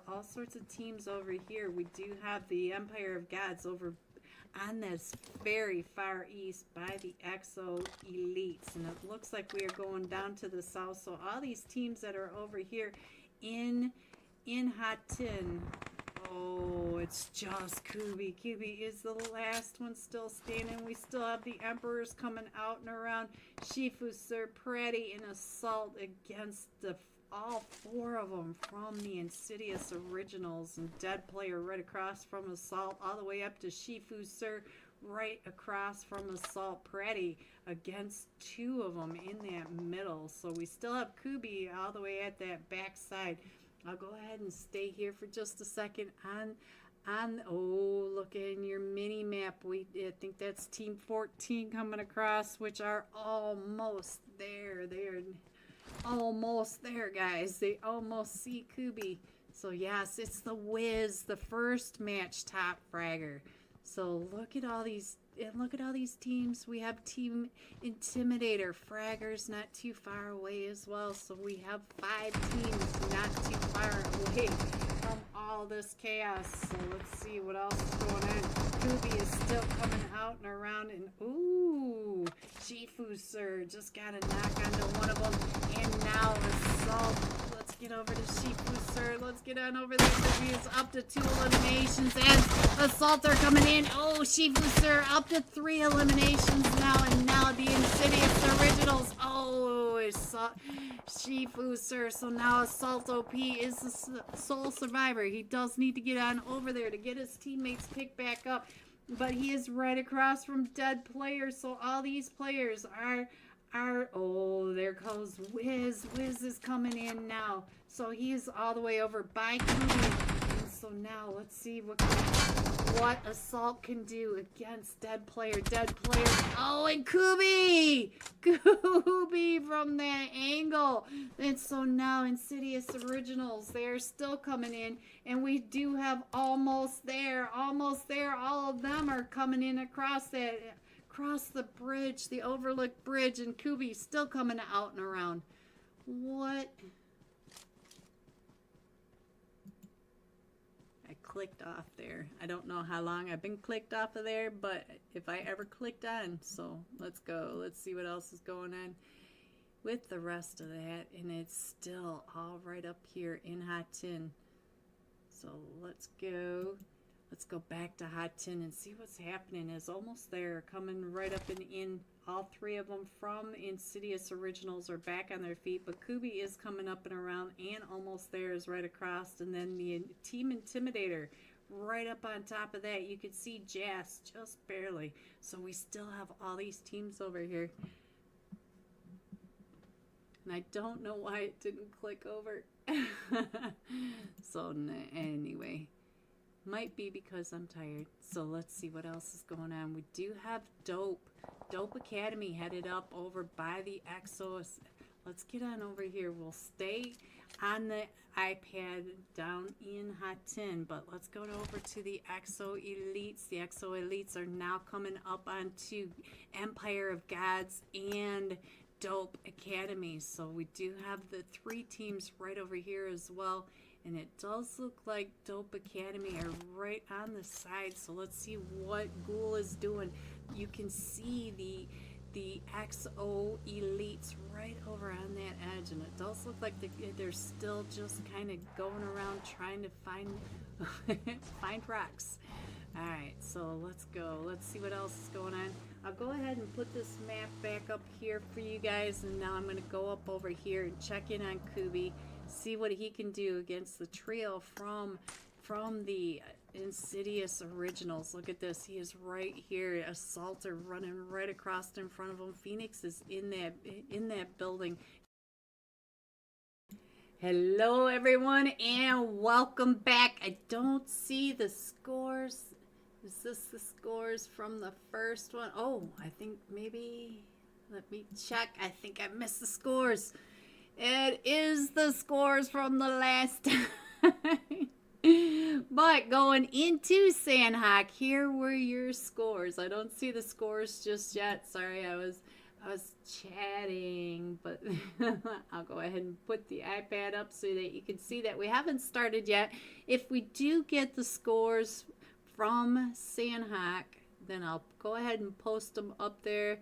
all sorts of teams over here. We do have the Empire of Gods over on this very far east by the Exo Elites, and it looks like we are going down to the south. So all these teams that are over here in Hot Tin. Oh, it's just Kubi. Kubi is the last one still standing. We still have the Emperors coming out and around. Shifu, Sir Pratty in assault against all 4 of them from the Insidious Originals, and Dead Player right across from Assault, all the way up to Shifu Sir right across from Assault Pratty against 2 of them in that middle. So we still have Kubi all the way at that back side. I'll go ahead and stay here for just a second oh, look in your mini map. I think that's Team 14 coming across, which are almost there. They're almost there, guys. They almost see Kubi. So yes, it's the Wiz, the first match top fragger. So look at all these teams. We have Team Intimidator, fraggers not too far away as well. So we have 5 teams not too far away from all this chaos. So let's see what else is going on. Kubi is still coming out and around, and ooh, Shifu Sir just got a knock onto one of them, and now Assault. Let's get over to Shifu Sir. Let's get on over there because he is up to 2 eliminations, and Assault are coming in. Oh, Shifu Sir up to 3 eliminations now, and now the Insidious Originals. Oh, Shifu Sir. So now Assault OP is the sole survivor. He does need to get on over there to get his teammates picked back up, but he is right across from Dead Players. So all these players are oh, there goes Wiz. Wiz is coming in now. So he is all the way over by Kubi. And so now let's see what Assault can do against Dead Player. Dead Player. Oh, and Kubi! Kubi from that angle. And so now Insidious Originals, they're still coming in. And we do have almost there. Almost there. All of them are coming in across the bridge, the Overlook Bridge, and Kubi still coming out and around. What? I clicked off there. I don't know how long I've been clicked off of there, but if I ever clicked on, so let's go. Let's see what else is going on with the rest of that, and it's still all right up here in Hot Tin. So let's go. Let's go back to Hot Tin and see what's happening. Is almost there, coming right up and in. All 3 of them from Insidious Originals are back on their feet, but Kubi is coming up and around, and almost there is right across. And then the Team Intimidator right up on top of that. You can see Jas just barely. So we still have all these teams over here. And I don't know why it didn't click over. So anyway. Might be because I'm tired. So let's see what else is going on. We do have Dope Academy headed up over by the Exos. Let's get on over here. We'll stay on the iPad down in Hot Tin, but let's go over to the Exo Elites. The Exo Elites are now coming up onto Empire of Gods and Dope Academy. So we do have the 3 teams right over here as well. And it does look like Dope Academy are right on the side. So let's see what Ghoul is doing. You can see the XO Elites right over on that edge. And it does look like they're still just kind of going around trying to find rocks. Alright, so let's go. Let's see what else is going on. I'll go ahead and put this map back up here for you guys, and now I'm going to go up over here and check in on Kubi, see what he can do against the trio from the Insidious Originals. Look at this. He is right here. Assaulter running right across in front of him. Phoenix is in that building. Hello everyone and welcome back. I don't see the scores. Is this the scores from the first one? Oh, I think maybe, let me check. I think I missed the scores. It is the scores from the last time. But going into Sandhawk, here were your scores. I don't see the scores just yet. Sorry, I was chatting, but I'll go ahead and put the iPad up so that you can see that we haven't started yet. If we do get the scores from Sandhawk, then I'll go ahead and post them up there.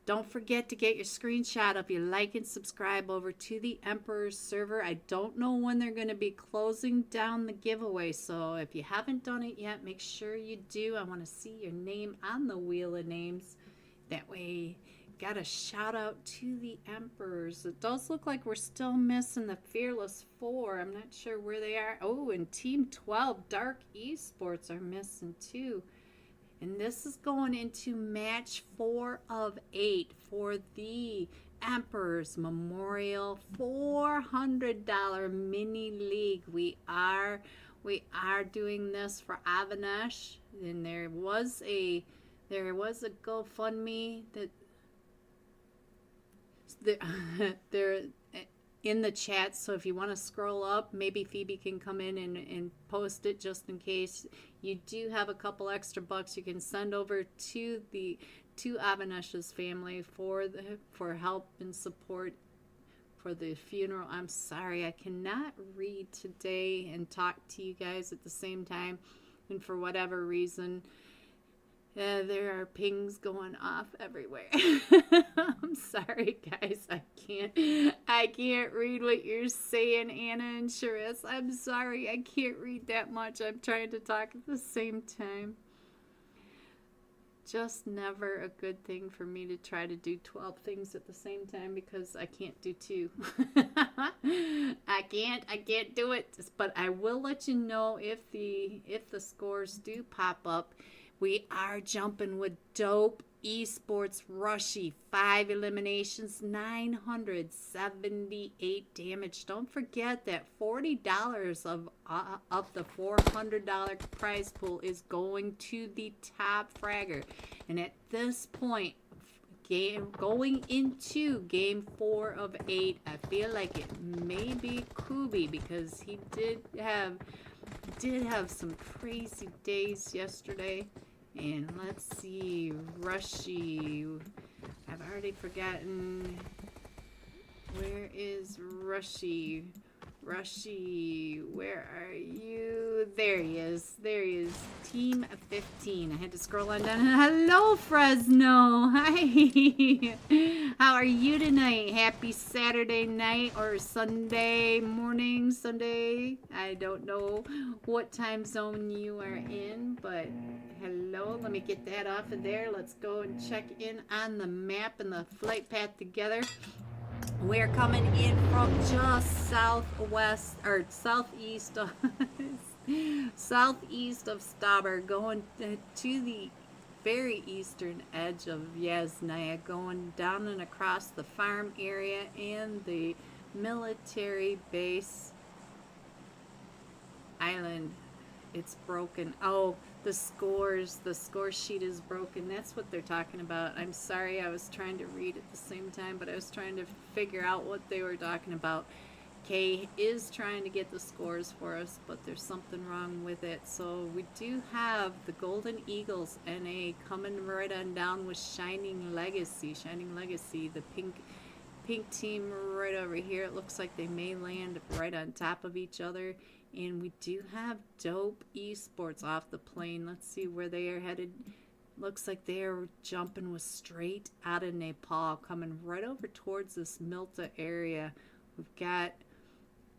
Don't forget to get your screenshot of your like and subscribe over to the Emperor's server. I don't know when they're going to be closing down the giveaway, so if you haven't done it yet, make sure you do. I want to see your name on the wheel of names. That way, got a shout out to the Emperors. It does look like we're still missing the Fearless 4. I'm not sure where they are. Oh, and Team 12, Dark Esports, are missing too. And this is going into match 4 of 8 for the Emperor's Memorial $400 mini league. We are doing this for Avinash, and there was a GoFundMe that there in the chat, so if you want to scroll up, maybe Phoebe can come in and post it just in case. You do have a couple extra bucks you can send over to Avinash's family for help and support for the funeral. I'm sorry, I cannot read today and talk to you guys at the same time, and for whatever reason, there are pings going off everywhere. I'm sorry, guys. I can't read what you're saying, Anna and Charis. I'm sorry. I can't read that much. I'm trying to talk at the same time. Just never a good thing for me to try to do 12 things at the same time, because I can't do 2. I can't do it. But I will let you know if the scores do pop up. We are jumping with Dope Esports Rushy. 5 eliminations, 978 damage. Don't forget that $40 of the $400 prize pool is going to the top fragger. And at this point, going into game 4 of 8, I feel like it may be Kubi, because he did have some crazy days yesterday. And let's see, Rushy. I've already forgotten. Where is Rushy? Rushy, where are you? There he is. There he is. Team 15. I had to scroll on down. Hello, Fresno. Hi. How are you tonight? Happy Saturday night or Sunday morning. Sunday. I don't know what time zone you are in, but hello. Let me get that off of there. Let's go and check in on the map and the flight path together. We're coming in from just southwest or southeast of southeast of Stauber, going to the very eastern edge of Yasnaya, going down and across the farm area and the military base island. It's broken. Oh, the score sheet is broken. That's what they're talking about. I'm sorry, I was trying to read at the same time, but I was trying to figure out what they were talking about. Kay is trying to get the scores for us, but there's something wrong with it. So we do have the Golden Eagles NA coming right on down with Shining Legacy. Shining Legacy, the pink team right over here. It looks like they may land right on top of each other. And we do have Dope Esports off the plane. Let's see where they are headed. Looks like they are jumping with straight out of Nepal, coming right over towards this Milta area. We've got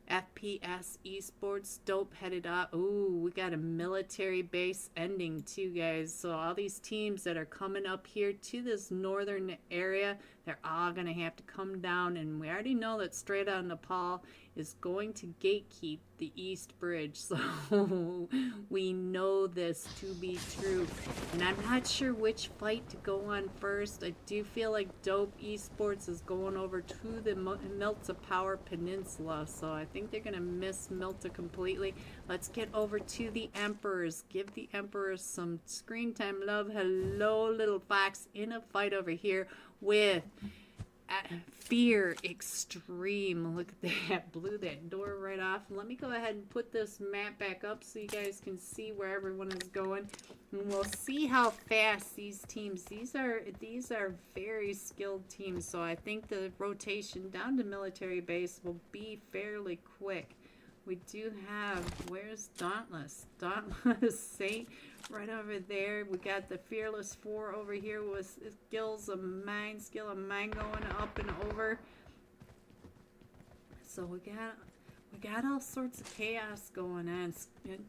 FPS Esports, Dope headed up. Ooh, we got a military base ending too, guys. So all these teams that are coming up here to this northern area, they're all going to have to come down. And we already know that Straight Out Nepal is going to gatekeep the East Bridge. So we know this to be true. And I'm not sure which fight to go on first. I do feel like Dope Esports is going over to the Milta Power Peninsula. So I think they're going to miss Milta completely. Let's get over to the Emperors. Give the Emperors some screen time love. Hello, little fox, in a fight over here with Fear Extreme. Look at that. Blew that door right off. Let me go ahead and put this map back up so you guys can see where everyone is going. And we'll see how fast these teams. These are very skilled teams. So I think the rotation down to military base will be fairly quick. We do have, where's Dauntless? Dauntless Saint right over there. We got the Fearless 4 over here with skill of mine going up and over. So we got all sorts of chaos going on.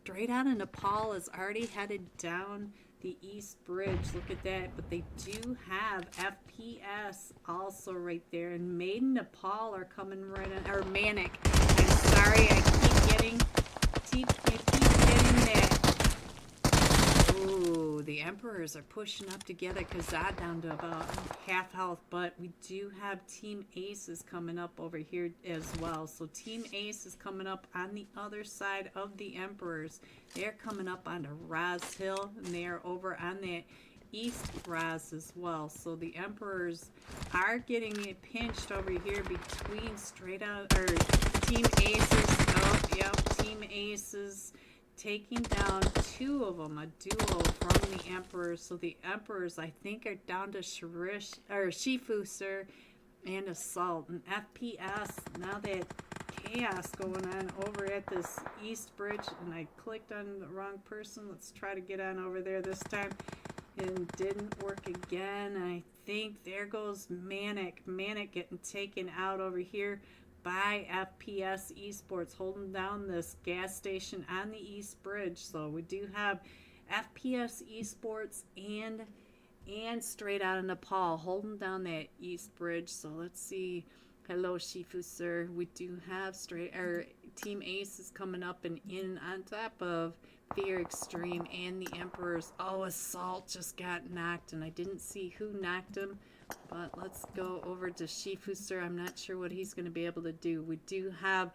Straight Out of Nepal is already headed down the East Bridge. Look at that. But they do have FPS also right there. And Maiden Nepal are coming right on, or Manic. I'm sorry, I keep getting that. Ooh, the Emperors are pushing up together. Kazad down to about half health. But we do have Team Aces coming up over here as well. So Team Ace is coming up on the other side of the Emperors. They're coming up onto Raz Hill, and they are over on that East Raz as well. So the Emperors are getting it pinched over here between Straight Out, or Team Aces. Oh, yep, Team Aces taking down two of them, a duo from the Emperors. So the Emperors, I think, are down to Shifu, sir, and Assault. And FPS, now that chaos going on over at this East Bridge, and I clicked on the wrong person. Let's try to get on over there this time. And didn't work again. I think there goes Manic. Manic getting taken out over here by FPS Esports, holding down this gas station on the East Bridge. So we do have FPS Esports and Straight Out of Nepal holding down that East Bridge. So let's see. Hello, Shifu, sir. We do have Team Ace is coming up and in on top of Fear Extreme and the Emperors. Oh, Assault just got knocked, and I didn't see who knocked him. But let's go over to Shifu, sir. I'm not sure what he's going to be able to do. We do have,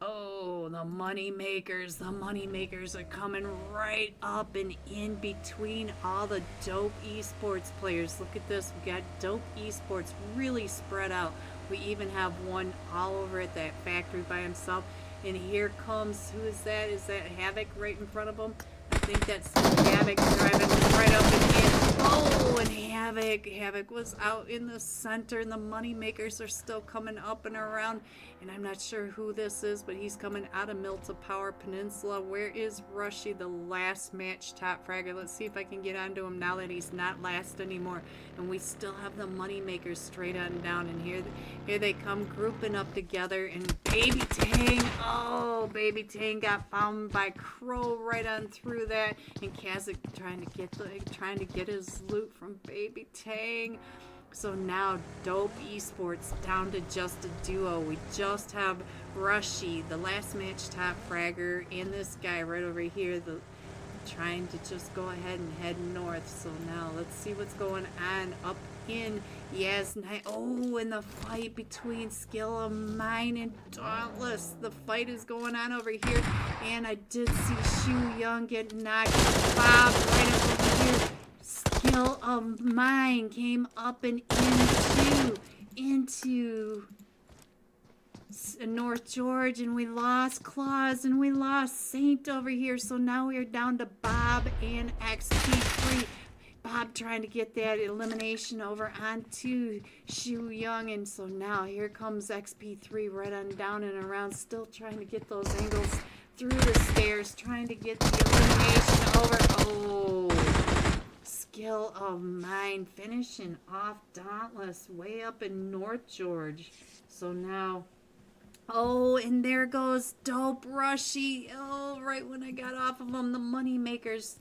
oh, the money makers. The money makers are coming right up and in between all the Dope Esports players. Look at this. We got Dope Esports really spread out. We even have one all over at that factory by himself. And here comes, who is that? Is that Havoc right in front of him? I think that's Havoc driving right up and in. Oh, and Havoc was out in the center, and the money makers are still coming up and around. And I'm not sure who this is, but he's coming out of Milta Power Peninsula. Where is Rushy, the last match top fragger? Let's see if I can get onto him now that he's not last anymore. And we still have the money makers straight on down. And here they come grouping up together. And Baby Tang, oh, Baby Tang got found by Crow right on through that. And Kazakh trying to get his loot from Baby Tang. So now Dope Esports down to just a duo. We just have Rushy, the last match top fragger, and this guy right over here, trying to just go ahead and head north. So now let's see what's going on up in Yasnai. Oh, and the fight between Skill of Mine and Dauntless. The fight is going on over here. And I did see Shu Young get knocked. Bob right up over here. Skill of Mine came up and into North George, and we lost Claus, and we lost Saint over here. So now we are down to Bob and XP3. Bob trying to get that elimination over onto Shu Young, and so now here comes XP3 right on down and around, still trying to get those angles through the stairs, trying to get the elimination over. Oh, Skill of Mine finishing off Dauntless way up in North George. So now Oh, and there goes Dope Rushy. Oh, right when I got off of him, the money makers.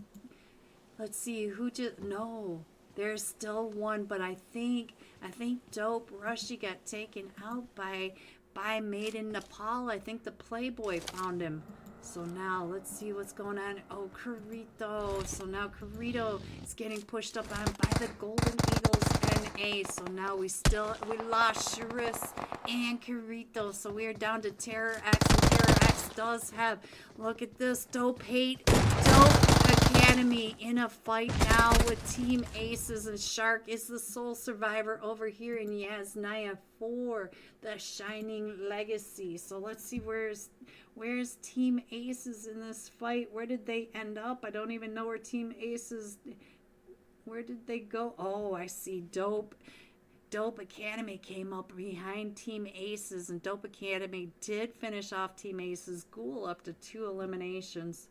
Let's see who just no. There's still one, but I think Dope Rushy got taken out by Made in Nepal. I think the Playboy found him. So now let's see what's going on. Oh, Carrito. So now Carrito is getting pushed up on by the Golden Eagles NA. So now we lost Shiris and Carrito. So we are down to Terror X, and Terror X does have, look at this, Dope Academy in a fight now with Team Aces, and Shark is the sole survivor over here in Yasnaya for the Shining Legacy. So let's see where's Team Aces in this fight. Where did they end up? I don't even know where Team Aces, where did they go? Oh, I see. Dope Academy came up behind Team Aces, and Dope Academy did finish off Team Aces Ghoul up to 2 eliminations.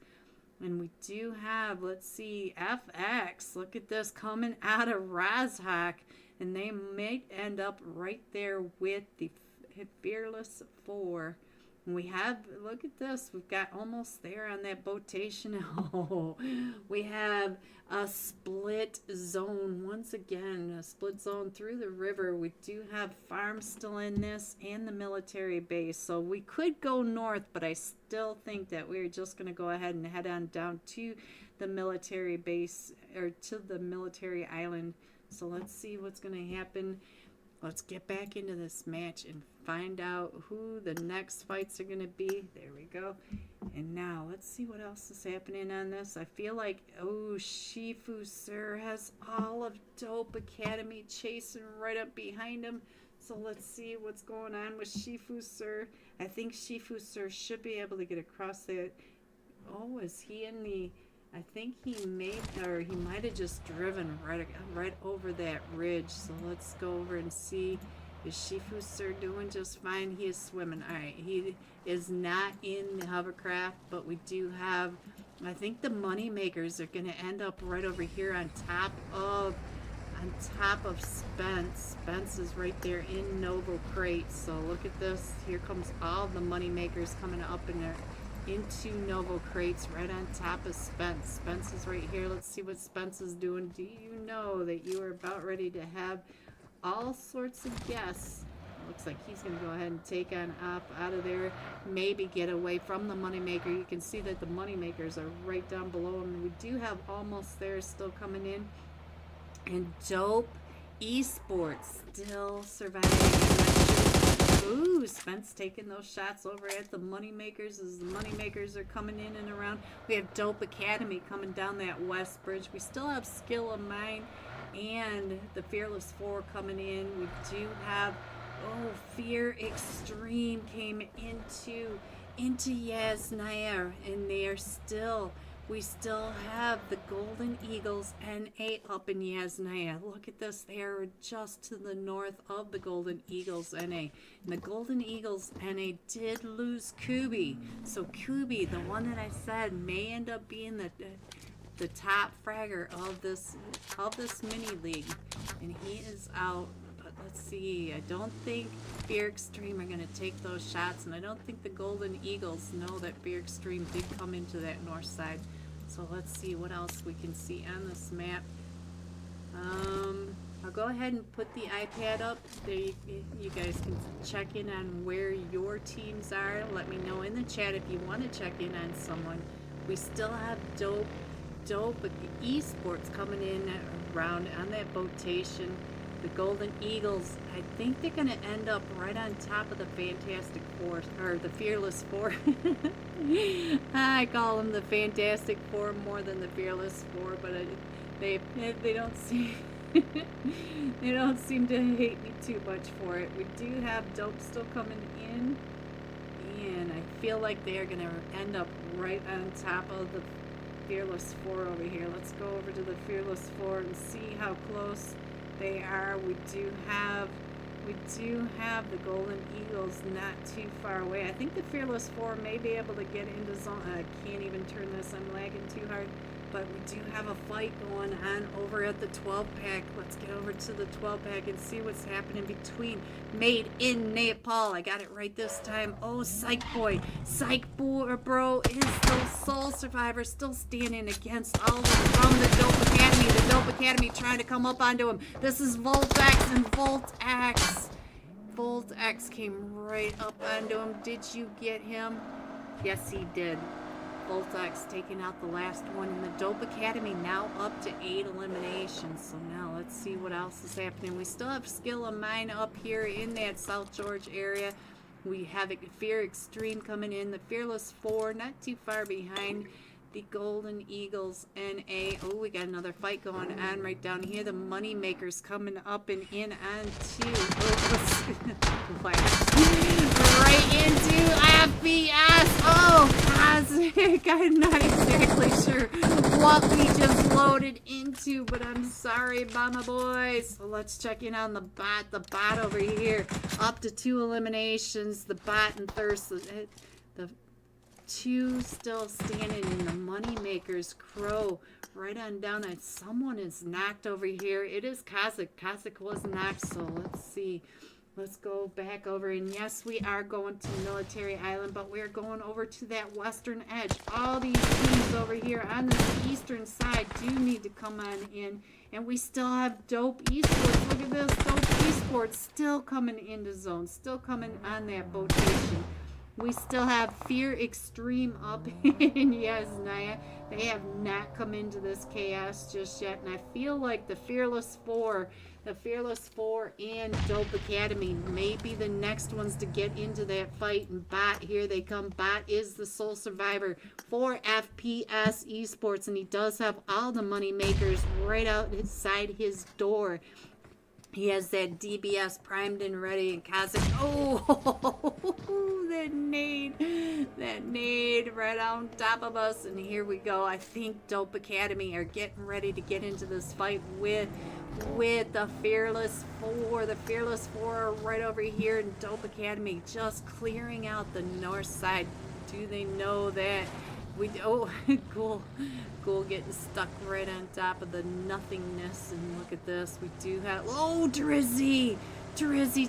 And we do have, let's see, FX. Look at this coming out of Razhak. And they may end up right there with the Fearless 4. And we have, look at this, we've got almost there on that botation. Oh, we have a split zone once again, a split zone through the river. We do have farms still in this and the military base. So we could go north, but I still think that we're just going to go ahead and head on down to the military base, or to the military island. So let's see what's going to happen. Let's get back into this match and find out who the next fights are going to be. There we go. And now let's see what else is happening on this. I feel like, oh, Shifu Sir has all of Dope Academy chasing right up behind him. So let's see what's going on with Shifu Sir. I think Shifu Sir should be able to get across that. Oh, is he in the... I think he might have just driven right over that ridge. So let's go over and see. Is Shifu Sir doing just fine? He is swimming. All right, he is not in the hovercraft, but we do have, I think the money makers are going to end up right over here on top of Spence. Spence is right there in Novo Crate. So look at this. Here comes all the money makers coming up in there into Novo Crates right on top of Spence. Spence is right here. Let's see what Spence is doing. Do you know that you are about ready to have all sorts of guests? Looks like he's going to go ahead and take on up out of there. Maybe get away from the moneymaker. You can see that the moneymakers are right down below him. We do have almost there still coming in. And Dope Esports still surviving. Ooh, Spence taking those shots over at the moneymakers as the moneymakers are coming in and around. We have Dope Academy coming down that west bridge. We still have Skill of Mine and the Fearless 4 coming in. We do have, oh, Fear Extreme came into Yasnaya, and they are still, we still have the Golden Eagles NA up in Yasnaya. Look at this. They are just to the north of the Golden Eagles NA. And the Golden Eagles NA did lose Kubi. So Kubi, the one that I said may end up being the top fragger of this mini league. And he is out. But let's see. I don't think Fear Extreme are going to take those shots. And I don't think the Golden Eagles know that Fear Extreme did come into that north side. So let's see what else we can see on this map. I'll go ahead and put the iPad up. There you guys can check in on where your teams are. Let me know in the chat if you want to check in on someone. We still have Dope Esports coming in around on that botation. The Golden Eagles, I think they're going to end up right on top of the Fantastic Four, or the Fearless Four. I call them the Fantastic Four more than the Fearless Four, but they don't seem they don't seem to hate me too much for it. We do have Dope still coming in, and I feel like they are going to end up right on top of the Fearless 4 over here. Let's go over to the Fearless 4 and see how close they are. We do have the Golden Eagles not too far away. I think the Fearless 4 may be able to get into zone. I can't even turn this. I'm lagging too hard. but we do have a fight going on over at the 12 pack. Let's get over to the 12 pack and see what's happening between Made in Nepal. I got it right this time. Oh, Psych Boy. Psych Boy, bro, is the sole survivor, still standing against all the from the Dope Academy. The Dope Academy trying to come up onto him. This is Voltax, and Voltax came right up onto him. Did you get him? Yes, he did. Voltax taking out the last one, and the Dope Academy now up to 8 eliminations. So now let's see what else is happening. We still have Skill of Mine up here in that South George area. We have Fear Extreme coming in. The Fearless 4 not too far behind the Golden Eagles NA. Oh, we got another fight going on right down here. The Money Makers coming up and in on two. Right into FBS. Oh, Cosmic. I'm not exactly sure what we just loaded into, but I'm sorry, Mama Boys. So let's check in on the bot. The bot over here, up to 2 eliminations. The bot and Thirst. The 2 still standing in the Money Makers. Crow right on down. And someone is knocked over here. It is Cosmic. Cosmic was knocked, so let's see. Let's go back over, and yes, we are going to Military Island, but we're going over to that western edge. All these teams over here on the eastern side do need to come on in, and we still have Dope Esports. Look at this, Dope Esports still coming into zone, still coming on that botation. We still have Fear Extreme up in, yes, Naya. They have not come into this chaos just yet, and I feel like the Fearless 4 and Dope Academy may be the next ones to get into that fight. And Bot, here they come. Bot is the sole survivor for FPS Esports, and he does have all the Money Makers right outside his door. He has that DBS primed and ready, and Kazakh. Oh, that nade right on top of us. And here we go. I think Dope Academy are getting ready to get into this fight with the Fearless 4. The Fearless 4 are right over here, and Dope Academy just clearing out the north side. Do they know that? Oh, cool getting stuck right on top of the nothingness. And look at this, we do have, oh, Drizzy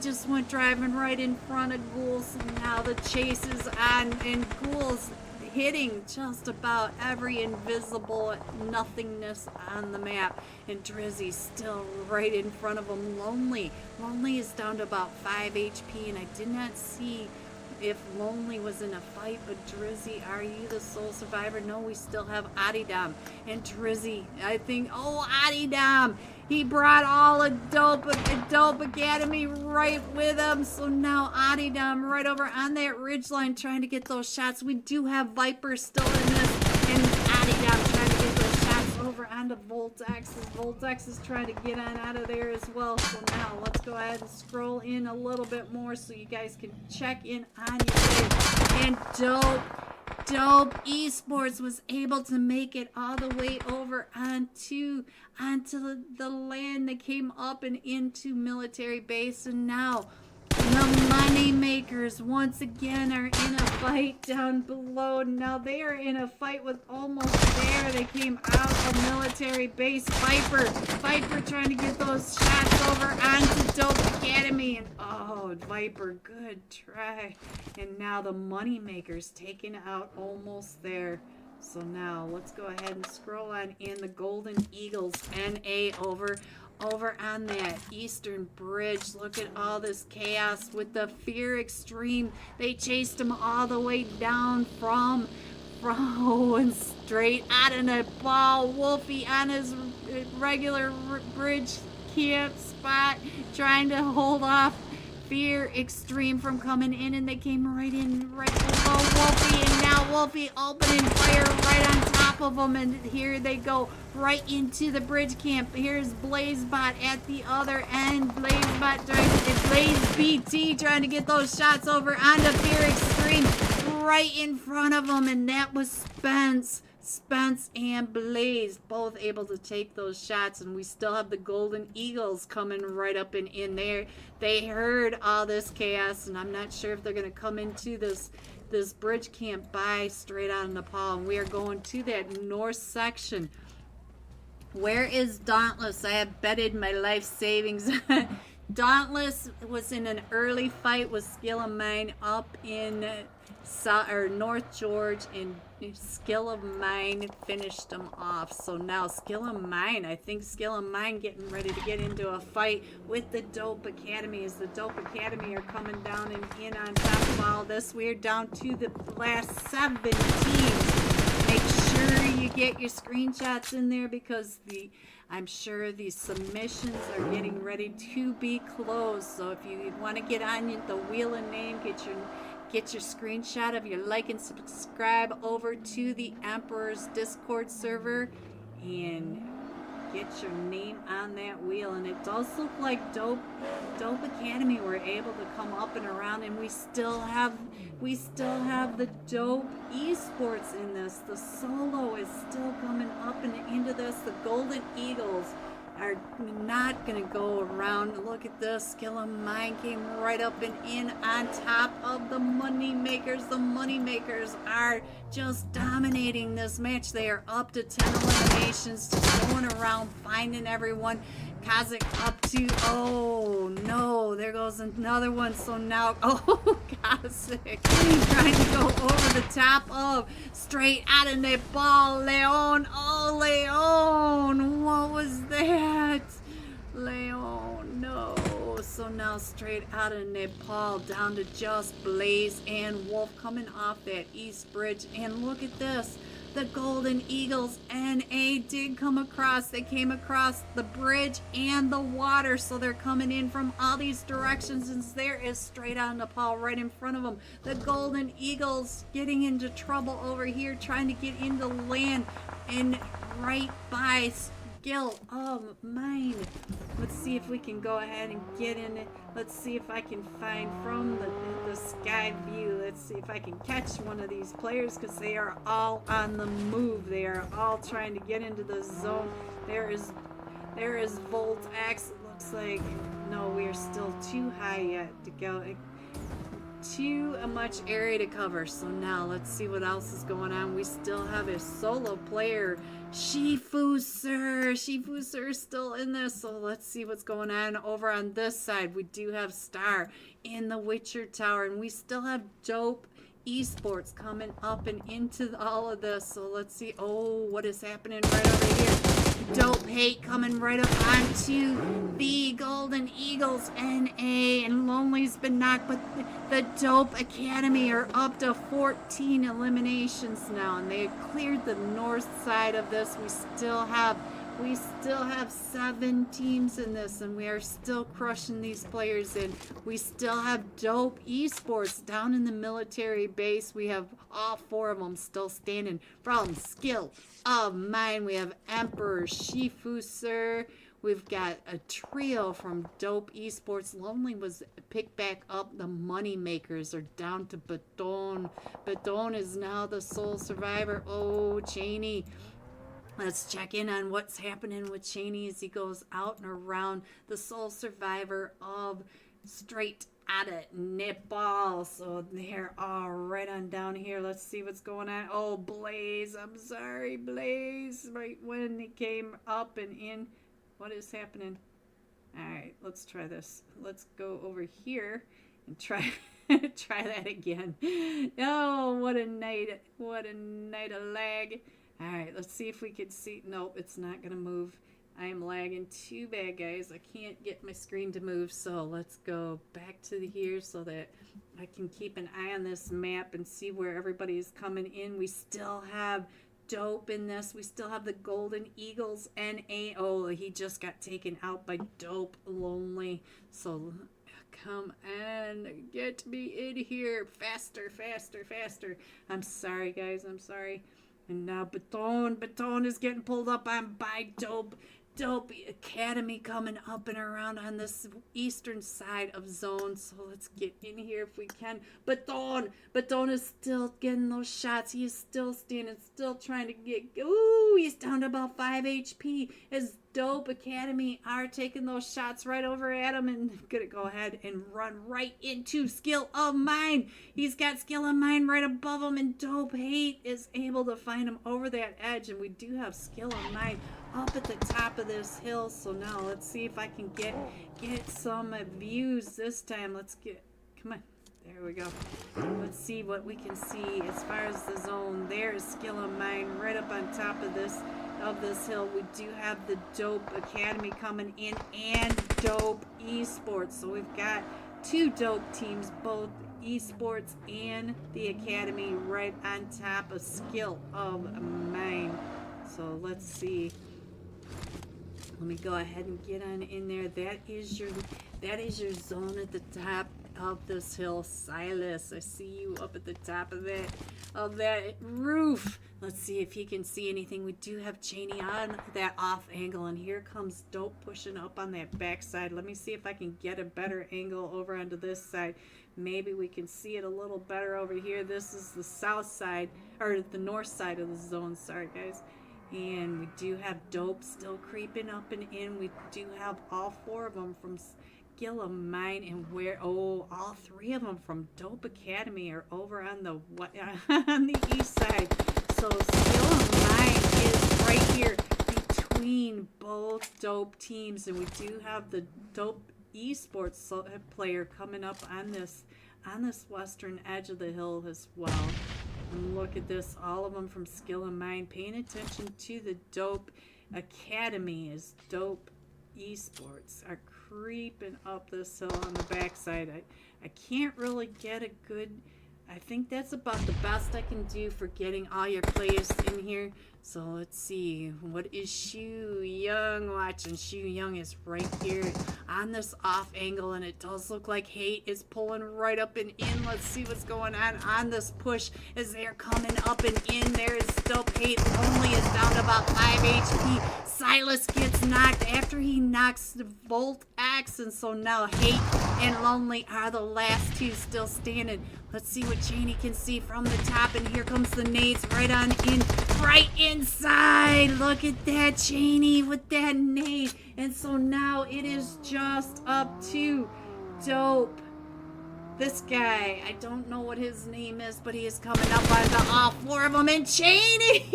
just went driving right in front of Ghouls, and now the chase is on, and Ghouls hitting just about every invisible nothingness on the map, and Drizzy still right in front of him. Lonely is down to about 5 HP, and I did not see if Lonely was in a fight, but Drizzy, are you the sole survivor? No, we still have Adidam and Drizzy. I think, oh, Adidam, he brought all of Dope Academy right with him. So now Adidam right over on that ridgeline trying to get those shots. We do have Viper still in this, and Adidam trying to get those shots over onto Voltax. Voltax is trying to get on out of there as well. So now let's go ahead and scroll in a little bit more so you guys can check in on your day. And Dope Esports was able to make it all the way over onto the land. They came up and into military base, and now the Money Makers once again are in a fight down below. Now they are in a fight with almost there. They came out of military base. Viper trying to get those shots over onto Dope Academy. And oh, Viper, good try. And now the Money Makers taking out almost there. So now let's go ahead and scroll on in. The Golden Eagles NA over on that eastern bridge. Look at all this chaos with the Fear Extreme. They chased him all the way down from and straight out of the ball. Wolfie on his regular bridge camp spot trying to hold off Fear Extreme from coming in, and they came right in right below Wolfie, and now Wolfie opening fire right on top of them, and here they go right into the bridge camp. Here's Blazebot at the other end. Blaze BT trying to get those shots over onto Fear Extreme right in front of them, and that was Spence and Blaze both able to take those shots, and we still have the Golden Eagles coming right up and in there. They heard all this chaos, and I'm not sure if they're going to come into this This bridge can't buy straight out of Nepal. And we are going to that north section. Where is Dauntless? I have betted my life savings. Dauntless was in an early fight with Skill of Mine up in North George, and Skill of Mine finished them off. So now Skill of Mine, I think Skill of Mine getting ready to get into a fight with the Dope Academy, as the Dope Academy are coming down and in on top of all this. We're down to the last 7 teams. Make sure you get your screenshots in there, because I'm sure these submissions are getting ready to be closed. So if you want to get on the wheel of name, get your screenshot of your like and subscribe over to the Emperor's Discord server and get your name on that wheel. And it does look like Dope Academy were able to come up and around, and we still have the Dope Esports in this. The solo is still coming up and into this. The Golden Eagles are not going to go around. Look at this. Skill of Mine came right up and in on top of the Money Makers. The Money Makers are just dominating this match. They are up to 10 eliminations, just going around finding everyone. Kazakh up to, oh no, there goes another one. So now, oh, Kazakh trying to go over the top of, straight out of Nepal, Leon. Oh, Leon, what was that? Leon, no. So now straight out of Nepal down to just Blaze and Wolf coming off that East Bridge. And look at this. The Golden Eagles NA did come across. They came across the bridge and the water, so they're coming in from all these directions, and there is straight out of Nepal right in front of them. The Golden Eagles getting into trouble over here, trying to get into land and right by Skill of Mine. Let's see if we can go ahead and get in it. Let's see if I can find from the sky view. Let's see if I can catch one of these players, because they are all on the move. They are all trying to get into the zone. There is Volt X. It looks like, no, we are still too high yet to go. Too much area to cover. So now let's see what else is going on. We still have a solo player, Shifu Sir is still in this. So let's see what's going on over on this side. We do have Star in the Witcher Tower, and we still have Dope Esports coming up and into all of this. So let's see. Oh, what is happening right over here? Dope Hate coming right up onto the Golden Eagles NA, and Lonely's been knocked, but the Dope Academy are up to 14 eliminations now, and they cleared the north side of this. We still have 7 teams in this, and we are still crushing these players in. We still have Dope Esports down in the military base. We have all 4 of them still standing from Skill of Mine. We have Emperor, Shifu Sir. We've got a trio from Dope Esports. Lonely was picked back up. The Money Makers are down to Baton. Baton is now the sole survivor. Oh, Cheney. Let's check in on what's happening with Cheney as he goes out and around, the sole survivor of straight out of Nepal. So they're all right on down here. Let's see what's going on. Oh, Blaze. I'm sorry, Blaze. Right when he came up and in. What is happening? All right, let's try this. Let's go over here and try try that again. Oh, what a night. What a night of lag. All right, let's see if we can see. Nope, it's not going to move. I am lagging too bad, guys. I can't get my screen to move, so let's go back to here so that I can keep an eye on this map and see where everybody is coming in. We still have Dope in this. We still have the Golden Eagles NA. Oh, he just got taken out by Dope Lonely. So come and get me in here. Faster, faster, faster. I'm sorry, guys. I'm sorry. And now Baton is getting pulled up on by Dope Academy coming up and around on this eastern side of zone. So let's get in here if we can. Baton is still getting those shots. He is still standing, still trying to get. Ooh, he's down to about 5 HP. As Dope Academy are taking those shots right over at him, and gonna go ahead and run right into Skill of Mine. He's got Skill of Mine right above him, and Dope Hate is able to find him over that edge, and we do have Skill of Mine up at the top of this hill. So now let's see if I can get some views this time. Let's get, come on. There we go. Let's see what we can see as far as the zone. There's Skill of Mine right up on top of this hill. We do have the Dope Academy coming in and Dope Esports. So we've got two dope teams, both Esports and the Academy, right on top of Skill of Mine. So let's see. Let me go ahead and get on in there. That is your zone at the top of this hill. Silas, I see you up at the top of that roof. Let's see if he can see anything. We do have Cheney on that off angle, and here comes Dope pushing up on that backside. Let me see if I can get a better angle over onto this side. Maybe we can see it a little better over here. This is the south side, or the north side of the zone. Sorry, guys. And we do have Dope still creeping up and in. We do have all four of them from Skill of Mine, and all three of them from Dope Academy are over on the on the east side. So Skill of Mine is right here between both Dope teams, and we do have the Dope Esports player coming up on this western edge of the hill as well. And look at this, all of them from Skill of Mine. Paying attention to the Dope Academy as Dope Esports are creeping up this hill on the backside. I can't really get a good, I think that's about the best I can do for getting all your players in here. So let's see, what is Shu Young watching? Shu Young is right here on this off angle, and it does look like Hate is pulling right up and in. Let's see what's going on this push as they're coming up and in. There is Dope Hate. Lonely is down to about 5 HP. Silas gets knocked after he knocks the Volt Axe, and so now Hate and Lonely are the last two still standing. Let's see what Cheney can see from the top, and here comes the nades right on in, right inside. Look at that, Cheney with that nade. And so now it is just up to Dope. This guy, I don't know what his name is, but he is coming up on all four of them. And Cheney!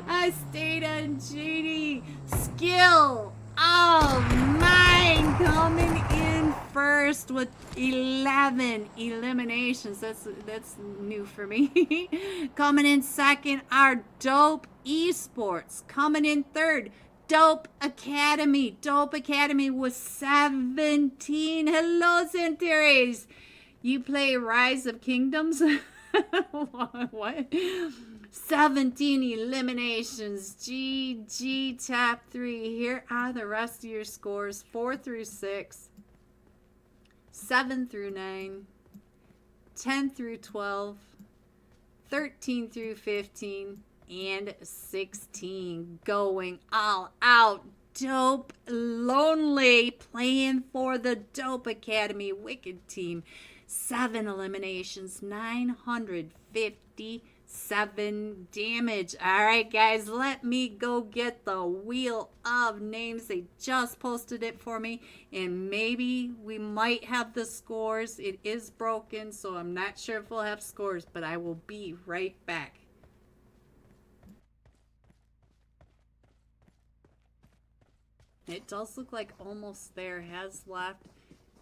I stayed on Cheney. Skill of Mine coming in first with 11 eliminations. That's new for me. Coming in second are Dope Esports. Coming in third, Dope Academy. Dope Academy with 17. Hello, Centaurs. You play Rise of Kingdoms? What? 17 eliminations. GG top 3. Here are the rest of your scores. 4 through 6. 7 through 9. 10 through 12. 13 through 15. And 16. Going all out. Dope Lonely playing for the Dope Academy Wicked team. 7 eliminations. 957 damage. All right, guys, let me go get the wheel of names. They just posted it for me, and maybe we might have the scores. It is broken, so I'm not sure if we'll have scores, but I will be right back. It does look like almost there has left,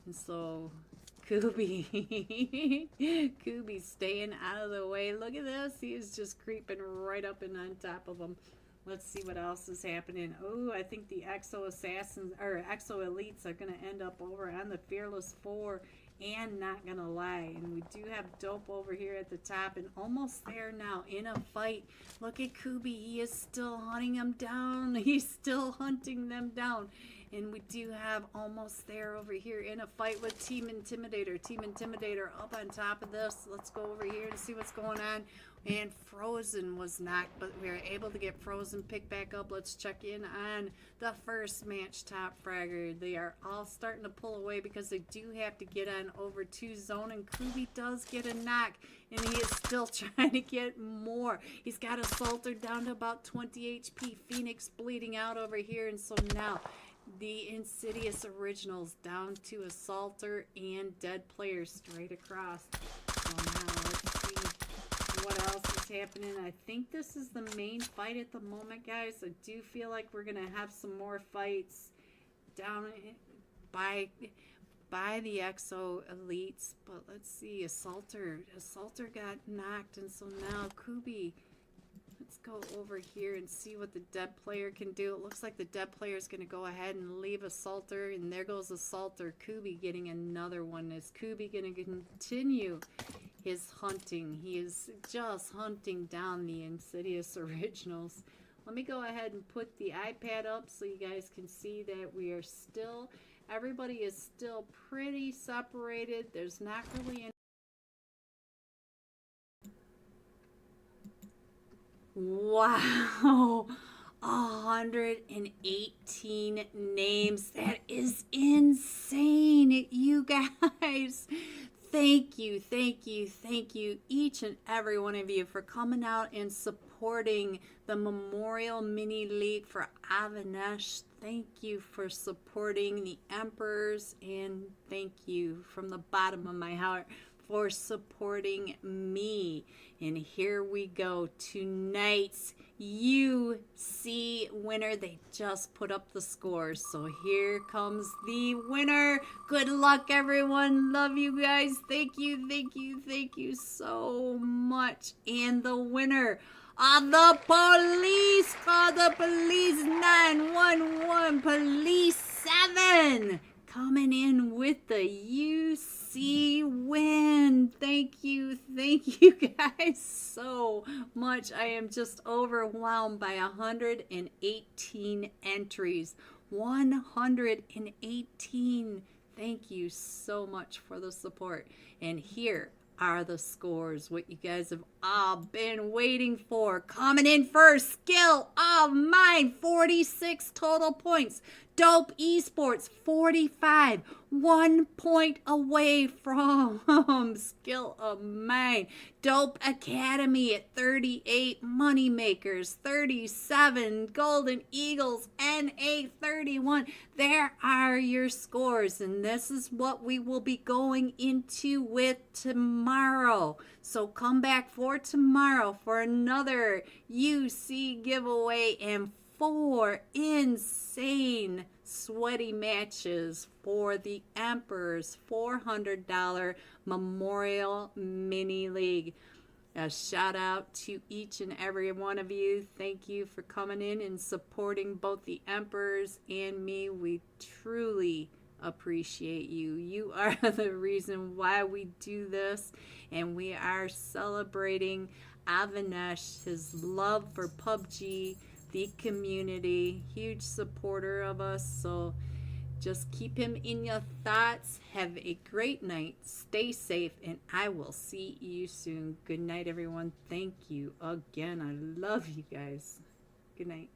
and so Kubi's staying out of the way. Look at this. He is just creeping right up and on top of him. Let's see what else is happening. Oh, I think the Exo Assassins or Exo Elites are going to end up over on the Fearless 4 and Not Gonna Lie. And we do have Dope over here at the top and almost there now in a fight. Look at Kubi. He is still hunting them down. He's still hunting them down. And we do have almost there over here in a fight with Team Intimidator. Team Intimidator up on top of this. Let's go over here and see what's going on. And Frozen was knocked, but we were able to get Frozen picked back up. Let's check in on the first match top fragger. They are all starting to pull away because they do have to get on over to zone. And Kubi does get a knock, and he is still trying to get more. He's got a Salter down to about 20 HP. Phoenix bleeding out over here, and so now the Insidious Originals down to a Salter and dead players straight across. So now let's see what else is happening. I think this is the main fight at the moment, guys. I do feel like we're gonna have some more fights down by the Exo Elites, but let's see. Assaulter got knocked, and so now Kubi. Let's go over here and see what the dead player can do. It looks like the dead player is going to go ahead and leave Assaulter, and there goes Assaulter. Kubi getting another one. Is Kubi going to continue his hunting? He is just hunting down the Insidious Originals. Let me go ahead and put the iPad up so you guys can see that we are still, everybody is still pretty separated. There's not really any. Wow, 118 names. That is insane, you guys. Thank you, each and every one of you for coming out and supporting the Memorial Mini League for Avanesh. Thank you for supporting the Emperors, and thank you from the bottom of my heart for supporting me. And here we go. Tonight's UC winner. They just put up the scores. So here comes the winner. Good luck, everyone. Love you guys. Thank you so much. And the winner of the police, call the police 911, police 7, coming in with the UC win. Thank you guys so much. I am just overwhelmed by 118 entries. 118. Thank you so much for the support. And here are the scores, what you guys have all been waiting for. Coming in first, Skill of Mine, 46 total points. Dope Esports, 45, 1 point away from Skill of Mine. Dope Academy at 38, Moneymakers 37, Golden Eagles NA 31. There are your scores, and this is what we will be going into with tomorrow. So come back for tomorrow for another UC giveaway and 4 insane sweaty matches for the Emperor's $400 Memorial Mini League. A shout out to each and every one of you. Thank you for coming in and supporting both the Emperors and me. We truly appreciate you. You are the reason why we do this, and we are celebrating Avanesh, his love for PUBG, the community, huge supporter of us. So just keep him in your thoughts. Have a great night. Stay safe, and I will see you soon. Good night, everyone. Thank you again. I love you guys. Good night.